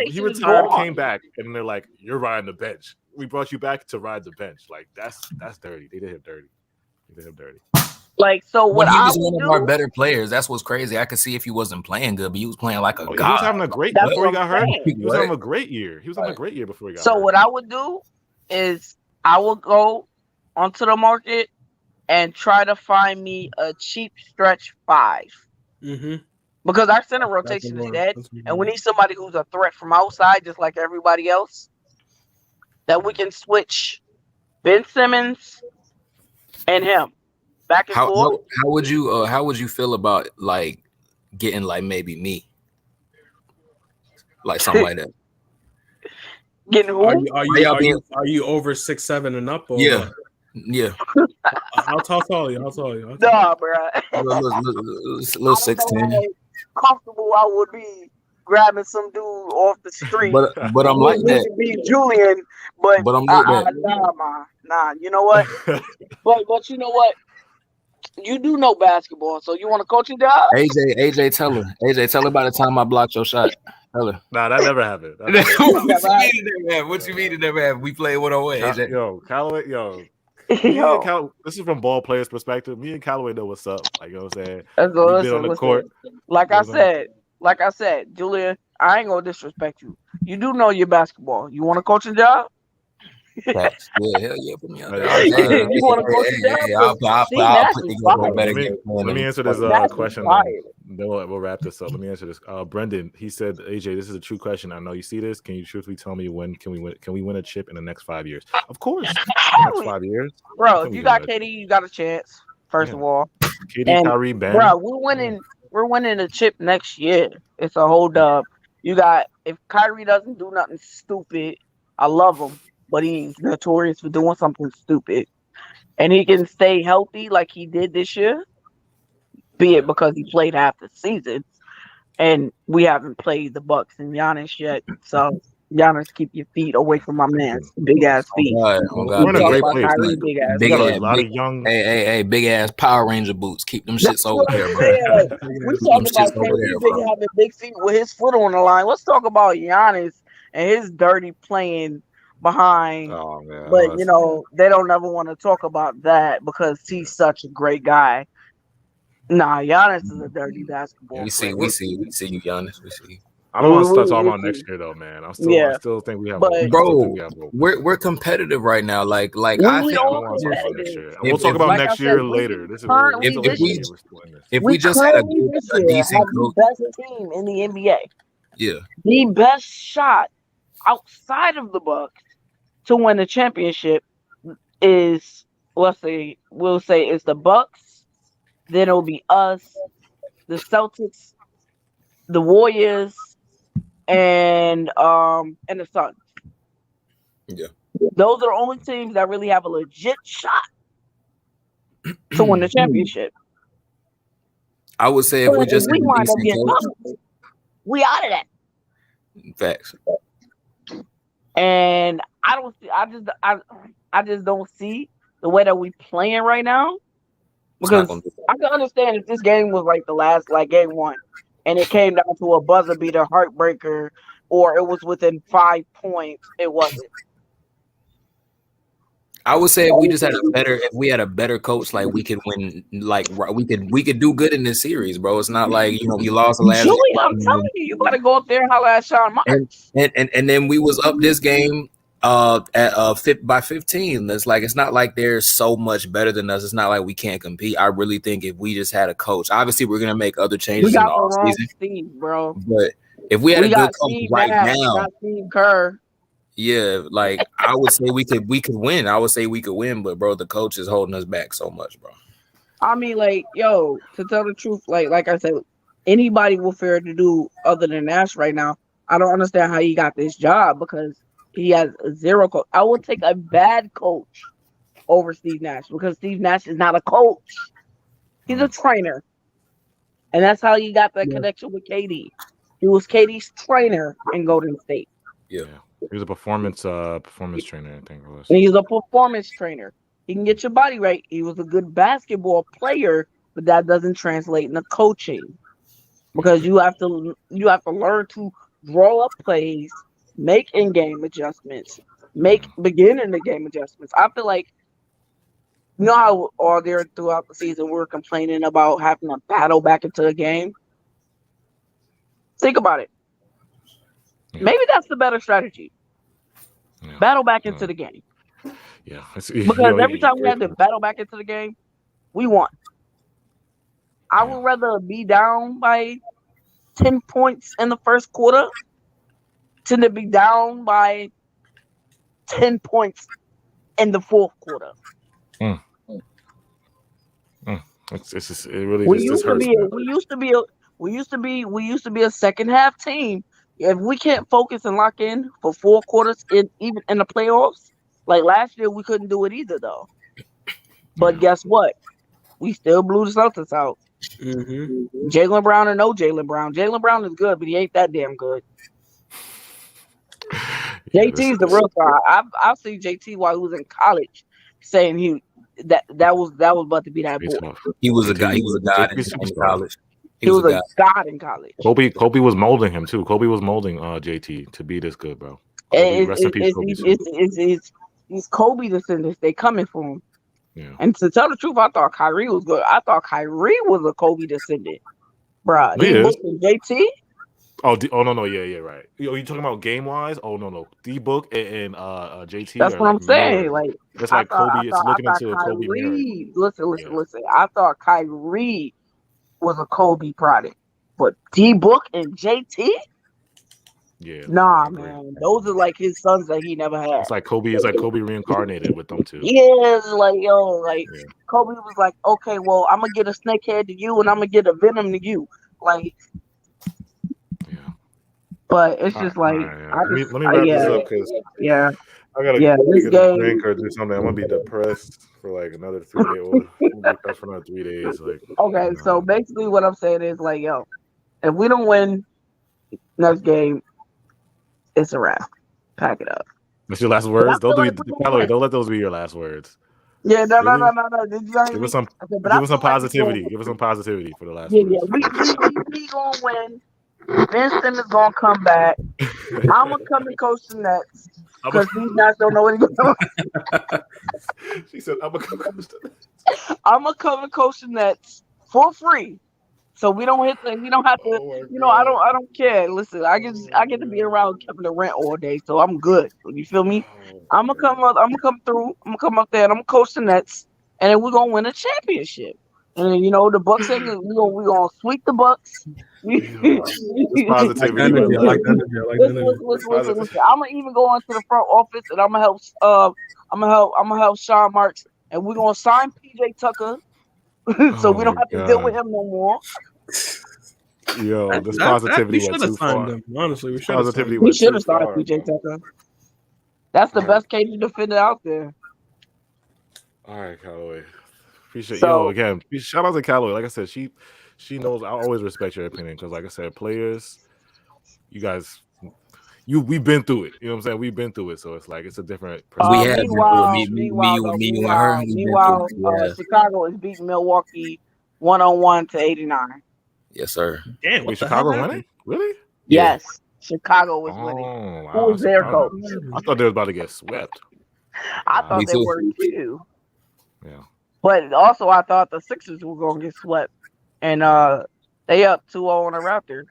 He retired, came back, and they're like, "You're riding the bench. We brought you back to ride the bench." Like that's dirty. They did him dirty. Like, so what? He was one of our better players. That's what's crazy. I could see if he wasn't playing good, but he was playing like a god. He was having a great before he got hurt. He was having a great year. He was having a great year before he got hurt. So what I would do is I will go onto the market and try to find me a cheap stretch 5. Mm-hmm. Because our center rotation is dead, and we need somebody who's a threat from outside, just like everybody else. That we can switch Ben Simmons and him back and forth. How would you feel about like getting like maybe me, like something like that? Getting who? Are you over 6'7" and up? Or yeah. How tall are you? Nah, bro. Little 6'10". Comfortable, I would be grabbing some dude off the street. But I'm like that. Be Julian, but I'm like that. Nah. You know what? but you know what? You do know basketball, so you want to coach your job? AJ, tell her by the time I blocked your shot. Tell her. Nah, that never happened. What you mean it never happened? We played 1-on-1, AJ. Yo, Callaway, this is from ball players' perspective. Me and Callaway know what's up. Like, you know what I'm saying? We've been on the court. Like I said, Julia, I ain't gonna disrespect you. You do know your basketball. You want to coach a job? Facts. Yeah, hell yeah, put me out there. You want to go sit down? I'll put together a better game plan. Let me answer this question. Then we'll wrap this up. Let me answer this. Brendan, he said, AJ, this is a true question. I know you see this. Can you truthfully tell me when can we win a chip in the next 5 years? Of course, the next 5 years, bro. If you got KD, you got a chance. First of all, KD, Kyrie, Ben, bro, we're winning a chip next year. It's a whole dub. You got if Kyrie doesn't do nothing stupid, I love him, but he's notorious for doing something stupid, and he can stay healthy like he did this year. Be it because he played half the season, and we haven't played the Bucks and Giannis yet. So Giannis, keep your feet away from my man's big ass feet. We're in a great place. Big ass, a lot of young. Hey, big ass Power Ranger boots. Keep them shits over there, bro. We talking about KD having big feet with his foot on the line. Let's talk about Giannis and his dirty playing behind. Oh man! But you know they don't ever want to talk about that because he's such a great guy. Nah, Giannis is a dirty basketball player. We see you, Giannis. We see you. I don't want to start talking about next year though, man. I still think we have. Bro, we're competitive right now. Like I think next year. We'll talk about next year later. This is if we just had a decent coach, best team in the NBA. Yeah, the best shot outside of the Bucks to win a championship is we'll say it's the Bucks. Then it'll be us, the Celtics, the Warriors, and the Suns. Yeah. Those are the only teams that really have a legit shot to win the championship. I would say if we just we wind up getting coach, we out of that. Facts. And I just don't see the way that we playing right now. Because I can understand if this game was like the last, like game one, and it came down to a buzzer beater, heartbreaker, or it was within 5 points. It wasn't. I would say if we had a better coach, like we could win, like we could do good in this series, bro. It's not like we lost the last. Julie, I'm telling you better go up there and holler at Sean Marks. And then we was up this game by 15. It's not like they're so much better than us. It's not like we can't compete. I really think if we just had a coach, obviously we're gonna make other changes in the offseason, Steve, bro. But if we had a good coach right now, Steve Kerr. Yeah, like I would say we could win. I would say we could win, but bro, the coach is holding us back so much, bro. I mean, like, yo, to tell the truth, like I said, anybody will fair to do other than Nash right now. I don't understand how he got this job because he has zero coach. I would take a bad coach over Steve Nash because Steve Nash is not a coach. He's a trainer. And that's how he got that connection with KD. He was KD's trainer in Golden State. Yeah. He was a performance trainer, I think it was. And he's a performance trainer. He can get your body right. He was a good basketball player, but that doesn't translate into coaching. Because you have to learn to draw up plays, make in-game adjustments, make beginning-of-game adjustments. I feel like, you know how all there throughout the season we're complaining about having to battle back into the game? Think about it. Yeah. Maybe that's the better strategy. Yeah. Battle back into the game. Yeah. Because every time we had to battle back into the game, we won. I would rather be down by 10 points in the first quarter than to be down by 10 points in the fourth quarter. We used to be a second half team. If we can't focus and lock in for 4 quarters, even in the playoffs, like last year, we couldn't do it either, though. But guess what? We still blew the Celtics out. Mm-hmm. Jaylen Brown or no Jaylen Brown. Jaylen Brown is good, but he ain't that damn good. JT's the real star. I've seen JT while he was in college saying that was about to be that boy. He was a guy. He was a god in college. He was a god in college. Kobe was molding him too. Kobe was molding JT to be this good, bro. These Kobe descendants, they coming for him. Yeah. And to tell the truth, I thought Kyrie was good. I thought Kyrie was a Kobe descendant, bro. He looked at JT. Oh, no, yeah, right. You talking about game wise? Oh no, D Book and JT That's are what I'm like saying. mirror. Like It's I like thought, Kobe. It's looking into a Kobe mirror. Kyrie. Listen. Yeah. I thought Kyrie was a Kobe product, but D Book and JT. Yeah. Nah, man. Those are like his sons that he never had. It's like Kobe. It's like Kobe reincarnated with them two. Yeah, like Kobe was like, okay, well, I'm gonna get a snake head to you, and I'm gonna get a venom to you, like. Yeah. But it's just like let me wrap this up because I gotta this get game. a drink or do something. I'm gonna be depressed for like another 3 days. Or I'm gonna be depressed for another 3 days. Like Okay, so basically what I'm saying is like, yo, if we don't win next game, it's a wrap. Pack it up. That's your last words. Don't let those be your last words. Yeah, no. Give us some positivity. Give us some positivity for the last words. Yeah, we gonna win. Ben Simmons gonna come back. I'm gonna come and coach the Nets because these guys don't know what he's doing. She said, "I'm gonna come coach the Nets." I'm gonna come and coach the Nets for free, so we don't have to. I don't care. Listen, I get to be around Kevin Durant all day, so I'm good. You feel me? I'm gonna come up. I'm gonna come through. I'm gonna come up there and I'm gonna coach the Nets, and then we're gonna win a championship. And then, the Bucks ain't we gonna sweep the Bucks. Positivity. I like that. Listen. I'm gonna even go into the front office and I'm gonna help Sean Marks, and we're gonna sign PJ Tucker, so we don't have to deal with him no more. Yo, this positivity went too far. Him. Honestly, we should have signed PJ Tucker. That's the best Cajun defender out there. All right, Callaway. Appreciate again. Shout out to Callaway. Like I said, she knows. I always respect your opinion because, like I said, players, you guys, we've been through it. You know what I'm saying? We've been through it, so it's like it's a different. We have Meanwhile, Chicago is beating Milwaukee 101 to 89. Yes, sir. Damn, wait, Chicago winning? Really? Yes, Chicago was winning. Wow, Who was their coach? I thought they were about to get swept. I thought they were too. Yeah. But also, I thought the Sixers were going to get swept, and they up 2-0 on the Raptors.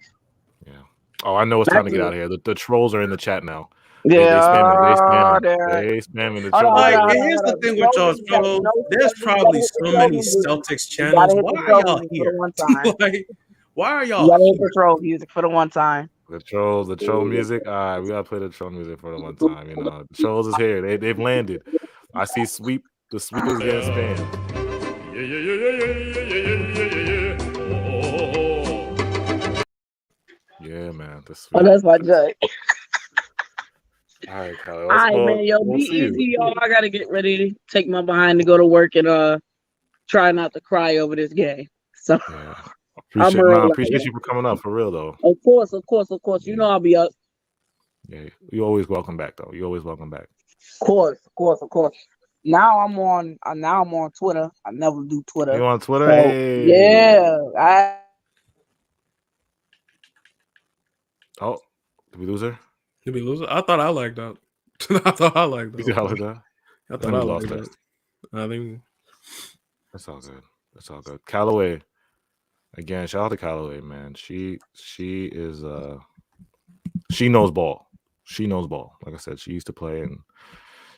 Yeah. Oh, I know it's time to get out of here. The trolls are in the chat now. Yeah, they spamming the trolls. Here's the thing with y'all trolls. There's probably so many Celtics channels. Why are y'all here? Why are y'all? You gotta hit the troll music for the one time. The troll music. All right, we gotta play the troll music for the one time. The trolls is here. They've landed. I see sweep. The sweep is getting spammed. Yeah, man. That's my joke. All right, Kyle. All right, man. Yo, be easy, y'all. I gotta get ready to take my behind to go to work and try not to cry over this game. So appreciate you for coming up for real though. Of course. Yeah. I'll be up. Yeah, you're always welcome back though. You're always welcome back. Of course. Now I'm on Twitter. I never do Twitter. You on Twitter? So, hey. Yeah. Oh, did we lose her? Did we lose her? I thought I liked that. I thought I liked that. You thought I lost that. I think that's all good. Callaway. Again, shout out to Callaway, man. She is she knows ball. She knows ball. Like I said, she used to play and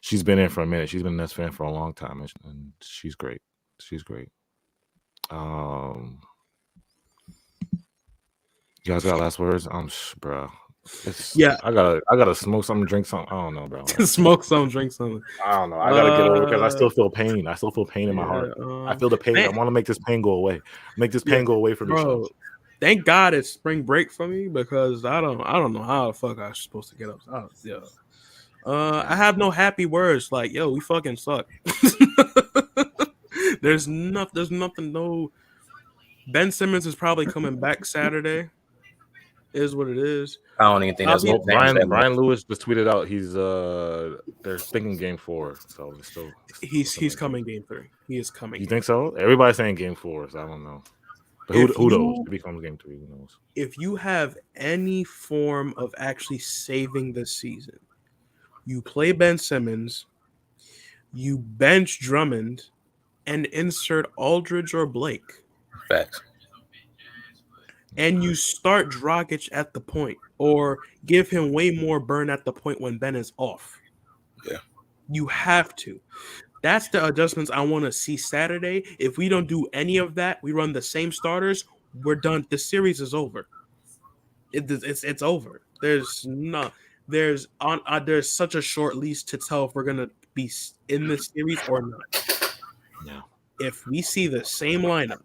she's been in for a minute. She's been a Nets fan for a long time, and she's great. You guys got last words? Bro. I gotta smoke something, drink something. I don't know, bro. Smoke something, drink something. I don't know. I gotta get over it because I still feel pain. I still feel pain in my heart. I feel the pain. I want to make this pain go away. Make this pain go away from me. Bro, thank God it's spring break for me because I don't know how the fuck I'm supposed to get up. I have no happy words like, yo, we fucking suck. There's nothing. No. Ben Simmons is probably coming back Saturday. Is what it is. I don't even think that's what Brian Lewis just tweeted out. He's they're thinking game 4, so it's still he's coming game 3. He is coming. You think so? Everybody's saying game 4, so I don't know. But who knows? If he comes game 3, who knows? If you have any form of actually saving this season, you play Ben Simmons, you bench Drummond, and insert Aldridge or Blake. Facts. and you start Dragic at the point, or give him way more burn at the point when Ben is off. Yeah. You have to. That's the adjustments I want to see Saturday. If we don't do any of that, we run the same starters, we're done. The series is over. It's over. There's such a short leash to tell if we're gonna be in this series or not. Yeah. If we see the same lineup,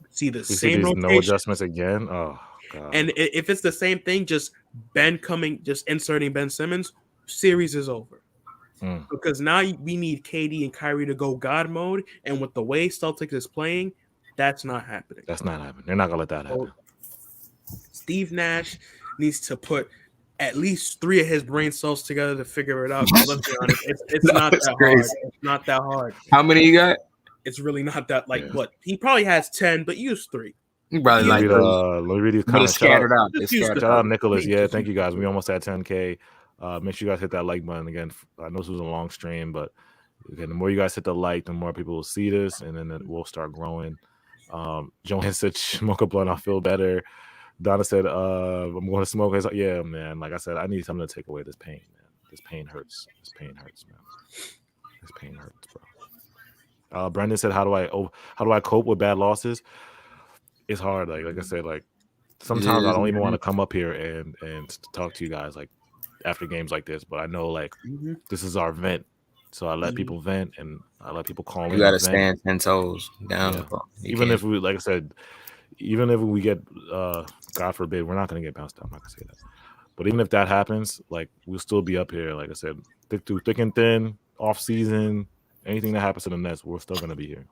same rotation, no adjustments again. Oh god. And if it's the same thing, just inserting Ben Simmons, series is over. Because now we need KD and Kyrie to go God mode, and with the way Celtics is playing, that's not happening. That's not happening. They're not gonna let that happen. Steve Nash needs to put at least 3 of his brain cells together to figure it out. Let's be honest, it's not that hard. It's not that hard. How many you got? It's really not that what he probably has 10, but use 3. Probably let me read these comments. Scattered out. Shout out Nicholas. Yeah, thank you guys. We almost at 10K. Make sure you guys hit that like button again. I know this was a long stream, but again, the more you guys hit the like, the more people will see this, and then it will start growing. Joanne said, "Smoke a blunt, I feel better." Donna said, "I'm going to smoke." Yeah, man. Like I said, I need something to take away this pain, man. This pain hurts. This pain hurts, man. This pain hurts, bro. Brendan said, "How do I cope with bad losses?" It's hard. Like I said, like sometimes I don't even want to come up here and talk to you guys like after games like this, but I know like this is our vent, so I let people vent and I let people call me. You gotta stand 10 toes down. Yeah. Even if we, like I said, even if we get, God forbid, we're not gonna get bounced out. I'm not gonna say that, but even if that happens, like we'll still be up here. Like I said, thick and thin, off season, anything that happens to the Nets, we're still gonna be here.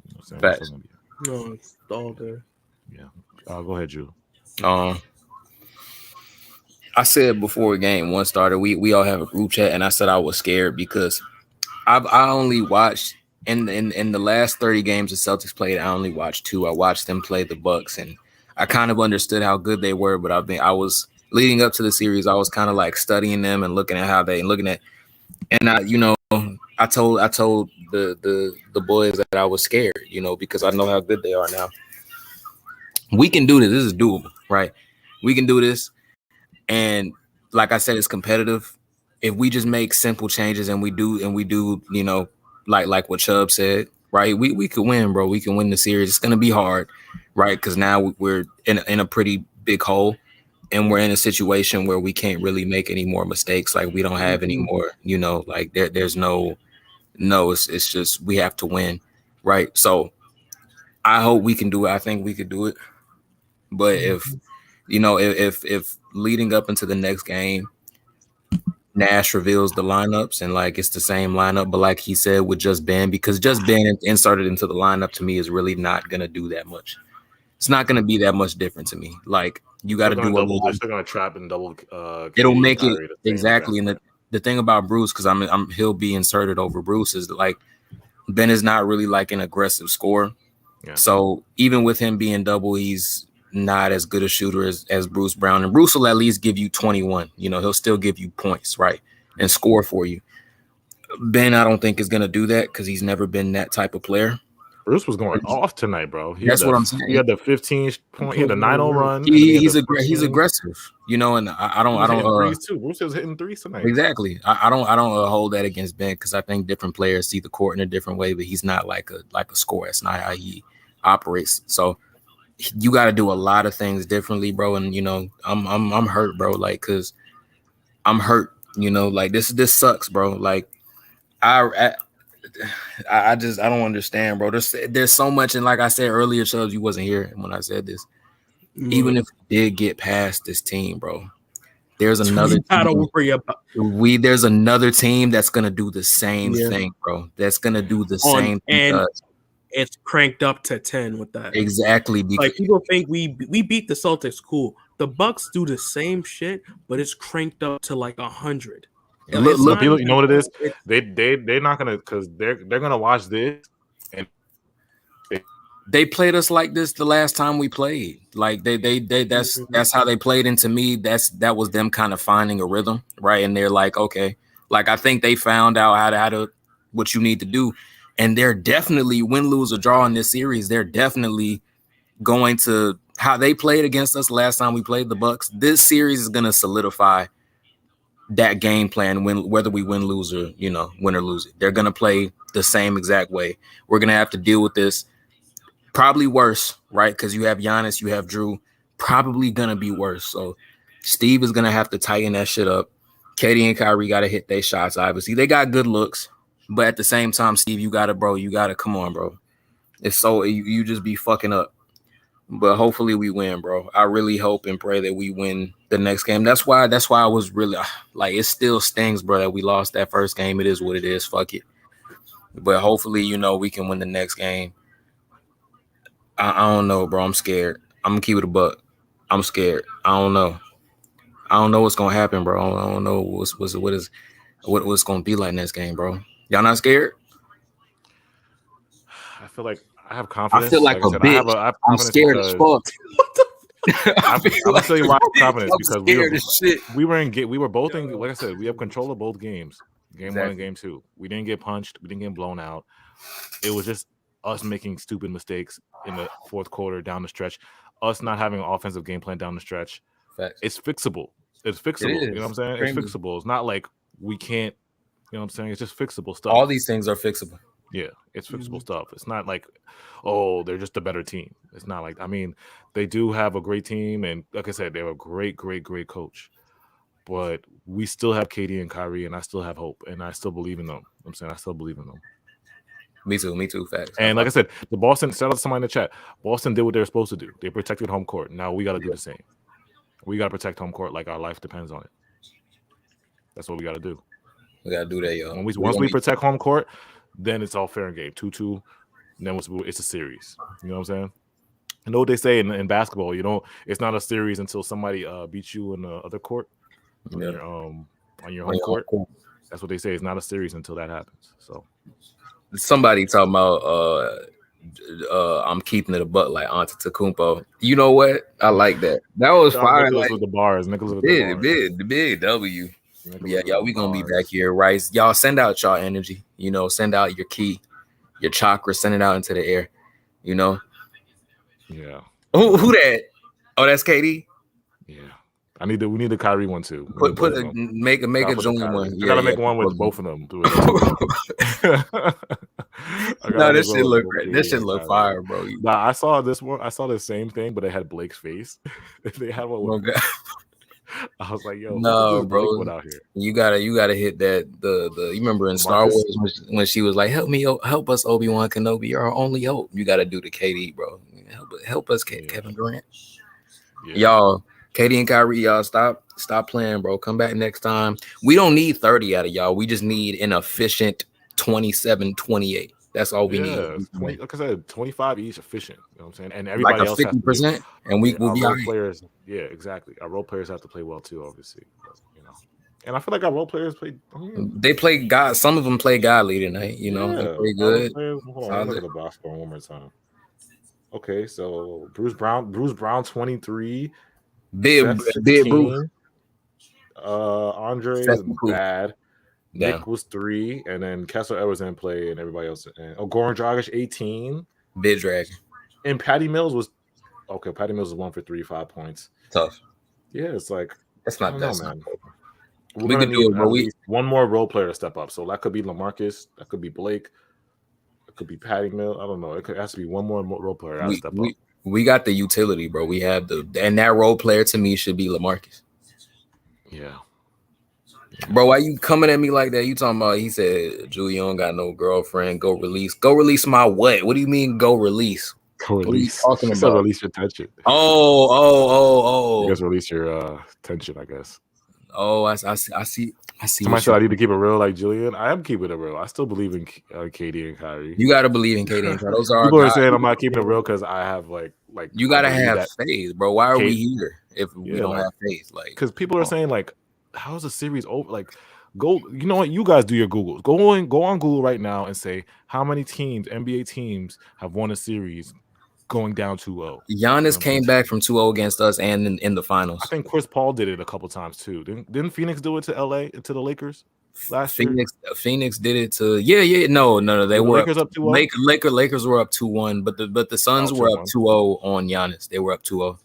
You know what I'm saying? We're still gonna be here. No, it's all there. Yeah. Go ahead, Drew. I said before game one started, we all have a group chat, and I said I was scared because I only watched in the last 30 games the Celtics played. I only watched 2. I watched them play the Bucks, and I kind of understood how good they were. But I was leading up to the series, I was kind of like studying them and looking at I told the boys that I was scared, because I know how good they are now. We can do this. This is doable, right? We can do this. And like I said, it's competitive. If we just make simple changes and we do, like what Chubb said, right? We could win, bro. We can win the series. It's gonna be hard, right? Because now we're in a pretty big hole, and we're in a situation where we can't really make any more mistakes. Like we don't have any more, like there's no. It's just we have to win, right? So I hope we can do it. I think we could do it. But if leading up into the next game, Nash reveals the lineups and like it's the same lineup, but like he said with just Ben, because just Ben inserted into the lineup to me is really not gonna do that much. It's not gonna be that much different to me. Like you got to do a little. They're still gonna trap and double. It'll make it exactly. And the thing about Bruce, because he'll be inserted over Bruce, is that, like Ben is not really like an aggressive scorer. Yeah. So even with him being double, he's not as good a shooter as Bruce Brown. And Bruce will at least give you 21. He'll still give you points, right? And score for you. Ben, I don't think is going to do that because he's never been that type of player. Bruce was going off tonight, bro. That's what I'm saying. He had the 15 point, he had the 9-0 run. He's aggressive, and I don't. Threes too. Bruce was hitting threes tonight. Exactly. I don't hold that against Ben because I think different players see the court in a different way, but he's not like a scorer. It's not how he operates. So you got to do a lot of things differently, bro. And I'm hurt, bro. Like, cause I'm hurt. Like this sucks, bro. Like I don't understand, bro. There's so much, and like I said earlier, Chubbs, you wasn't here when I said this. Even if we did get past this team, bro, there's another team. There's another team that's gonna do the same thing, bro. That's gonna do the same thing. And it's cranked up to 10 with that. Exactly. Like people think we beat the Celtics, cool. The Bucks do the same shit, but it's cranked up to like 100. Look, you know what it is? They're not gonna, because they're gonna watch this, and they played us like this the last time we played. Like that's how they played. And to me, that was them kind of finding a rhythm, right? And they're like, okay, like I think they found out how to what you need to do, and they're definitely win, lose, or draw in this series. They're definitely going to how they played against us last time we played the Bucks, this series is gonna solidify that game plan whether we win, lose, or win or lose it. They're gonna play the same exact way. We're gonna have to deal with this. Probably worse, right? Because you have Giannis, you have Drew. Probably gonna be worse. So Steve is gonna have to tighten that shit up. Katie and Kyrie gotta hit their shots. Obviously, they got good looks, but at the same time, Steve, you gotta come on, bro. It's so you just be fucking up. But hopefully we win, bro. I really hope and pray that we win the next game. That's why I was really like, it still stings, bro, that we lost that first game. It is what it is. Fuck it. But hopefully, we can win the next game. I don't know, bro. I'm scared. I'm gonna keep it a buck. I'm scared. I don't know. I don't know what's gonna happen, bro. I don't know what's gonna be like next game, bro. Y'all not scared? I feel like I have confidence. I feel like a bitch. I'm scared as fuck. I'm gonna tell you why I have confidence, because we were both in, like I said, we have control of both games. Game 1 and game 2. We didn't get punched, we didn't get blown out. It was just us making stupid mistakes in the fourth quarter down the stretch, us not having an offensive game plan down the stretch. Facts. It's fixable. It's fixable. You know what I'm saying? It's fixable. It's not like we can't, you know what I'm saying? It's just fixable stuff. All these things are fixable. Yeah, it's fixable stuff. It's not like, oh, they're just a better team. It's not like, I mean, they do have a great team, and like I said, they have a great coach. But we still have Katie and Kyrie, and I still have hope, and I still believe in them. I'm saying I still believe in them. Me too. Facts. And like I said, the Boston, shout out to somebody in the chat. Boston did what they were supposed to do. They protected home court. Now we got to do the same. We got to protect home court like our life depends on it. That's what we got to do. We got to do that, yo. Once we protect home court, then it's all fair and game. 2-2, and then it's a series. You know what I'm saying? I know what they say in basketball. It's not a series until somebody beats you in the other court, on your home court. That's what they say. It's not a series until that happens. So somebody talking about I'm keeping it a buck like Antetokounmpo. You know what? I like that. That was fire. Nicholas with the bars. Nicholas with the big W. Yeah, y'all, we gonna be back here, right? Y'all send out y'all energy. Send out your key, your chakra. Send it out into the air. Yeah. Who that? Oh, that's Katie. Yeah. We need the Kyrie one too. Make a junior one. You gotta make one with both of them. No, this shit look great. This shit look fire, bro. Nah, I saw this one. I saw the same thing, but they had Blake's face. They had one. I was like, yo, no, bro. Out here. You gotta hit that. You remember in Star Wars when she was like, help us, Obi-Wan Kenobi, you're our only hope. You gotta do the KD, bro. Help us, Kevin Durant. Yeah. Y'all, Katie and Kyrie, y'all stop playing, bro. Come back next time. We don't need 30 out of y'all. We just need an efficient 27-28. That's all we need. Like I said, 25 each efficient. You know what I'm saying? And everybody like else 50%, and we'll be all right. Players. Yeah, exactly. Our role players have to play well too, obviously. But, and I feel like our role players play. They play God. Some of them play godly tonight. They play good. Hold on, look at the box score one more time. Okay, so Bruce Brown 23. Big Bruce. Andre is bad. Yeah. Nick was 3, and then Kessler Edwards didn't play, and everybody else. Goran Dragic 18. Big drag. And Patty Mills was 1 for 3, 5 points. Tough. Yeah, it's like that's not that, man. We can do it, but one more role player to step up. So that could be LaMarcus, that could be Blake, it could be Patty Mills. I don't know. It has to be one more role player to step up. We got the utility, bro. We have and that role player to me should be LaMarcus. Yeah. Bro, why you coming at me like that? You talking about, he said, Julie, you don't got no girlfriend. Go release my what? What do you mean go release? What are you talking about? So release your tension. Oh. You guys release your tension, I guess. Oh, I see. Somebody said I need to keep it real like Julian. I am keeping it real. I still believe in Katie and Kyrie. You got to believe in Katie and Kyrie. Those are people are saying I'm not keeping it real because I have like you got to have faith, bro. Why are we here if we don't have faith? Like, because people are saying like, how's the series over? Like, go. You know what? You guys do your Googles. Go on Google right now and say how many teams, NBA teams, have won a series going down 2-0. Giannis came back from 2-0 against us and in the finals. I think Chris Paul did it a couple times too. Didn't Phoenix do it to LA, to the Lakers? last year? Phoenix did it to no. They were Lakers up 2-0? Lakers were up 2-1, but the Suns were up 2-0 on Giannis. They were up 2-0.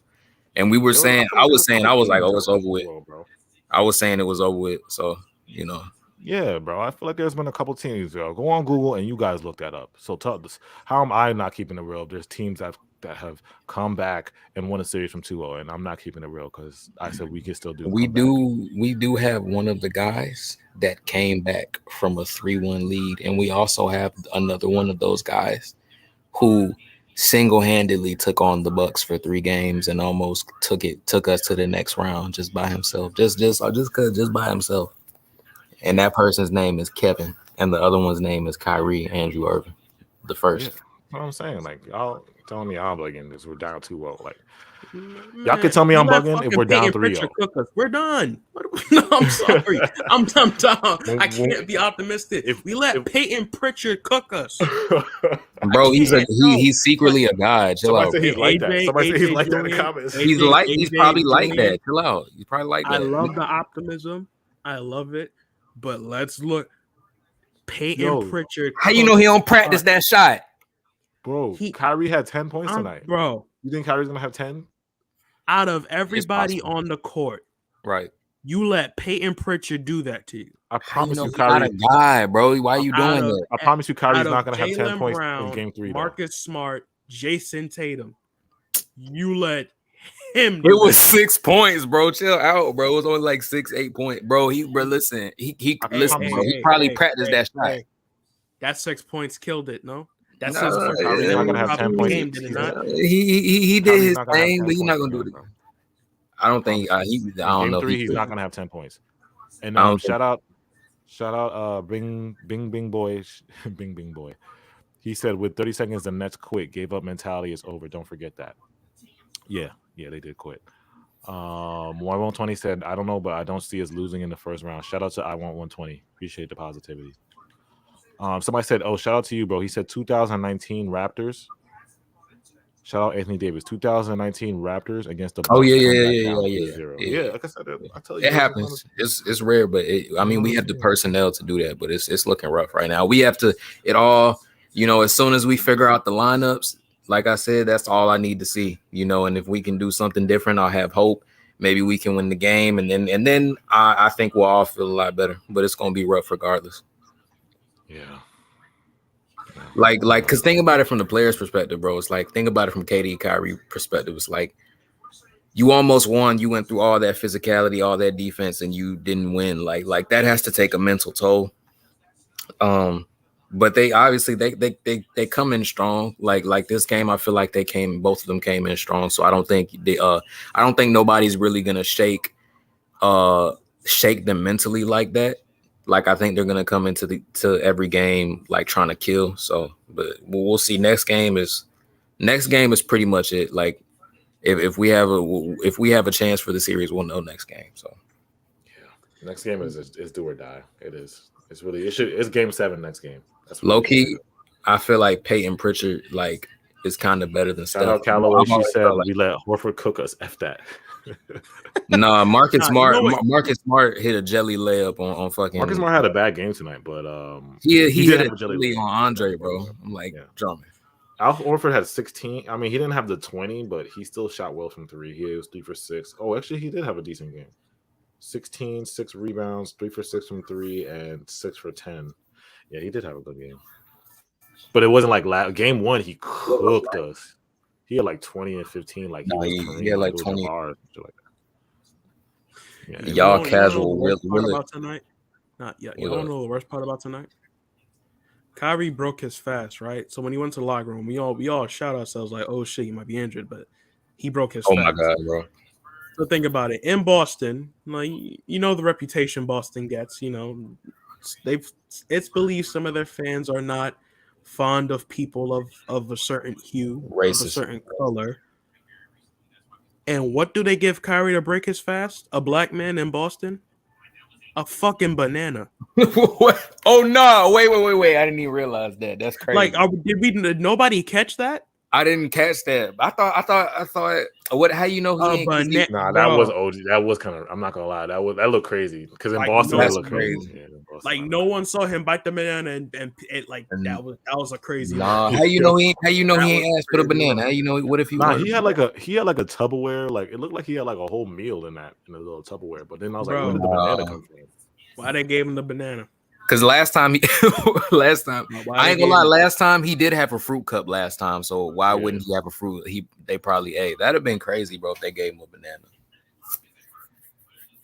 And we were saying, I was like, oh, it's over with. Bro. I was saying it was over with. So, you know. Yeah, bro. I feel like there's been a couple teams. Go on Google and you guys look that up. So tell us, how am I not keeping it real? There's teams that have come back and won a series from 2-0, and I'm not keeping it real because I said we can still do. We do have one of the guys that came back from a 3-1 lead, and we also have another one of those guys who single-handedly took on the Bucks for 3 games and almost took us to the next round just by himself, just by himself. And that person's name is Kevin, and the other one's name is Kyrie Andrew Irving, the first. Yeah, what I'm saying, like, y'all telling me I'm bugging this. We're down 2-0. Like, y'all can tell me I'm bugging if we're down 3-0. We're done. No, I'm sorry. I'm done. I can't be optimistic. If we let Peyton Pritchard cook us, bro, he's secretly a god. Chill out. Somebody say he's like that. Somebody say he's like that in the comments. He's probably like that. Chill out. He's probably like that. I love the optimism. I love it. But let's look. Peyton Pritchard. How you know he don't practice that shot? Bro, Kyrie had 10 points tonight. Bro. You think Kyrie's going to have 10? Out of everybody on the court. Right. You let Peyton Pritchard do that to you. I promise you, Kyrie. Not a guy, bro. Why are you doing that? I promise you, Kyrie's not going to have 10 points in game 3. Marcus Smart, Jason Tatum. You let him. It was 6 points, bro. Chill out, bro. It was only like 6-8 points, bro. Listen. He probably practiced that shot. That 6 points killed it. No, that's he's not gonna have 10 points. He did his thing, but he's not gonna do it. I don't think I don't know. He's not gonna have 10 points. And shout out, Bing Boy, Bing Boy. He said, with 30 seconds, the Nets quit. Gave up mentality is over. Don't forget that. Yeah, they did quit. 120 said, I don't know, but I don't see us losing in the first round. Shout out to I Want 120. Appreciate the positivity. Somebody said, oh, shout out to you, bro. He said 2019 Raptors. Shout out Anthony Davis. 2019 Raptors against the Bucks. Oh, yeah. Like I said, I tell you, it happens. It's rare, but we have the personnel to do that, but it's looking rough right now. We have to as soon as we figure out the lineups, like I said, that's all I need to see, and if we can do something different, I'll have hope. Maybe we can win the game, and then I think we'll all feel a lot better, but it's going to be rough regardless. Yeah. Like, because think about it from the player's perspective, bro. It's like, think about it from KD and Kyrie perspective. It's like, you almost won. You went through all that physicality, all that defense, and you didn't win. Like that has to take a mental toll. But they obviously they come in strong. Like this game, I feel like both of them came in strong. So I don't think nobody's really gonna shake them mentally like that. Like I think they're gonna come into every game like trying to kill. So, but we'll see. Next game is pretty much it. Like if we have a chance for the series, we'll know next game. So yeah, next game is do or die. It is. It's game 7 next game. That's low key. I feel like Peyton Pritchard is kind of better than Shout out Callaway. She said we let Horford cook us. F that. Nah, Marcus Smart hit a jelly layup on fucking. Marcus Smart had a bad game tonight, but he hit a jelly on Andre, bro. I'm like, drumming. Al Horford had 16. I mean, he didn't have the 20, but he still shot well from 3. He was 3 for 6. Oh, actually, he did have a decent game. 16, 6 rebounds, 3 for 6 from 3, and 6 for 10. Yeah, he did have a good game. But it wasn't like game 1, he cooked us. He had like 20 and 15. Like he had like 20 bars. Yeah, y'all casual. About tonight? Not yet. You don't know the worst part about tonight? Kyrie broke his fast, right? So when he went to the locker room, we all shout ourselves like, "Oh shit, he might be injured," but he broke his. Oh my god, bro! So think about it. In Boston, like the reputation Boston gets. It's believed some of their fans are not fond of people of a certain hue, racist, of a certain color. And what do they give Kyrie to break his fast? A black man in Boston? A fucking banana. Oh no! Wait! I didn't even realize that. That's crazy. Like, did nobody catch that? I didn't catch that. I thought. What? How you know he ain't? Nah, that was OG. That was kind of. I'm not gonna lie. That looked crazy because in Like, Boston no, that looked crazy. Yeah, like no one saw him bite the banana, and that was a crazy. Nah, how you know he ain't asked for the banana? How you know? What if he? Nah, he had like a Tupperware. Like it looked like he had like a whole meal in the little Tupperware. But then I was like, where did the banana come from? Why they gave him the banana? Because last time, I ain't gonna lie. Last time he did have a fruit cup. Last time, so why wouldn't he have a fruit? They probably ate. That'd have been crazy, bro, if they gave him a banana.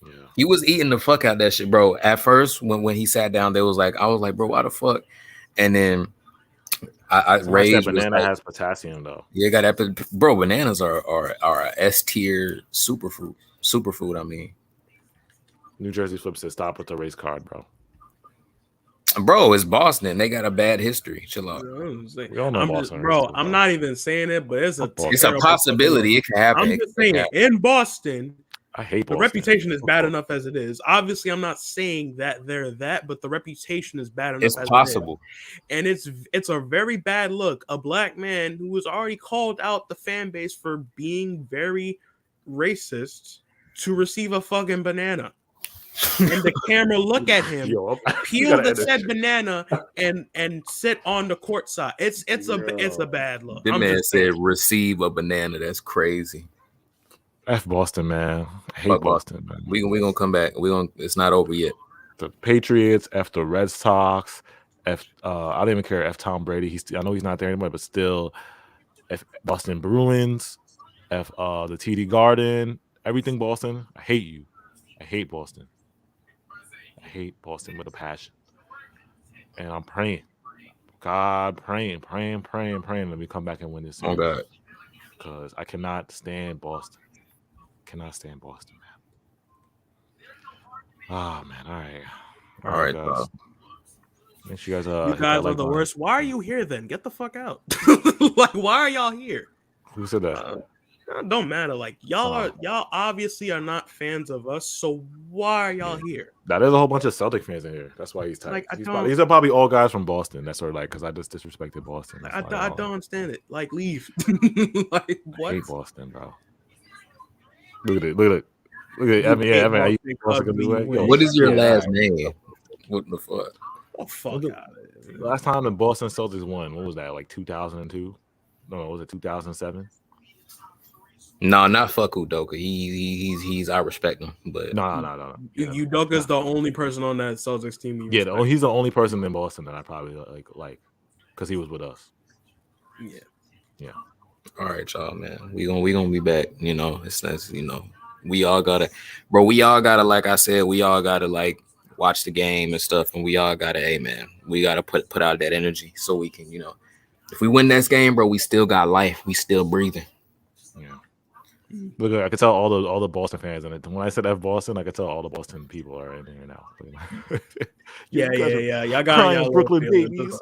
Yeah. He was eating the fuck out that shit, bro. At first, when he sat down, I was like, bro, why the fuck? And then I Rage that banana has potassium though. Yeah, got that, bro. Bananas are a S tier superfood. I mean, New Jersey Flip said, "Stop with the race card, bro." Bro, it's Boston. They got a bad history. Chill out. We all know Boston. Bro, I'm not even saying it, but it's a possibility. It can happen. I'm just saying in Boston, I hate Boston. The reputation is bad enough as it is. Obviously, I'm not saying that they're that, but the reputation is bad enough. It's possible. And it's a very bad look. A black man who was already called out the fan base for being very racist to receive a fucking banana. And the camera look at him, peel the said banana, and sit on the court side. It's a bad look. The man said, "Receive a banana." That's crazy. F Boston, man. I hate Boston, man. We gonna come back. It's not over yet. The Patriots, F the Red Sox, I don't even care. F Tom Brady. I know he's not there anymore, but still, F Boston Bruins, F the TD Garden, everything Boston. I hate you. I hate Boston. I hate Boston with a passion. And I'm praying. God, praying. Let me come back and win this series. Oh, God. Because I cannot stand Boston. Cannot stand Boston, man. Oh, man. All right, guys. Make sure you guys, you guys are the worst. Why are you here then? Get the fuck out. Like, why are y'all here? Who said that? It don't matter. Like y'all obviously are not fans of us, so why are y'all here? Now there's a whole bunch of Celtic fans in here. That's why he's tight. Like, these are probably all guys from Boston. That's sort of like because I just disrespected Boston. I don't understand it. Like leave. Like what? I hate Boston, bro. Look at it. Evan, what is your last name? What the fuck? Oh fuck out of it. Last time the Boston Celtics won, what was that? Like 2002? No, was it 2007? No, not fuck Udoka. He's I respect him, but no. Udoka's the only person on that Celtics team. He's the only person in Boston that I probably like because he was with us. Yeah. All right, y'all, man. We gonna be back. You know, it's we all gotta, bro. We all gotta, like I said, we all gotta like watch the game and stuff, and we all gotta, hey man, we gotta put out that energy so we can, if we win this game, bro, we still got life. We still breathing. Yeah. Look, I could tell all the Boston fans in it. When I said F Boston, I could tell all the Boston people are in here now. Yeah. Y'all got y'all Brooklyn babies.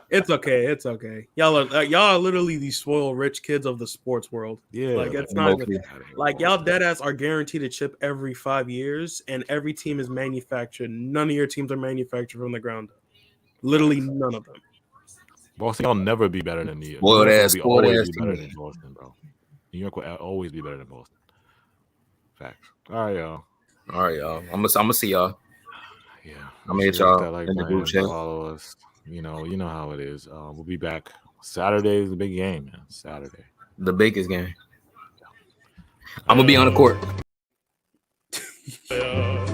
It's okay. Y'all are literally these spoiled rich kids of the sports world. Yeah, like it's not even, like y'all deadass are guaranteed a chip every 5 years, and every team is manufactured. None of your teams are manufactured from the ground up. Literally none of them. Boston, y'all never be better than the spoiled ass better than Boston, bro. New York will always be better than Boston. Facts. All right, y'all. I'm gonna see y'all. Yeah, I'm gonna hit y'all in the group chat. Follow us. You know how it is. We'll be back. Saturday is the big game, man. Saturday, the biggest game. I'm gonna be on the court. Yeah.